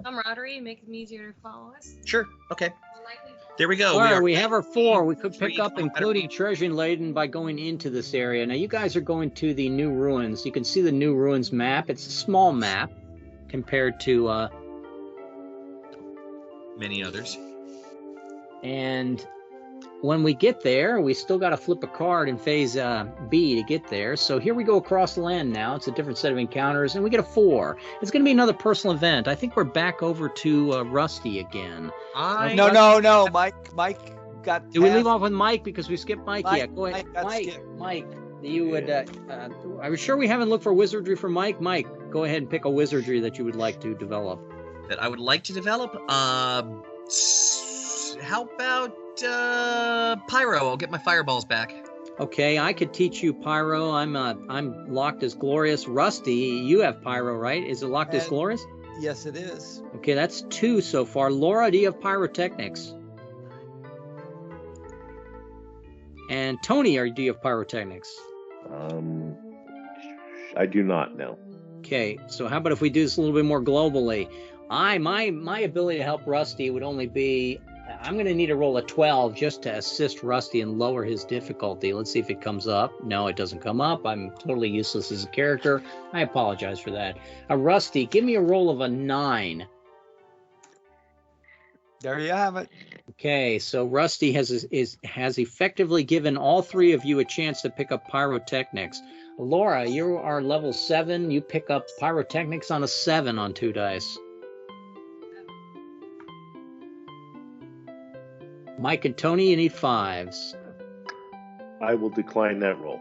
Speaker 5: Camaraderie, make them easier to follow us.
Speaker 4: Sure. Okay.
Speaker 5: More likely to
Speaker 4: There we go.
Speaker 1: All right,
Speaker 4: are-
Speaker 1: we have our 4. We could pick up,
Speaker 4: 3
Speaker 1: including treasure laden, by going into this area. Now, you guys are going to the new ruins. You can see the new ruins map. It's a small map compared to,
Speaker 4: many others.
Speaker 1: and when we get there, we still got to flip a card in phase B to get there. So here we go across the land now. It's a different set of encounters, and we get a 4. It's going to be another personal event. I think we're back over to Rusty again.
Speaker 3: No. Mike got.
Speaker 1: Do we leave off with Mike because we skipped Mike? Yeah, go ahead.
Speaker 3: Mike got skipped.
Speaker 1: Mike, you would. Are we sure we haven't looked for wizardry for Mike? Mike, go ahead and pick a wizardry that you would like to develop.
Speaker 4: That I would like to develop. How about pyro? I'll get my fireballs back.
Speaker 1: Okay, I could teach you pyro. I'm locked as glorious. Rusty, you have pyro, right? Is it locked as glorious?
Speaker 3: Yes, it is.
Speaker 1: Okay, that's 2 so far. Laura, do you have pyrotechnics? And Tony, do you have pyrotechnics?
Speaker 2: I do not know.
Speaker 1: Okay, so how about if we do this a little bit more globally? My ability to help Rusty would only be, I'm going to need to roll a 12 just to assist Rusty and lower his difficulty. Let's see if it comes up. No, it doesn't come up. I'm totally useless as a character. I apologize for that. Rusty, give me a roll of a 9.
Speaker 3: There you have it.
Speaker 1: Okay, so Rusty has effectively given all 3 of you a chance to pick up pyrotechnics. Laura, you are level 7. You pick up pyrotechnics on a 7 on 2 dice. Mike and Tony, you need 5s.
Speaker 2: I will decline that roll.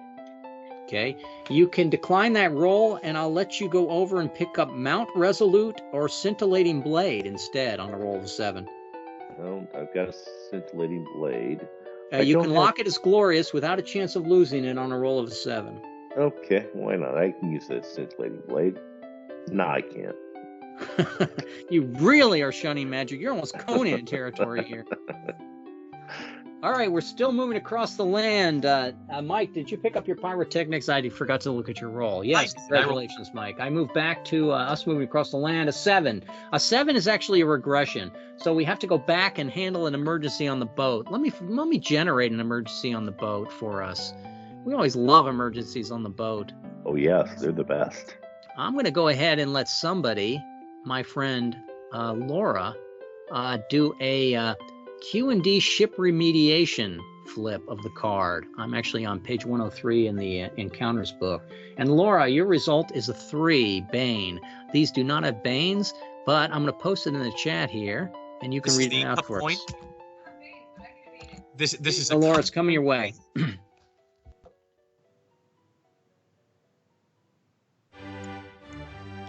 Speaker 1: Okay, you can decline that roll, and I'll let you go over and pick up Mount Resolute or Scintillating Blade instead on a roll of 7.
Speaker 2: Well, I've got a Scintillating Blade.
Speaker 1: You can lock it as glorious without a chance of losing it on a roll of 7.
Speaker 2: Okay, why not? I can use that Scintillating Blade. No, I can't.
Speaker 1: You really are shunning magic. You're almost Conan territory here. All right, we're still moving across the land. Mike, did you pick up your pyrotechnics? I forgot to look at your roll. Yes, congratulations, Mike. I moved back to us moving across the land, a 7. A 7 is actually a regression, so we have to go back and handle an emergency on the boat. Let me generate an emergency on the boat for us. We always love emergencies on the boat.
Speaker 2: Oh, yes, they're the best.
Speaker 1: I'm going to go ahead and let somebody, my friend Laura, do a Q&D ship remediation flip of the card. I'm actually on page 103 in the encounters book. And Laura, your result is a 3, Bane. These do not have Banes, but I'm going to post it in the chat here, and you can read it out for us.
Speaker 4: This is
Speaker 1: so Laura, it's coming your way.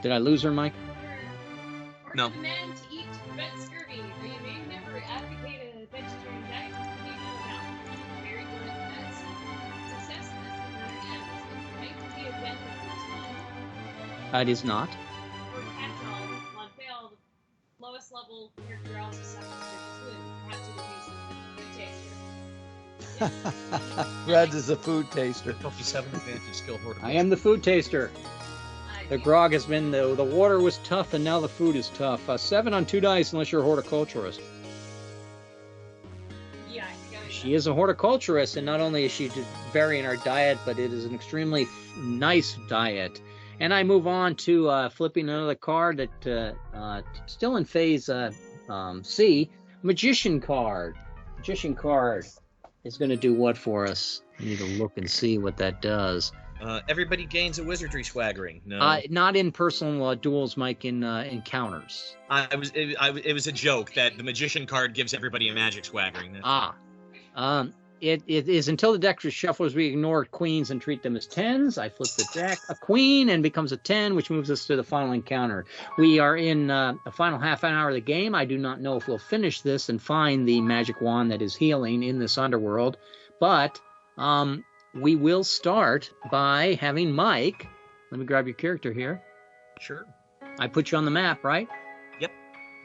Speaker 1: Did I lose her, Mike?
Speaker 4: No.
Speaker 5: Men to eat to prevent scurvy. Are you may never advocate a vegetarian diet? Do you know about very good meds? Success in this might be a benefit to
Speaker 1: It is not.
Speaker 5: or catch-all on failed lowest level character also suffers food. Perhaps in the case of food taster.
Speaker 3: Red is a food taster.
Speaker 4: 57 advantage skill horticulture.
Speaker 1: I am the food taster. The grog has been, the water was tough, and now the food is tough. 7 on 2 dice unless you're a horticulturist.
Speaker 5: Yeah, I think I
Speaker 1: She is a horticulturist, and not only is she varying our diet, but it is an extremely nice diet. And I move on to flipping another card that still in phase C, Magician card. Magician card is going to do what for us? We need to look and see what that does.
Speaker 4: Everybody gains a wizardry swaggering. No,
Speaker 1: not in personal duels, Mike. In encounters.
Speaker 4: It was a joke that the magician card gives everybody a magic swaggering.
Speaker 1: it is until the deck shuffles, we ignore queens and treat them as 10s. I flip the deck. A queen and becomes a 10, which moves us to the final encounter. We are in the final half an hour of the game. I do not know if we'll finish this and find the magic wand that is healing in this underworld, but we will start by having Mike. Let me grab your character here.
Speaker 4: Sure.
Speaker 1: I put you on the map, right?
Speaker 4: Yep.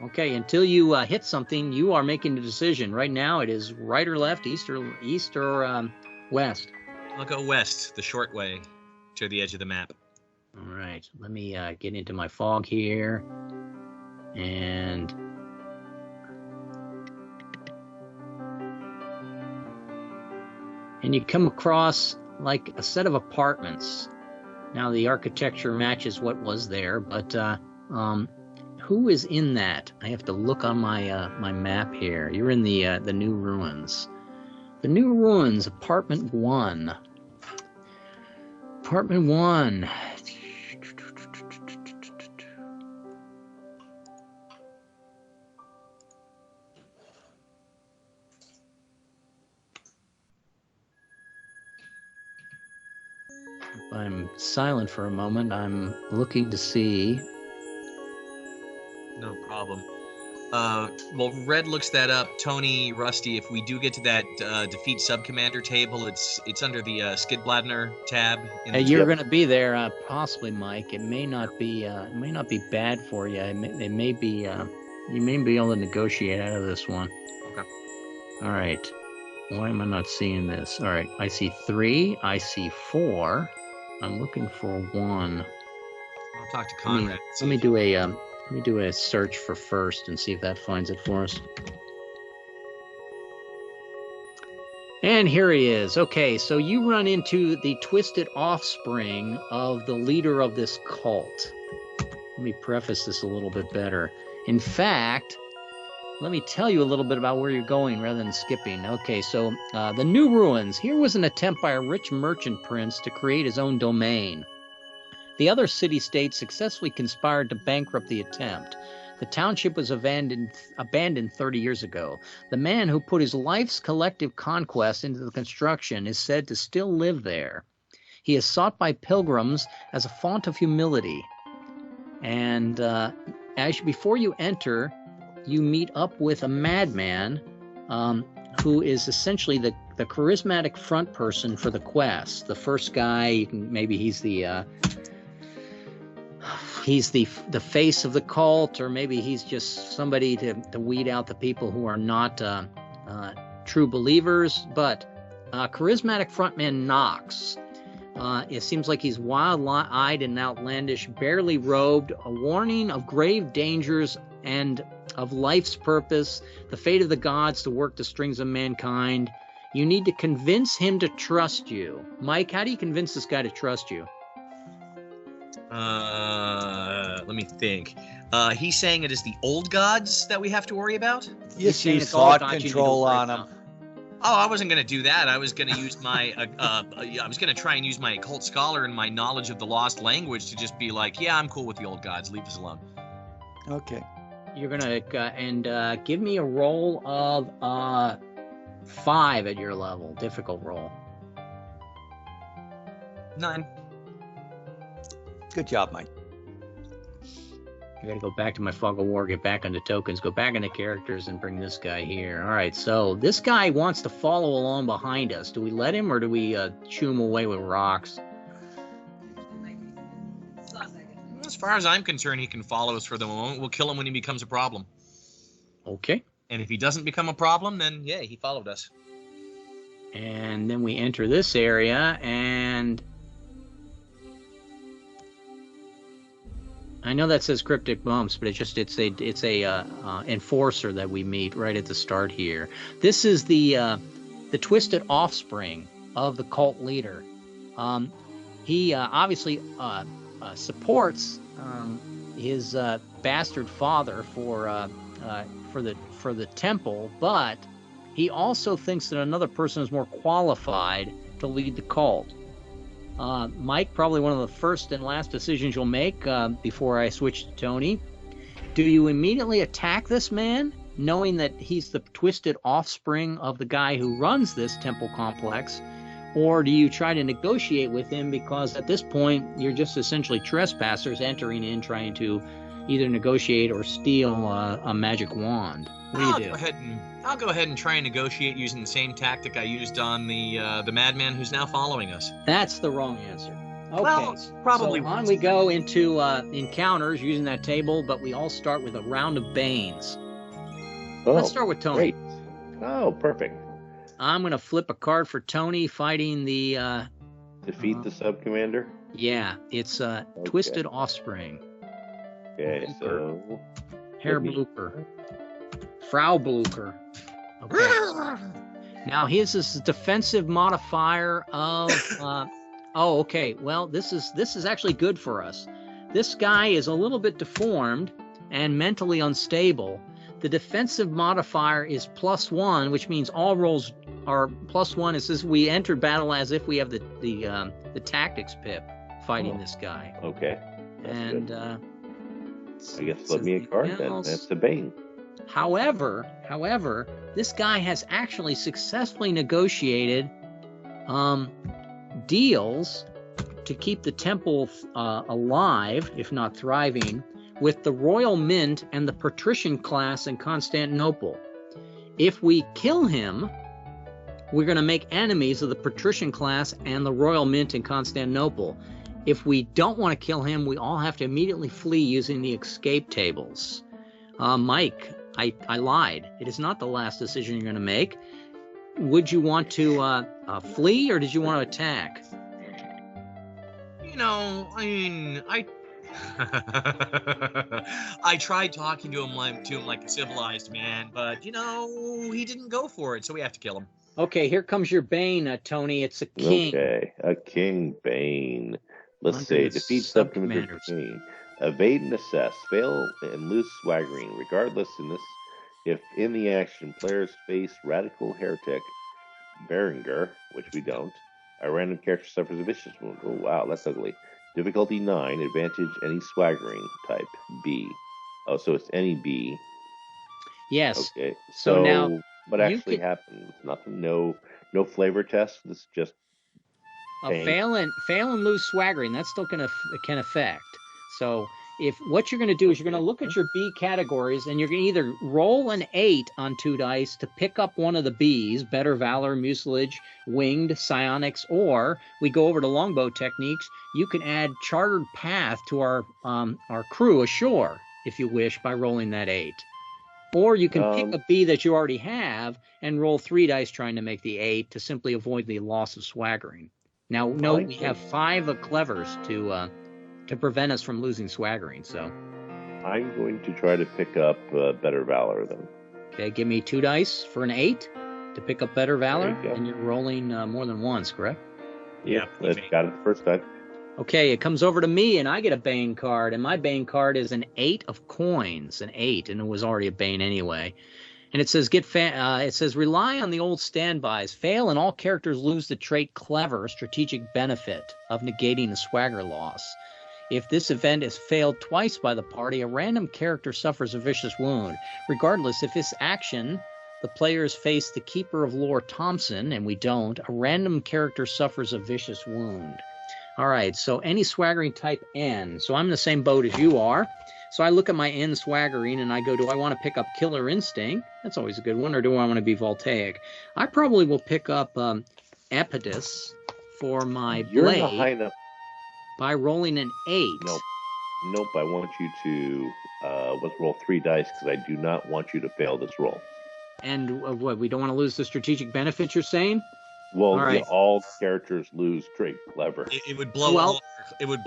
Speaker 1: Okay, until you hit something, you are making the decision. Right now, it is right or left, east or west.
Speaker 4: I'll go west, the short way, to the edge of the map.
Speaker 1: All right, let me get into my fog here. And you come across like a set of apartments. Now the architecture matches what was there, but who is in that? I have to look on my my map here. You're in the new ruins. The new ruins, apartment 1. Apartment 1. If I'm silent for a moment, I'm looking to see.
Speaker 4: No problem. Well, Red looks that up. Tony, Rusty, if we do get to that defeat subcommander table, it's under the Skidbladner tab.
Speaker 1: You're going to be there, possibly, Mike. It may not be bad for you. It may be. You may be able to negotiate out of this one.
Speaker 4: Okay.
Speaker 1: All right. Why am I not seeing this? All right. I see 3. I see 4. I'm looking for 1.
Speaker 4: I'll talk to Conrad.
Speaker 1: Let me do a search for first and see if that finds it for us. And here he is. Okay, so you run into the twisted offspring of the leader of this cult. Let me preface this a little bit better. In fact, let me tell you a little bit about where you're going rather than skipping. Okay, so the New Ruins. Here was an attempt by a rich merchant prince to create his own domain. The other city-states successfully conspired to bankrupt the attempt. The township was abandoned 30 years ago. The man who put his life's collective conquest into the construction is said to still live there. He is sought by pilgrims as a font of humility. And before you enter, you meet up with a madman who is essentially the charismatic front person for the quest. The first guy, maybe he's the face of the cult, or maybe he's just somebody to weed out the people who are not true believers. But charismatic frontman Knox. It seems like he's wild-eyed and outlandish, barely robed, a warning of grave dangers and of life's purpose, the fate of the gods to work the strings of mankind. You need to convince him to trust you. Mike, how do you convince this guy to trust you?
Speaker 4: Let me think. He's saying it is the old gods that we have to worry about?
Speaker 3: You see thought control on them.
Speaker 4: Oh, I wasn't going to do that. I was going to use my, I was going to try and use my occult scholar and my knowledge of the lost language to just be like, yeah, I'm cool with the old gods. Leave us alone.
Speaker 3: Okay.
Speaker 1: You're going to, give me a roll of 5 at your level. Difficult roll.
Speaker 4: 9.
Speaker 3: Good job, Mike.
Speaker 1: I gotta go back to my Fog of War, get back onto tokens, go back into characters, and bring this guy here. All right, so this guy wants to follow along behind us. Do we let him, or do we chew him away with rocks?
Speaker 4: As far as I'm concerned, he can follow us for the moment. We'll kill him when he becomes a problem.
Speaker 1: Okay.
Speaker 4: And if he doesn't become a problem, then, yeah, he followed us.
Speaker 1: And then we enter this area, and I know that says cryptic bumps, but it's a enforcer that we meet right at the start here. This is the twisted offspring of the cult leader. He obviously supports his bastard father for the temple, but he also thinks that another person is more qualified to lead the cult. Mike, probably one of the first and last decisions you'll make before I switch to Tony. Do you immediately attack this man, knowing that he's the twisted offspring of the guy who runs this temple complex? Or do you try to negotiate with him, because at this point you're just essentially trespassers entering in, trying to either negotiate or steal a magic wand? What do you do?
Speaker 4: I'll go ahead and try and negotiate using the same tactic I used on the madman who's now following us.
Speaker 1: That's the wrong answer. Okay,
Speaker 4: Well, probably
Speaker 1: so on we go into encounters using that table, but we all start with a round of banes.
Speaker 2: Oh,
Speaker 1: Let's start with Tony.
Speaker 2: great. Oh, perfect.
Speaker 1: I'm going to flip a card for Tony fighting the...
Speaker 2: Defeat the sub-commander?
Speaker 1: Yeah, it's Twisted Offspring.
Speaker 2: Okay, so...
Speaker 1: Herr Blooper. Frau Blooper. Okay. Now his is a defensive modifier of... oh, okay. Well, this is actually good for us. This guy is a little bit deformed and mentally unstable. The defensive modifier is +1, which means all rolls are +1. It says we enter battle as if we have the tactics pip fighting this guy.
Speaker 2: Okay. That's
Speaker 1: And
Speaker 2: good. I guess flip me a card then. That's the Bane.
Speaker 1: However, this guy has actually successfully negotiated deals to keep the temple alive, if not thriving, with the Royal Mint and the Patrician class in Constantinople. If we kill him, we're going to make enemies of the Patrician class and the Royal Mint in Constantinople. If we don't want to kill him, we all have to immediately flee using the escape tables. Mike, I lied. It is not the last decision you're going to make. Would you want to flee, or did you want to attack?
Speaker 4: You know, I mean, I tried talking to him like a civilized man, but you know, he didn't go for it, so we have to kill him.
Speaker 1: Okay, here comes your Bane, Tony. It's a king.
Speaker 2: Okay, a king Bane. Let's
Speaker 1: Under
Speaker 2: say
Speaker 1: the
Speaker 2: defeat
Speaker 1: sub-commanders.
Speaker 2: subcommander King. Evade and assess. Fail and lose swaggering. Regardless, if in the action players face radical heretic Berenger, which we don't, a random character suffers a vicious wound. Oh wow, that's ugly. Difficulty 9. Advantage any swaggering type B. Oh, so it's any B.
Speaker 1: Yes.
Speaker 2: Okay.
Speaker 1: So now
Speaker 2: what
Speaker 1: you
Speaker 2: actually
Speaker 1: could-
Speaker 2: happened? Nothing. No flavor test. This is just pain.
Speaker 1: Fail and lose swaggering. That's still can affect. So if what you're going to do is you're going to look at your B categories, and you're going to either roll an 8 on 2 dice to pick up one of the Bs, better valor, mucilage, winged, psionics, or we go over to longbow techniques. You can add chartered path to our crew ashore if you wish by rolling that 8. Or you can pick a B that you already have and roll 3 dice trying to make the 8 to simply avoid the loss of swaggering. Now, note we have 5 of clevers to prevent us from losing swaggering. So
Speaker 2: I'm going to try to pick up better valor then.
Speaker 1: okay, give me 2 dice for an 8 to pick up better valor,
Speaker 2: There you go.
Speaker 1: and you're rolling more than once, correct?
Speaker 4: Yeah,
Speaker 2: Let's got it the first time.
Speaker 1: Okay, it comes over to me, and I get a Bane card, and my Bane card is an 8 of coins, an 8, and it was already a Bane anyway. And it says it says rely on the old standbys. Fail, and all characters lose the trait clever, strategic benefit of negating the swagger loss. If this event is failed twice by the party, a random character suffers a vicious wound. Regardless, if this action the players face the Keeper of Lore Thompson, and we don't, a random character suffers a vicious wound. All right, so any swaggering type N. So I'm in the same boat as you are. So I look at my N swaggering and I go, do I want to pick up Killer Instinct? That's always a good one. Or do I want to be Voltaic? I probably will pick up Epitus for my
Speaker 2: You're
Speaker 1: blade
Speaker 2: in the high enough.
Speaker 1: by rolling an 8.
Speaker 2: Nope. I want you to let's roll 3 dice because I do not want you to fail this roll.
Speaker 1: And what, we don't want to lose the strategic benefit, you're saying?
Speaker 2: Well,
Speaker 1: All right.
Speaker 2: all characters lose trait clever.
Speaker 4: It would blow
Speaker 1: Well,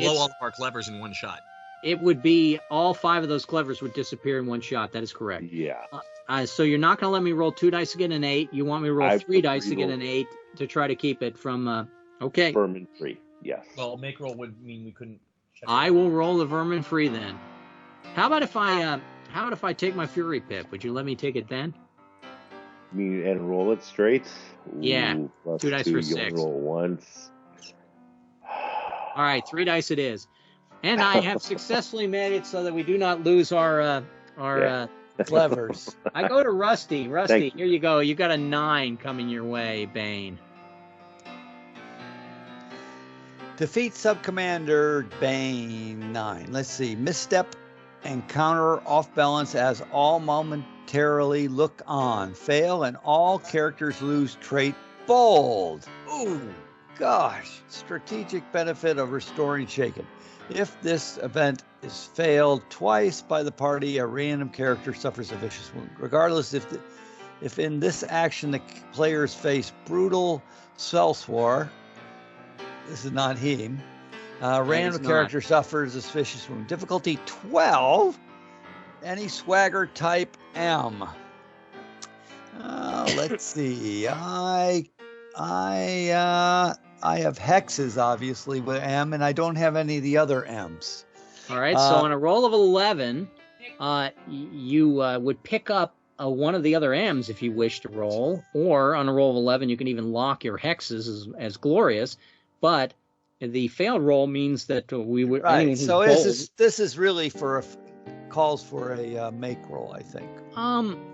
Speaker 4: all of our clevers in one shot.
Speaker 1: It would be all 5 of those clevers would disappear in one shot. That is correct.
Speaker 2: Yeah.
Speaker 1: So you're not going to let me roll 2 dice to get an 8. You want me to roll 3 dice to get
Speaker 2: rolled.
Speaker 1: an 8 to try to keep it from... okay.
Speaker 2: Vermin free. Yes.
Speaker 4: Well, make roll would mean we couldn't. Check
Speaker 1: I will roll the vermin free then. How about if I take my fury pip? Would you let me take it then?
Speaker 2: And roll it straight.
Speaker 1: Yeah.
Speaker 2: Plus
Speaker 1: 2 dice for
Speaker 2: you
Speaker 1: 6.
Speaker 2: roll once.
Speaker 1: All right, 3 dice it is. And I have successfully made it so that we do not lose our
Speaker 3: Clevers.
Speaker 1: I go to Rusty. Rusty,
Speaker 2: Thank
Speaker 1: here you go. You got a 9 coming your way, Bane.
Speaker 3: Defeat Subcommander Bane 9. Let's see. Misstep and counter off balance as all momentarily look on. Fail and all characters lose trait bold.
Speaker 4: Ooh.
Speaker 3: Gosh. Strategic benefit of restoring shaken. If this event is failed twice by the party, a random character suffers a vicious wound. Regardless if in this action the players face brutal Sellswar, this is not him. Random character suffers a vicious wound. Difficulty 12. Any swagger type M. Let's see. I have hexes obviously with M, and I don't have any of the other M's.
Speaker 1: All right. So on a roll of 11, you would pick up one of the other M's if you wish to roll, or on a roll of 11, you can even lock your hexes as glorious. But the failed roll means that we would.
Speaker 3: Right. So this is really calls for a make roll, I think.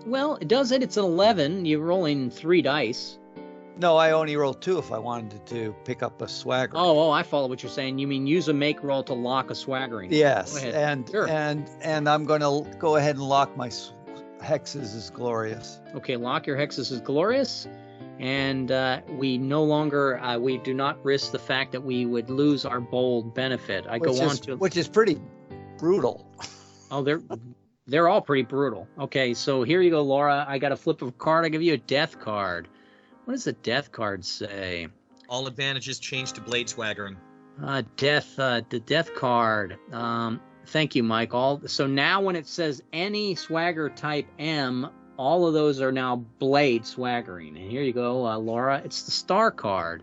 Speaker 1: Well, it does it. It's an 11. You're rolling 3 dice.
Speaker 3: No, I only rolled 2 if I wanted to pick up a swagger.
Speaker 1: Oh, I follow what you're saying. You mean use a make roll to lock a swaggering?
Speaker 3: Yes,
Speaker 1: Go ahead.
Speaker 3: and I'm going to go ahead and lock my hexes as glorious.
Speaker 1: Okay, lock your hexes as glorious, and we no longer we do not risk the fact that we would lose our bold benefit.
Speaker 3: Which is pretty brutal.
Speaker 1: Oh, they're all pretty brutal. Okay, so here you go, Laura. I got a flip of a card. I give you a death card. What does the death card say?
Speaker 4: All advantages change to blade swaggering.
Speaker 1: The death card. Thank you, Mike. So now when it says any swagger type M, all of those are now blade swaggering. And here you go, Laura. It's the star card.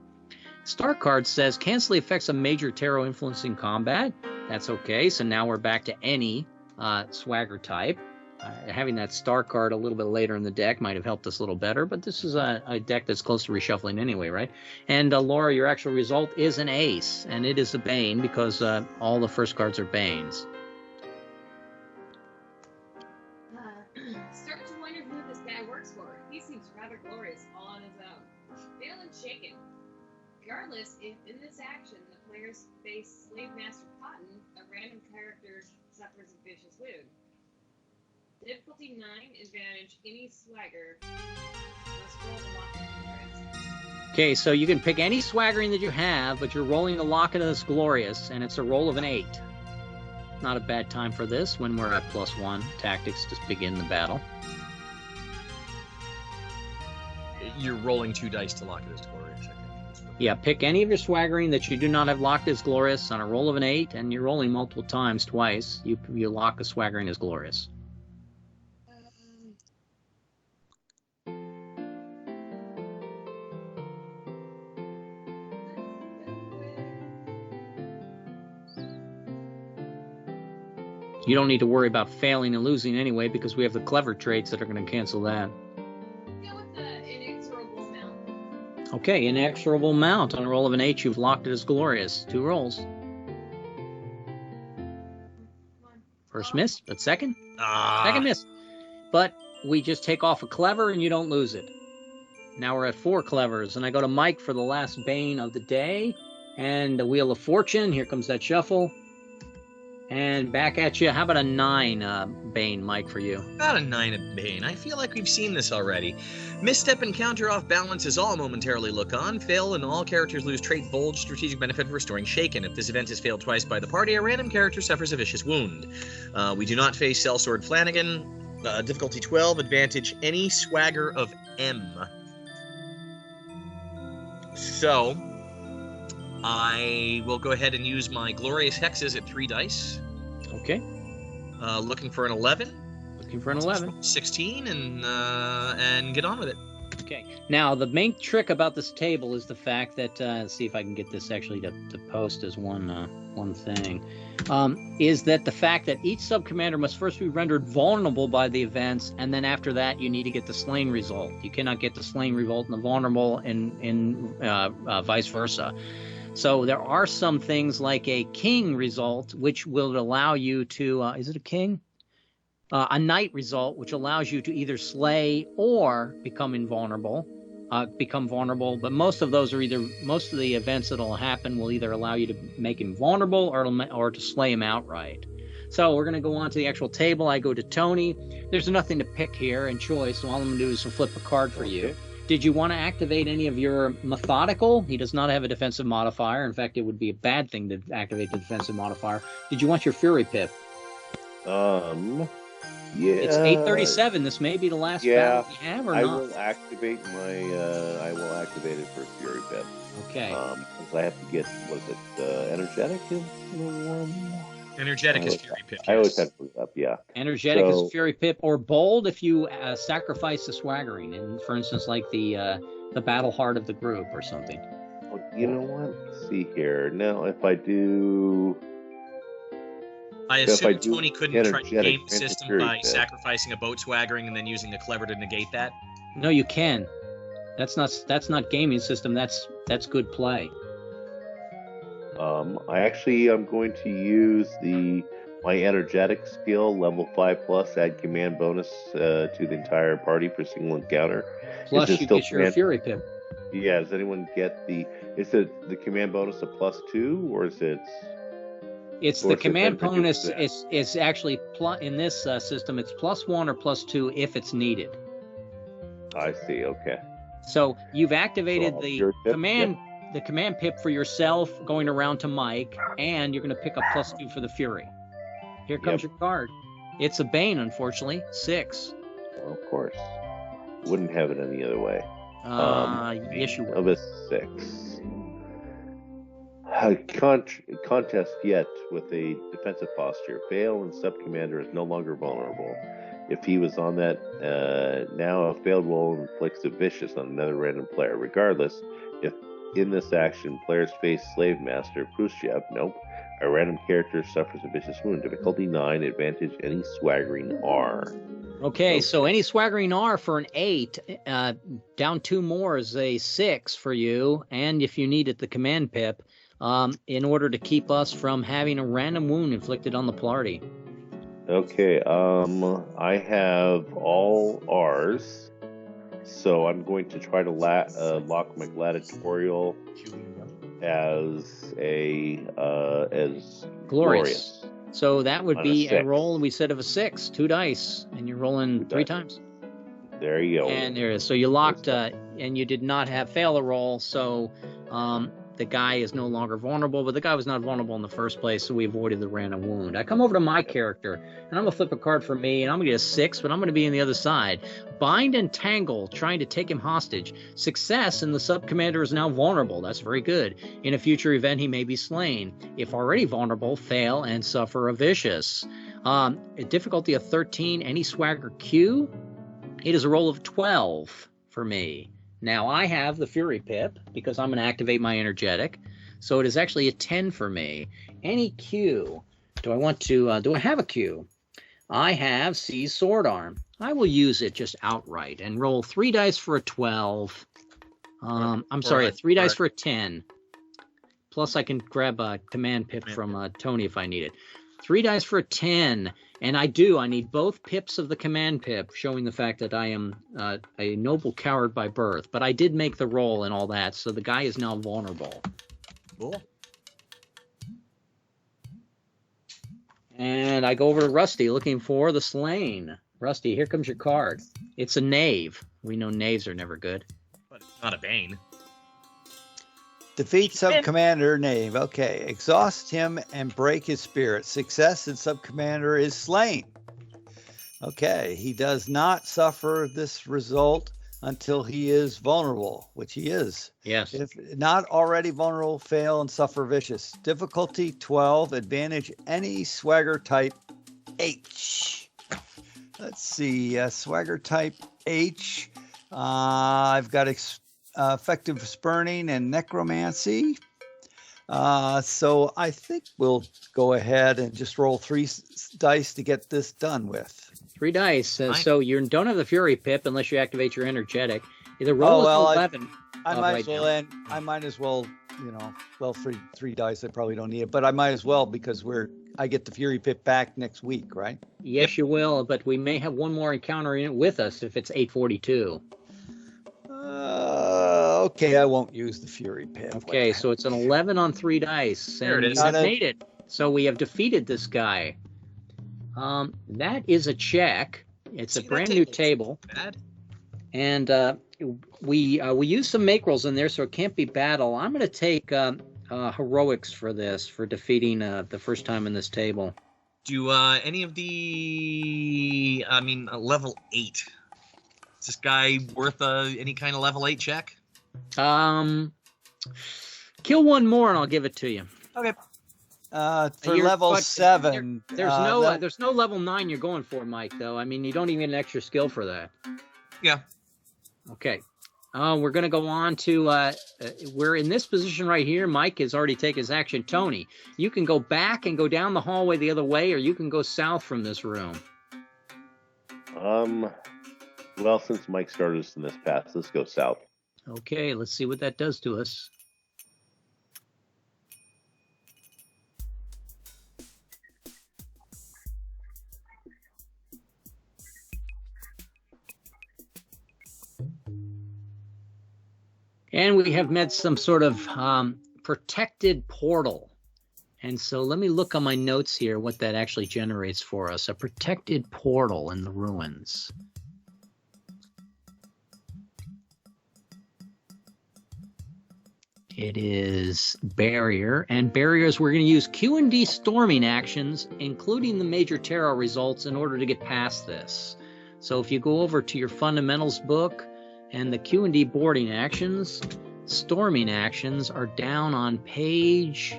Speaker 1: Star card says cancel the effects of major tarot influencing combat. That's okay. So now we're back to any swagger type. Having that star card a little bit later in the deck might have helped us a little better, but this is a deck that's close to reshuffling anyway, right? And Laura, your actual result is an ace, and it is a Bane because all the first cards are Banes.
Speaker 5: Start to wonder who this guy works for. He seems rather glorious all on his own. Fail and shaken. Regardless, if in this action the players face Slave Master Cotton, a random character suffers a vicious wound. Difficulty 9, advantage, any swagger. Must roll the lock in the rest.
Speaker 1: Okay, so you can pick any swaggering that you have, but you're rolling the locket of this glorious, and it's a roll of an 8. Not a bad time for this when we're at +1 tactics to begin the battle.
Speaker 4: You're rolling 2 dice to lock it as glorious, I think.
Speaker 1: Yeah, pick any of your swaggering that you do not have locked as glorious on a roll of an 8, and you're rolling multiple times, twice. You lock a swaggering as glorious. You don't need to worry about failing and losing anyway because we have the clever traits that are going to cancel that.
Speaker 5: Go with the inexorable mount.
Speaker 1: Okay, inexorable mount. On a roll of an 8, you've locked it as glorious. 2 rolls. First miss, but second? Second miss. But we just take off a clever and you don't lose it. Now we're at 4 clevers, and I go to Mike for the last Bane of the day. And the Wheel of Fortune. Here comes that shuffle. And back at you. How about a 9 Bane, Mike, for you?
Speaker 4: About a 9 of Bane. I feel like we've seen this already. Misstep and counter off balance as all momentarily look on. Fail and all characters lose trait bold, strategic benefit of restoring shaken. If this event is failed twice by the party, a random character suffers a vicious wound. We do not face Sellsword Flanagan. Difficulty 12, advantage any swagger of M. So, I will go ahead and use my glorious hexes at 3 dice.
Speaker 1: Okay.
Speaker 4: Looking for an 11.
Speaker 1: Looking for an 11.
Speaker 4: 16 and get on with it.
Speaker 1: Okay. Now, the main trick about this table is the fact that, let's see if I can get this actually to post as one thing, is that the fact that each sub-commander must first be rendered vulnerable by the events, and then after that you need to get the slain result. You cannot get the slain result and the vulnerable in vice versa. So there are some things like a king result, which will allow you to, is it a king? a night result, which allows you to either slay or become invulnerable. Become vulnerable, but most of those are most of the events that'll happen will either allow you to make him vulnerable or to slay him outright. So we're going to go on to the actual table. I go to Tony. There's nothing to pick here in choice, so all I'm going to do is flip a card for you. Did you want to activate any of your methodical? He does not have a defensive modifier. In fact, it would be a bad thing to activate the defensive modifier. Did you want your Fury Pip?
Speaker 2: Yeah.
Speaker 1: It's 8:37. This may be the last battle we have, or
Speaker 2: I
Speaker 1: not?
Speaker 2: will activate I will activate it for Fury Pip.
Speaker 1: Okay.
Speaker 2: Because I have to get, what is it, energetic is the one?
Speaker 4: Energetic is Fury Pip.
Speaker 2: I always have to look up, yeah.
Speaker 1: Energetic is Fury Pip, or bold if you sacrifice the swaggering, and for instance, like the battle heart of the group or something.
Speaker 2: Well, you know what? Let's see here. Now, if I do...
Speaker 4: I assume Tony couldn't try to
Speaker 2: energetic
Speaker 4: game the system by sacrificing a boat swaggering and then using a clever to negate that.
Speaker 1: No, you can. That's not gaming system. That's good play.
Speaker 2: I'm going to use my energetic skill, level 5+, add command bonus to the entire party for single encounter.
Speaker 1: Plus, you get your Fury Pip.
Speaker 2: Yeah, does anyone get is it the command bonus a +2, or is it?
Speaker 1: It's the command bonus. It's actually in this system. It's +1 or +2 if it's needed.
Speaker 2: I see. Okay.
Speaker 1: So you've activated the command pip for yourself, going around to Mike, and you're going to pick up +2 for the Fury. Here comes your card. It's a Bane, unfortunately. 6.
Speaker 2: Well, of course. Wouldn't have it any other way.
Speaker 1: Yes, you would.
Speaker 2: Of a 6. Contest yet with a defensive posture. Fail and sub-commander is no longer vulnerable. If he was on that, now a failed roll inflicts a vicious on another random player. Regardless, if in this action players face Slave Master Khrushchev, a random character suffers a vicious wound. Difficulty 9, advantage any swaggering R.
Speaker 1: Okay, so any swaggering R for an 8, down 2 more is a 6 for you, and if you needed the command pip, in order to keep us from having a random wound inflicted on the party.
Speaker 2: Okay, I have all R's, so I'm going to try to lock my gladiatorial as glorious.
Speaker 1: So that would be a roll, we said, of a 6, 2 dice, and you're rolling 3 times.
Speaker 2: There you go.
Speaker 1: And there is. So you locked, and you did not fail a roll, so the guy is no longer vulnerable, but the guy was not vulnerable in the first place, so we avoided the random wound. I come over to my character, and I'm going to flip a card for me, and I'm going to get a 6, but I'm going to be on the other side. Bind and Tangle, trying to take him hostage. Success, and the sub-commander is now vulnerable. That's very good. In a future event, he may be slain. If already vulnerable, fail and suffer a vicious. A difficulty of 13, any swagger Q. It is a roll of 12 for me. Now, I have the Fury Pip, because I'm going to activate my energetic. So it is actually a 10 for me. Any Q. Do I have a Q? I have Seize Sword Arm. I will use it just outright and roll 3 dice for a 12. I'm sorry, 3 dice for a 10. Plus, I can grab a command pip from Tony if I need it. 3 dice for a 10. And I need both pips of the command pip, showing the fact that I am a noble coward by birth. But I did make the roll and all that, so the guy is now vulnerable.
Speaker 4: Cool.
Speaker 1: And I go over to Rusty looking for the slain. Rusty, here comes your card. It's a knave. We know knaves are never good.
Speaker 4: But it's not a Bane.
Speaker 3: Defeat Sub-Commander Knave. Okay. Exhaust him and break his spirit. Success and Sub-Commander is slain. Okay. He does not suffer this result until he is vulnerable, which he is.
Speaker 1: Yes.
Speaker 3: If not already vulnerable, fail and suffer vicious. Difficulty 12. Advantage any swagger type H. Let's see. Swagger type H. I've got effective spurning and necromancy. So I think we'll go ahead and just roll 3 dice to get this done with.
Speaker 1: 3 dice. So you don't have the Fury Pip unless you activate your energetic. The roll is 11.
Speaker 3: I might as well end. I might as well, well, three dice. I probably don't need it, but I might as well because I get the Fury Pit back next week, right?
Speaker 1: Yes, you will, but we may have one more encounter in it with us if it's 842.
Speaker 3: Okay, I won't use the Fury Pit.
Speaker 1: Okay, so it's an 11 on 3 dice.
Speaker 4: There it is.
Speaker 1: You have made it. So we have defeated this guy. That is a check. It's a brand new table.
Speaker 4: Bad.
Speaker 1: And we use some make rolls in there, so it can't be battle. I'm going to take heroics for this, for defeating the first time in this table.
Speaker 4: Do any of the, level 8. Is this guy worth any kind of level 8 check?
Speaker 1: Kill one more and I'll give it to you.
Speaker 4: Okay.
Speaker 3: For level 7.
Speaker 1: There's no level 9 you're going for, Mike, though. I mean, you don't even get an extra skill for that.
Speaker 4: Yeah.
Speaker 1: Okay. We're going to go on to, we're in this position right here. Mike has already taken his action. Tony, you can go back and go down the hallway the other way, or you can go south from this room.
Speaker 2: Well, since Mike started us in this path, let's go south.
Speaker 1: Okay, let's see what that does to us. And we have met some sort of protected portal. And so let me look on my notes here what that actually generates for us. A protected portal in the ruins. It is barrier, and barriers we're going to use Q and D storming actions, including the major terror results, in order to get past this. So if you go over to your fundamentals book and the Q and D boarding actions, storming actions are down on page.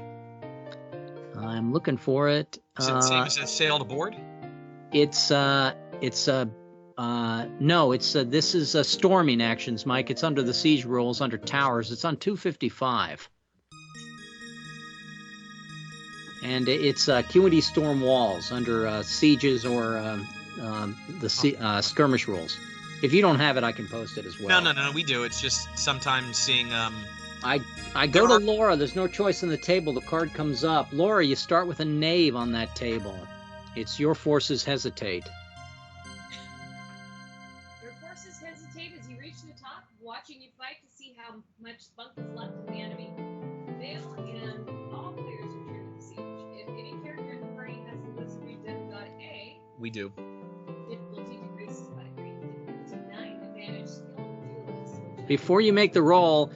Speaker 1: I'm looking for it.
Speaker 4: Is it the same as a sail to board?
Speaker 1: This is storming actions, Mike. It's under the siege rules, under towers. It's on 255. And it's Q&D storm walls under sieges or skirmish rules. If you don't have it, I can post it as well.
Speaker 4: No, we do. It's just sometimes seeing...
Speaker 1: I go to Laura. There's no choice on the table. The card comes up. Laura, you start with a knave on that table. It's your forces hesitate.
Speaker 5: Watching you fight to see how much spunk is left in the enemy. Fail, and all players return to the siege. If any character in the party has the wizardry demigod A,
Speaker 4: we do.
Speaker 5: Difficulty decreases by 3. Difficulty 9. Advantage skill duelist.
Speaker 1: Before you make the roll,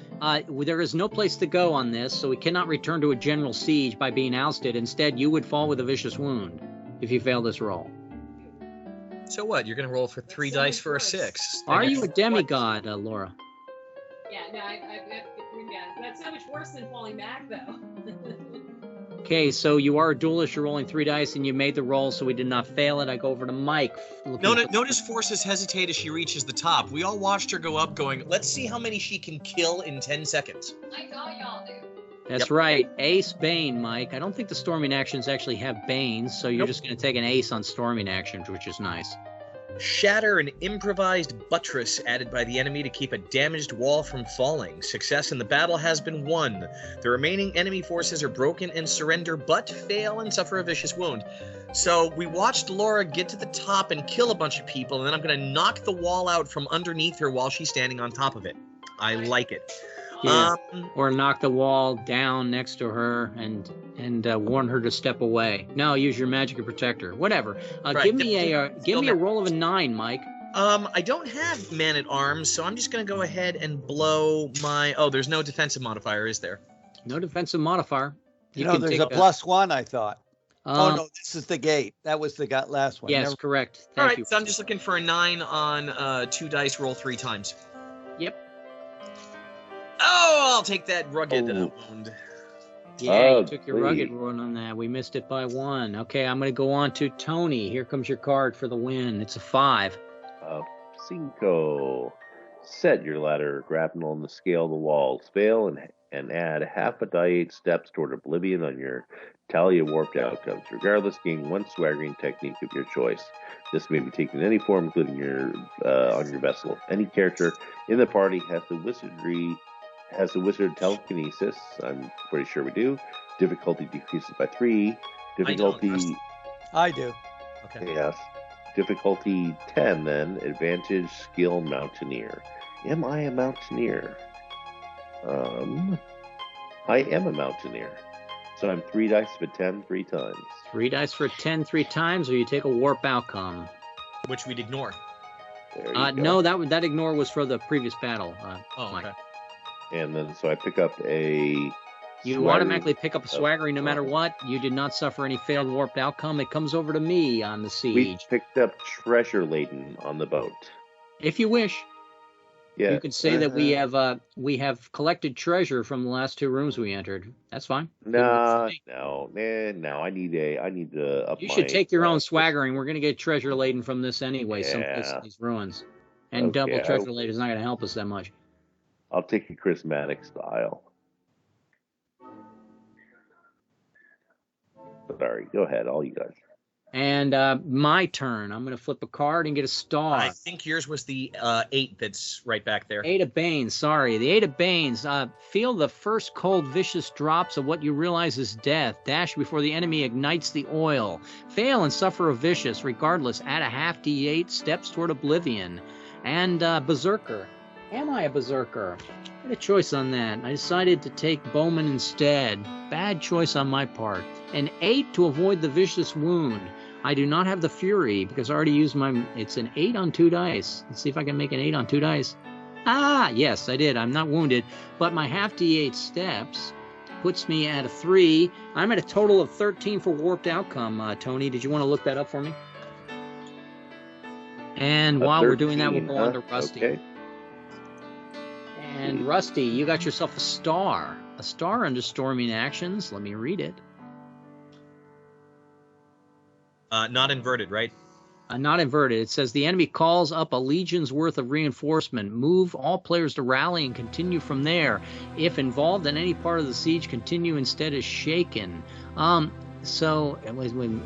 Speaker 1: there is no place to go on this, so we cannot return to a general siege by being ousted. Instead, you would fall with a vicious wound if you fail this roll.
Speaker 4: So what? You're going to roll for 3 dice for a 6.
Speaker 1: Are you a demigod, Laura?
Speaker 5: Yeah, no, that's so much worse than falling back, though.
Speaker 1: Okay, so you are a duelist. You're rolling 3 dice, and you made the roll, so we did not fail it. I go over to Mike.
Speaker 4: Notice forces hesitate as she reaches the top. We all watched her go up going, let's see how many she can kill in 10 seconds.
Speaker 5: Like all y'all do.
Speaker 1: That's right. Ace Bane, Mike. I don't think the storming actions actually have Banes, so you're just going to take an ace on storming actions, which is nice.
Speaker 4: Shatter an improvised buttress added by the enemy to keep a damaged wall from falling. Success in the battle has been won. The remaining enemy forces are broken and surrender, but fail and suffer a vicious wound. So we watched Laura get to the top and kill a bunch of people, and then I'm going to knock the wall out from underneath her while she's standing on top of it. I like it.
Speaker 1: Yeah. Or knock the wall down next to her and warn her to step away. No, use your magic to protect her. Whatever.
Speaker 4: Right.
Speaker 1: Give me a roll of a 9, Mike.
Speaker 4: I don't have man-at-arms, so I'm just going to go ahead and blow my... Oh, there's no defensive modifier, is there?
Speaker 1: No defensive modifier.
Speaker 3: There's a +1, I thought. Oh, no, this is the gate. That was the last one.
Speaker 1: Yes, correct.
Speaker 4: All right, so I'm just looking for a 9 on 2 dice, roll 3 times.
Speaker 1: Yep.
Speaker 4: Oh, I'll take that rugged wound.
Speaker 1: Yeah, you took your rugged wound on that. We missed it by 1. Okay, I'm going to go on to Tony. Here comes your card for the win. It's a 5.
Speaker 2: 5. Set your ladder grapnel on the scale of the walls. Fail and add half a die 8 steps toward oblivion on your tally of warped outcomes. Regardless, gain 1 swaggering technique of your choice. This may be taken in any form, including on your vessel. Any character in the party has the wizardry Has the wizard telekinesis? I'm pretty sure we do. Difficulty decreases by 3. Difficulty.
Speaker 3: I do.
Speaker 4: Okay.
Speaker 2: Yes. Difficulty 10 then. Advantage skill mountaineer. Am I a mountaineer? I am a mountaineer. So I'm 3 dice for 10 3 times.
Speaker 1: 3 dice for 10 3 times, or you take a warp outcome.
Speaker 4: Which we'd ignore.
Speaker 2: There you go.
Speaker 1: No, that ignore was for the previous battle. Mike.
Speaker 4: Okay.
Speaker 2: And then so I pick up a.
Speaker 1: You
Speaker 2: swagger-
Speaker 1: automatically pick up a swaggering no matter what. You did not suffer any failed warped outcome. It comes over to me on the siege.
Speaker 2: We picked up treasure laden on the boat.
Speaker 1: If you wish.
Speaker 2: Yeah.
Speaker 1: You could say that we have collected treasure from the last 2 rooms we entered. That's fine.
Speaker 2: No. I need to up
Speaker 1: You
Speaker 2: my,
Speaker 1: should take your own swaggering. We're going to get treasure laden from this anyway, someplace
Speaker 2: Yeah.
Speaker 1: in these ruins. And
Speaker 2: Okay,
Speaker 1: double treasure laden is not going to help us that much.
Speaker 2: I'll take a charismatic style. Sorry, go ahead, all you guys.
Speaker 1: And my turn. I'm going to flip a card and get a star.
Speaker 4: I think yours was the 8 that's right back there.
Speaker 1: 8 of Banes, sorry. The 8 of Banes. Feel the first cold, vicious drops of what you realize is death. Dash before the enemy ignites the oil. Fail and suffer a vicious. Regardless, add a half D8, steps toward oblivion. And Berserker. Am I a Berserker? I had a choice on that. I decided to take Bowman instead. Bad choice on my part. An 8 to avoid the vicious wound. I do not have the Fury because I already used my... It's an 8 on 2 dice. Let's see if I can make an 8 on 2 dice. Ah, yes, I did. I'm not wounded. But my half D8 steps puts me at a 3. I'm at a total of 13 for warped outcome, Tony. Did you want to look that up for me? And while we're doing that, we'll go on to Rusty.
Speaker 2: Okay.
Speaker 1: And Rusty, you got yourself a star. A star under storming actions. Let me read it.
Speaker 4: Not inverted, right?
Speaker 1: Not inverted. It says the enemy calls up a legion's worth of reinforcement. Move all players to rally and continue from there. If involved in any part of the siege, continue instead as shaken. So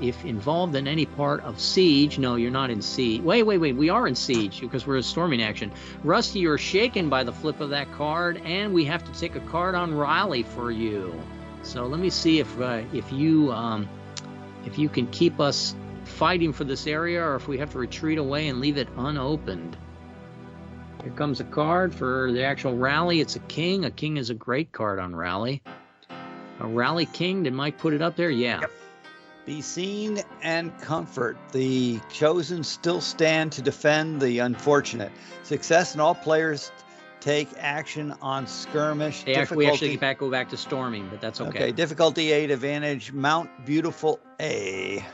Speaker 1: if involved in any part of siege, no, you're not in siege. Wait. We are in siege because we're in storming action. Rusty, you're shaken by the flip of that card, and we have to take a card on rally for you. So let me see if you can keep us fighting for this area, or if we have to retreat away and leave it unopened. Here comes a card for the actual rally. It's a king. A king is a great card on rally. A rally king. Did Mike put it up there? Yeah.
Speaker 4: Yep.
Speaker 3: Be seen and comfort. The chosen still stand to defend the unfortunate. Success and all players take action on skirmish.
Speaker 1: We actually go back to storming, but that's okay.
Speaker 3: Okay, difficulty 8, advantage, Mount Beautiful A.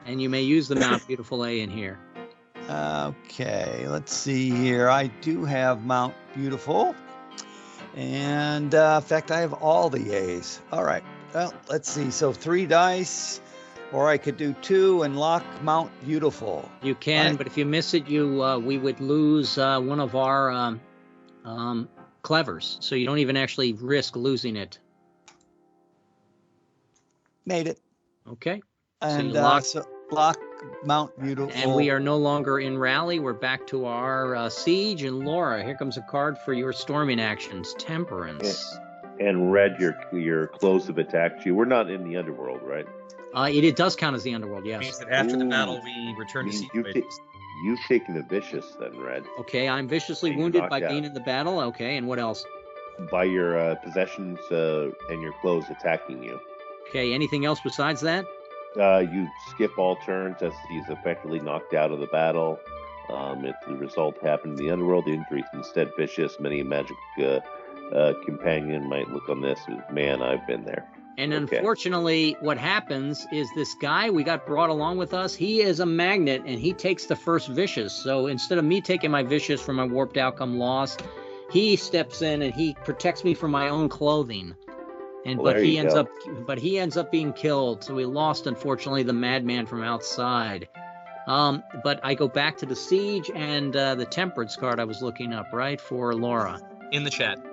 Speaker 1: And you may use the Mount Beautiful A in here.
Speaker 3: Okay, let's see here. I do have Mount Beautiful. And in fact, I have all the A's. All right, well, let's see. So 3 dice, or I could do 2 and lock Mount Beautiful.
Speaker 1: You can, but if you miss it, we would lose one of our clevers. So you don't even actually risk losing it.
Speaker 3: Made it.
Speaker 1: Okay.
Speaker 3: And
Speaker 1: so
Speaker 3: lock Mount Beautiful.
Speaker 1: And we are no longer in rally. We're back to our siege. And Laura, here comes a card for your storming actions. Temperance.
Speaker 2: And Red, your clothes have attacked you. We're not in the underworld, right?
Speaker 1: It does count as the underworld,
Speaker 4: It
Speaker 1: yes.
Speaker 4: means that after the battle, we return to siege.
Speaker 2: You've taken a vicious then, Red.
Speaker 1: Okay, I'm viciously
Speaker 2: Being
Speaker 1: wounded
Speaker 2: knocked
Speaker 1: by
Speaker 2: out.
Speaker 1: being in the battle. Okay, and what else?
Speaker 2: By your possessions and your clothes attacking you.
Speaker 1: Okay, anything else besides that?
Speaker 2: You skip all turns as he's effectively knocked out of the battle. If the result happened in the underworld, the injury is instead vicious. Many a magic companion might look on this as, man, I've been there.
Speaker 1: And
Speaker 2: Okay.
Speaker 1: unfortunately, what happens is this guy we got brought along with us, he is a magnet, and he takes the first vicious. So instead of me taking my vicious for my warped outcome loss, he steps in and he protects me from my own clothing. And
Speaker 2: Well,
Speaker 1: but
Speaker 2: there
Speaker 1: he
Speaker 2: you
Speaker 1: ends
Speaker 2: go.
Speaker 1: up being killed. So we lost, unfortunately, the madman from outside. But I go back to the siege and the temperance card I was looking up, right, for Laura.
Speaker 4: In the chat.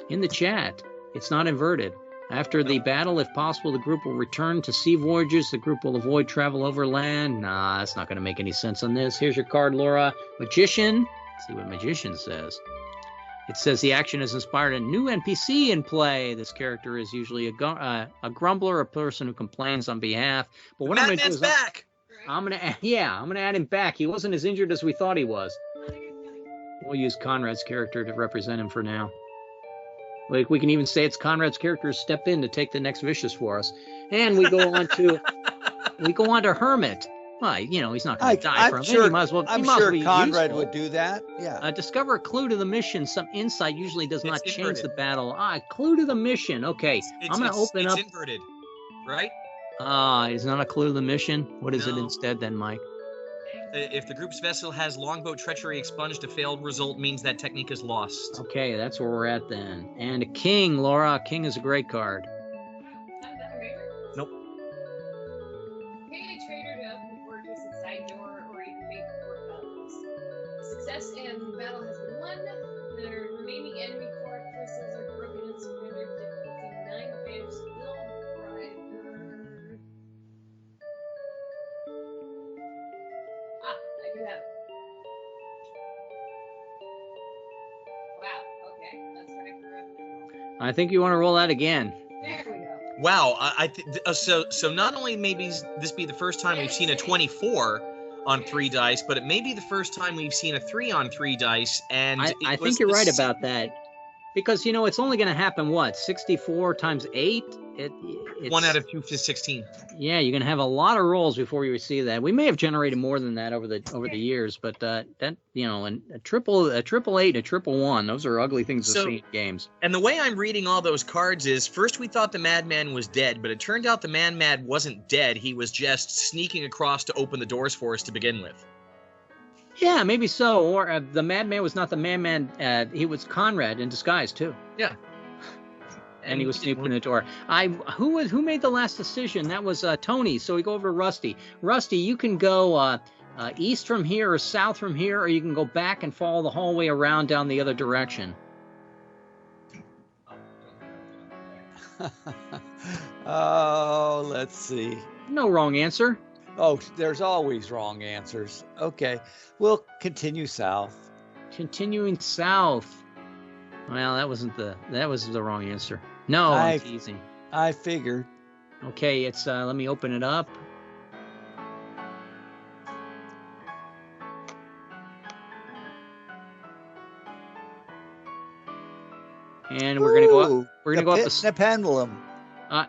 Speaker 1: In the chat, it's not inverted. After the battle, if possible, the group will return to sea voyages. The group will avoid travel overland. Nah, that's not going to make any sense on this. Here's your card, Laura. Magician. Let's see what Magician says. It says the action has inspired a new NPC in play. This character is usually a grumbler, a person who complains on behalf. But what I'm going to do is
Speaker 4: back.
Speaker 1: I'm going to add him back. He wasn't as injured as we thought he was. We'll use Conrad's character to represent him for now. Like, we can even say it's Conrad's character step in to take the next vicious for us. And we go on to Hermit. Well, he's not going to die from it. He might as well.
Speaker 3: I'm sure Conrad would do that. Yeah.
Speaker 1: Discover a clue to the mission. Some insight usually does not change the battle. Clue to the mission. Okay, I'm going to open up.
Speaker 4: It's inverted, right?
Speaker 1: It's not a clue to the mission. What is it instead then, Mike?
Speaker 4: If the group's vessel has longboat treachery expunged, a failed result means that technique is lost.
Speaker 1: Okay, that's where we're at then. And a king, Laura. A king is a great card.
Speaker 4: Nope.
Speaker 5: Pay a trader to open the fortress and side door, or even make fort battles. Success in battle has been won. The remaining enemy fortresses are broken and surrendered. Difficulty 9, advantage skill driver. I do have it. Wow, okay. Let's try for
Speaker 1: I think you want to roll that again.
Speaker 5: There we go.
Speaker 4: Wow, so not only maybe this be the first time we've seen a 24 on 3 dice, but it may be the first time we've seen a 3 on 3 dice. And
Speaker 1: I think you're right about that, because it's only going to happen 64 times 8. It's
Speaker 4: 1 out of 2 to 16.
Speaker 1: Yeah, you're going to have a lot of rolls before you see that. We may have generated more than that over the years, but that and a triple 8, a triple 1, those are ugly things to see in games.
Speaker 4: And the way I'm reading all those cards is, first we thought the madman was dead, but it turned out the man wasn't dead. He was just sneaking across to open the doors for us to begin with.
Speaker 1: Yeah, maybe so. Or the madman was not the madman. He was Conrad in disguise too.
Speaker 4: Yeah.
Speaker 1: And he was sneaking in the door. Who made the last decision? That was Tony. So we go over to Rusty. Rusty, you can go east from here or south from here, or you can go back and follow the hallway around down the other direction.
Speaker 3: Oh, let's see.
Speaker 1: No wrong answer.
Speaker 3: Oh, there's always wrong answers. Okay, we'll continue south.
Speaker 1: Continuing south. Well, that was the wrong answer. No, I'm teasing.
Speaker 3: I figured.
Speaker 1: Okay, it's let me open it up. And we're gonna go up. We're gonna go up
Speaker 3: the pendulum.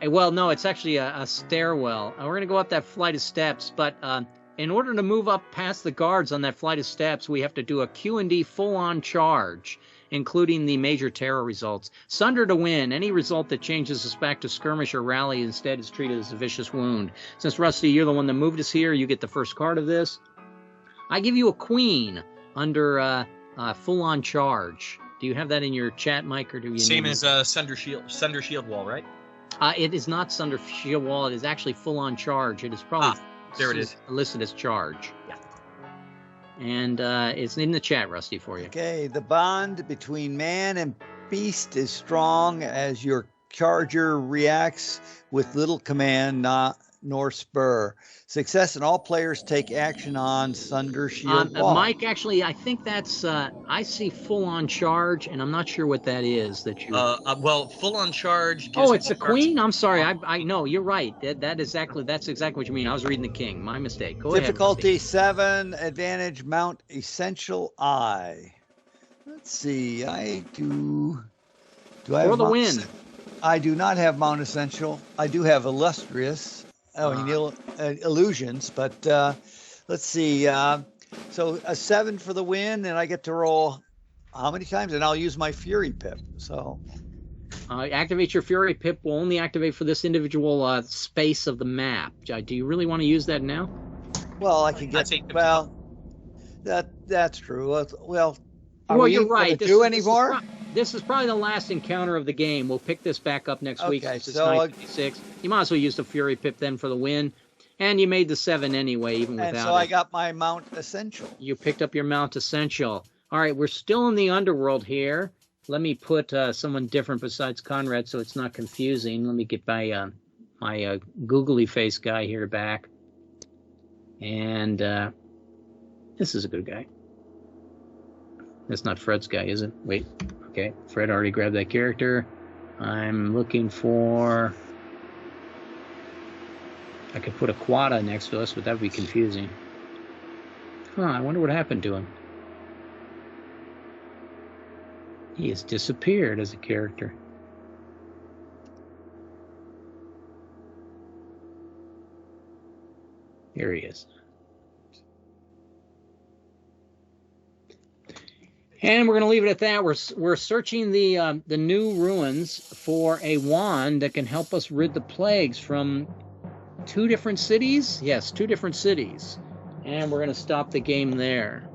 Speaker 1: Well, no, it's actually a stairwell. We're gonna go up that flight of steps, but in order to move up past the guards on that flight of steps, we have to do a Q&D full-on charge, including the major terror results. Sunder to win. Any result that changes us back to skirmish or rally instead is treated as a vicious wound. Since, Rusty, you're the one that moved us here, you get the first card of this. I give you a queen under full-on charge. Do you have that in your chat, Mike, or do you?
Speaker 4: Same as Sunder Shield Wall, right?
Speaker 1: It is not Sunder Shield Wall. It is actually full-on charge. It is probably
Speaker 4: there it is
Speaker 1: listed as charge.
Speaker 4: Yeah.
Speaker 1: And it's in the chat, Rusty, for you.
Speaker 3: Okay, the bond between man and beast is strong as your charger reacts with little command nor spur. Success and all players take action on Sunder Shield Wall.
Speaker 1: Mike, actually, I think that's, I see full-on charge, and I'm not sure what that is that you...
Speaker 4: well, full-on charge...
Speaker 1: Oh, it's a queen? I'm sorry. I know, you're right. That's exactly what you mean. I was reading the king. My mistake. Go
Speaker 3: Difficulty
Speaker 1: ahead,
Speaker 3: 7, advantage, mount essential eye. Let's see, I do I have...
Speaker 1: For the win.
Speaker 3: I do not have mount essential. I do have illustrious. Illusions, but let's see. So a 7 for the win, and I get to roll how many times? And I'll use my Fury Pip. So
Speaker 1: activate your Fury Pip will only activate for this individual space of the map. Do you really want to use that now?
Speaker 3: Well, I can get. Well, that's true. Well,
Speaker 1: you're right.
Speaker 3: Do any more?
Speaker 1: This is probably the last encounter of the game. We'll pick this back up next week.
Speaker 3: Okay,
Speaker 1: it's 956. You might as well use the Fury Pip then for the win. And you made the 7 anyway, even without it.
Speaker 3: And so I got my Mount Essential.
Speaker 1: You picked up your Mount Essential. All right, we're still in the underworld here. Let me put someone different besides Conrad so it's not confusing. Let me get my googly face guy here back. And this is a good guy. That's not Fred's guy, is it? Wait. Okay, Fred already grabbed that character. I'm looking for... I could put Aquata next to us, but that would be confusing. Huh, I wonder what happened to him. He has disappeared as a character. Here he is. And we're going to leave it at that. We're searching the new ruins for a wand that can help us rid the plagues from 2 different cities. Yes, 2 different cities. And we're going to stop the game there.